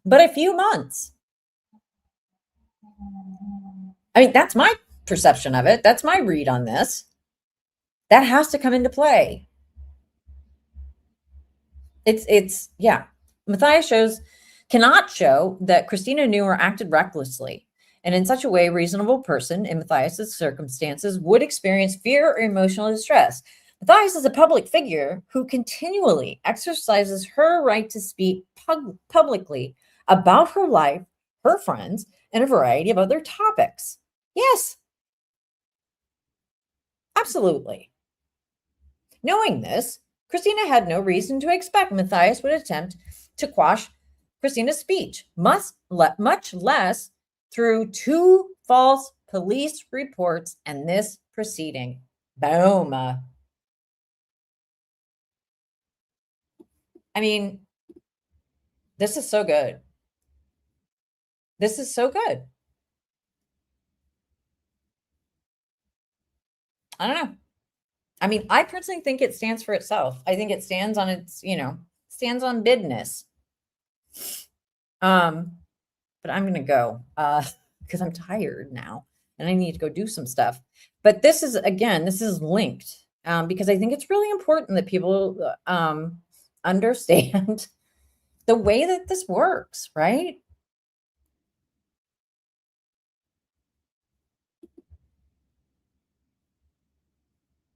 but a few months. That's my perception of it. That's my read on this. That has to come into play. Matthais cannot show that Christina knew or acted recklessly, and in such a way, a reasonable person in Matthais' circumstances would experience fear or emotional distress. Matthais is a public figure who continually exercises her right to speak publicly about her life, her friends, and a variety of other topics. Yes, absolutely. Knowing this, Christina had no reason to expect Matthais would attempt to quash Christina's speech, much less through 2 false police reports and this proceeding. Boom. This is so good. This is so good. I don't know. I personally think it stands for itself. I think it stands on its, stands on bidness. But I'm going to go because I'm tired now and I need to go do some stuff. But this is linked because I think it's really important that people understand the way that this works, right?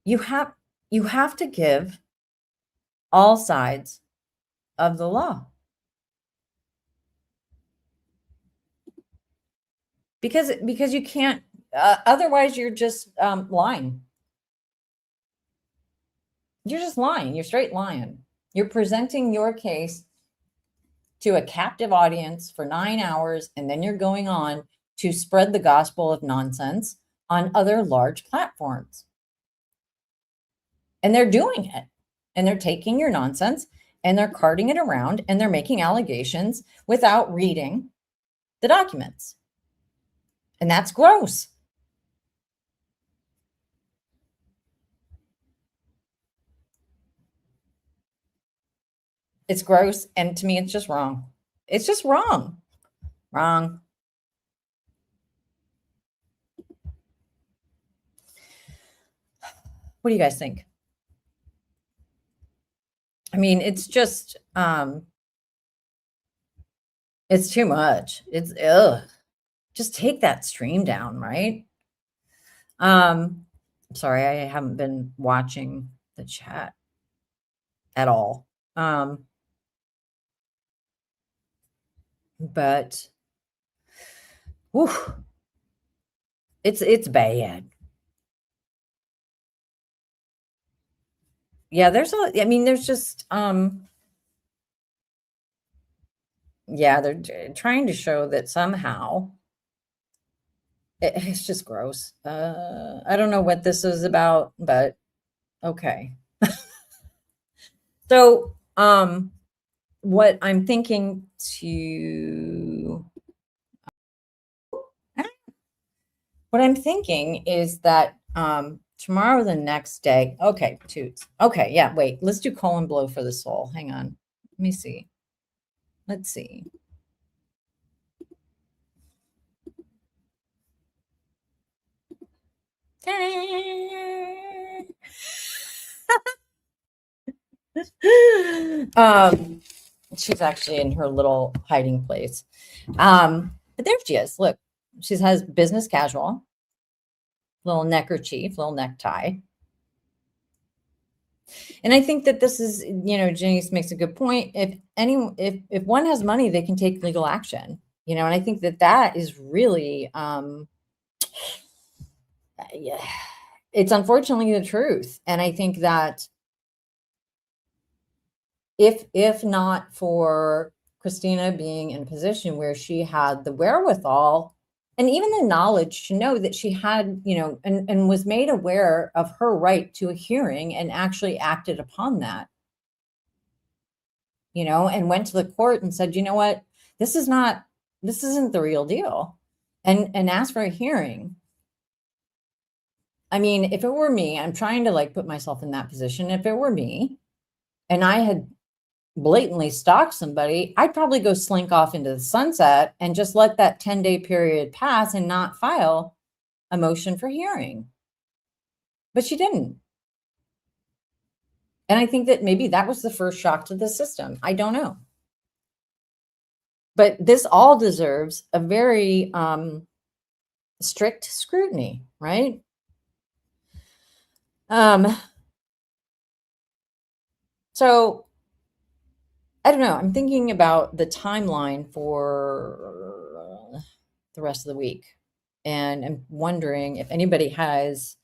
You you have to give all sides of the law. Because you can't, otherwise you're just lying. You're just lying. You're straight lying. You're presenting your case to a captive audience for 9 hours, and then you're going on to spread the gospel of nonsense on other large platforms. And they're doing it. And they're taking your nonsense and they're carting it around and they're making allegations without reading the documents. And that's gross. It's gross. And to me, it's just wrong. It's just wrong. Wrong. What do you guys think? I mean, it's just, it's too much. It's, just take that stream down, right? Sorry, I haven't been watching the chat at all. But, whew, it's bad. Yeah, there's just, yeah, they're trying to show that somehow it's just gross. I don't know what this is about, but okay. So, what I'm thinking is that, tomorrow, the next day. Okay, Toots. Okay, yeah, wait. Let's do colon blow for the soul. Hang on. Let me see. Let's see. She's actually in her little hiding place. But there she is. Look, she has business casual, little neckerchief, little necktie. And I think that this is, Janice makes a good point. If one has money, they can take legal action, and I think that is really, yeah, it's unfortunately the truth. And I think that if not for Christina being in a position where she had the wherewithal and even the knowledge to know that she had, and was made aware of her right to a hearing and actually acted upon that, and went to the court and said, you know what, this isn't the real deal, and asked for a hearing. I mean, if it were me, I'm trying to put myself in that position. If it were me and I had blatantly stalked somebody, I'd probably go slink off into the sunset and just let that 10-day period pass and not file a motion for hearing. But she didn't. And I think that maybe that was the first shock to the system. I don't know. But this all deserves a very strict scrutiny, right? So I don't know. I'm thinking about the timeline for the rest of the week. And I'm wondering if anybody has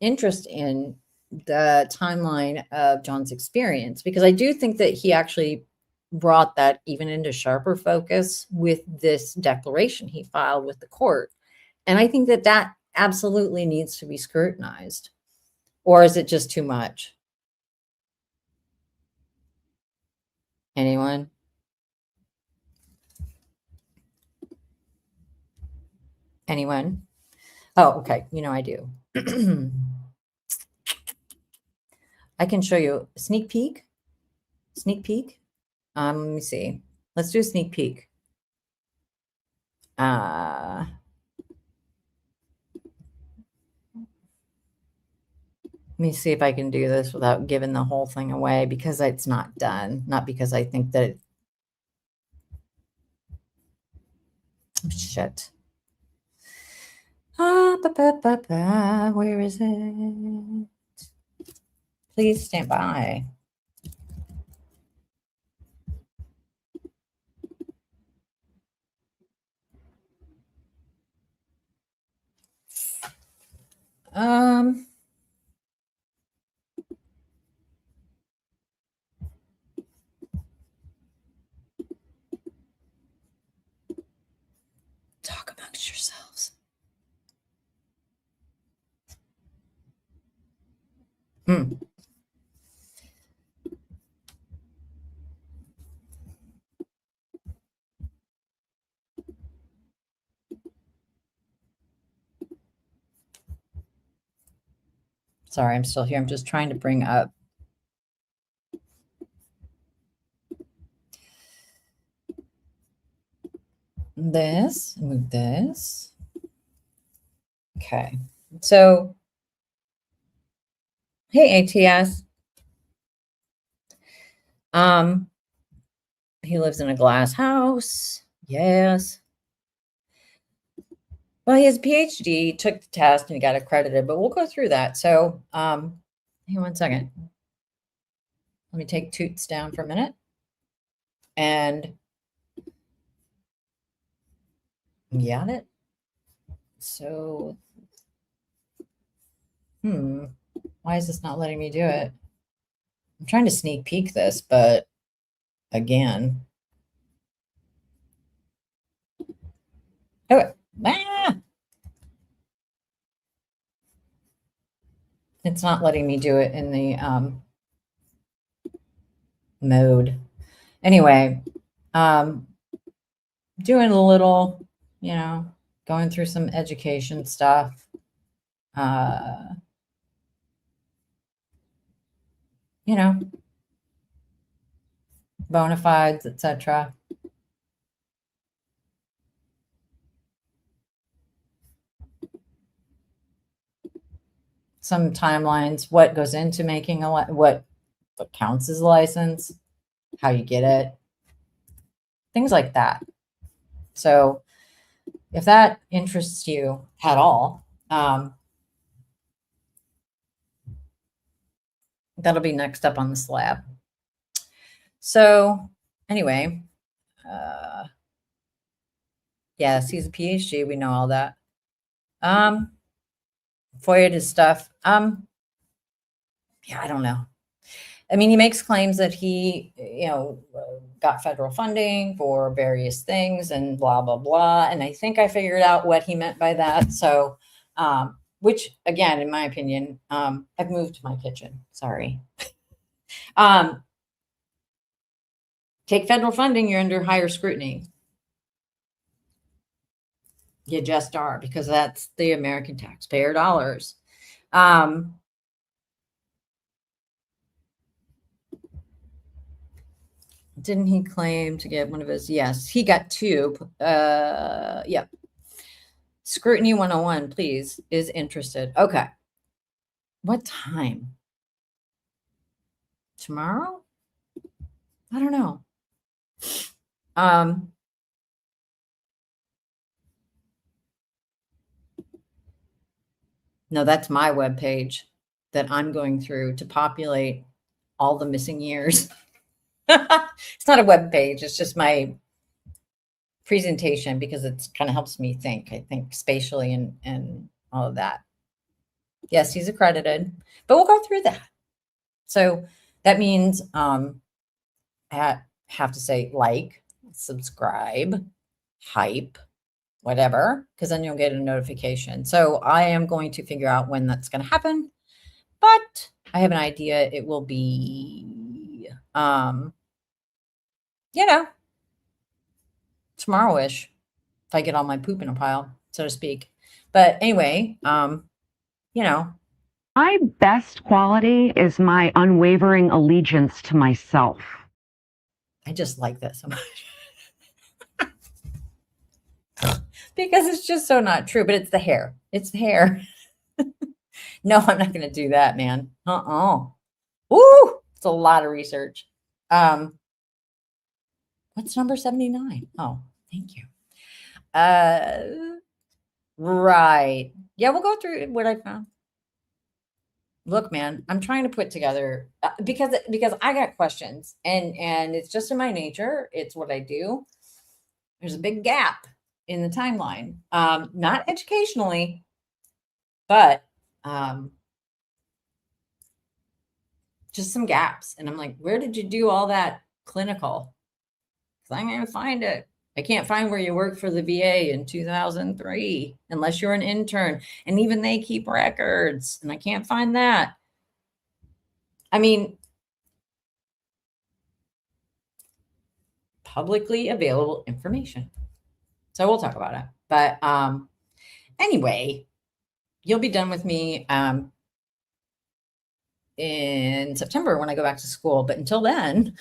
interest in the timeline of John's experience, because I do think that he actually brought that even into sharper focus with this declaration he filed with the court. And I think that absolutely needs to be scrutinized. Or is it just too much? Anyone? Anyone? Oh, okay. I do. I can show you a sneak peek. Sneak peek. Let me see. Let's do a sneak peek. Let me see if I can do this without giving the whole thing away, because it's not done. Not because I think that shit. Where is it? Please stand by. Talk amongst yourselves. Sorry, I'm still here. I'm just trying to bring up this, move this. Okay. So, hey, ATS. He lives in a glass house. Yes. Well, he has a PhD, took the test, and he got accredited, but we'll go through that. So, hang on 1 second. Let me take Toots down for a minute. And got it. So, why is this not letting me do it? I'm trying to sneak peek this, but again. Oh, it's not letting me do it in the mode. Anyway, doing a little, going through some education stuff. Bona fides, etc. Some timelines, what goes into making what counts as a license, how you get it, things like that. So if that interests you at all, that'll be next up on the SLAPP. So anyway, yes, he's a PhD. We know all that. FOIA'd his stuff. Yeah, I don't know. I mean, he makes claims that he, got federal funding for various things and blah, blah, blah. And I think I figured out what he meant by that. So, which again, in my opinion, I've moved my kitchen. Sorry. Take federal funding, you're under higher scrutiny. You just are, because that's the American taxpayer dollars. Didn't he claim to get one of his? Yes, he got 2. Yep. Scrutiny 101, please, is interested. Okay. What time? Tomorrow? I don't know. No, that's my webpage that I'm going through to populate all the missing years. It's not a web page. It's just my presentation, because it kind of helps me think, I think, spatially and all of that. Yes, he's accredited, but we'll go through that. So that means I have to say like, subscribe, hype, whatever, because then you'll get a notification. So I am going to figure out when that's going to happen, but I have an idea. It will be, tomorrow-ish, if I get all my poop in a pile, so to speak. But anyway, my best quality is my unwavering allegiance to myself. I just like that so much. Because it's just so not true, but it's the hair. It's the hair. No, I'm not going to do that, man. Ooh, it's a lot of research. What's number 79? Oh, thank you. Right. Yeah, we'll go through what I found. Look, man, I'm trying to put together because I got questions and it's just in my nature. It's what I do. There's a big gap in the timeline. Not educationally, but just some gaps. And I'm like, where did you do all that clinical? Because I'm going to find it. I can't find where you worked for the VA in 2003 unless you're an intern. And even they keep records. And I can't find that. I mean, publicly available information. So we'll talk about it. But anyway, you'll be done with me in September when I go back to school. But until then,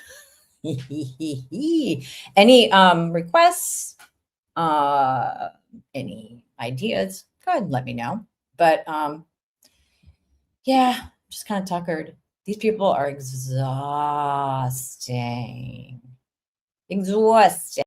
any requests, any ideas, go ahead and let me know. But yeah, just kind of tuckered. These people are exhausting. Exhausting.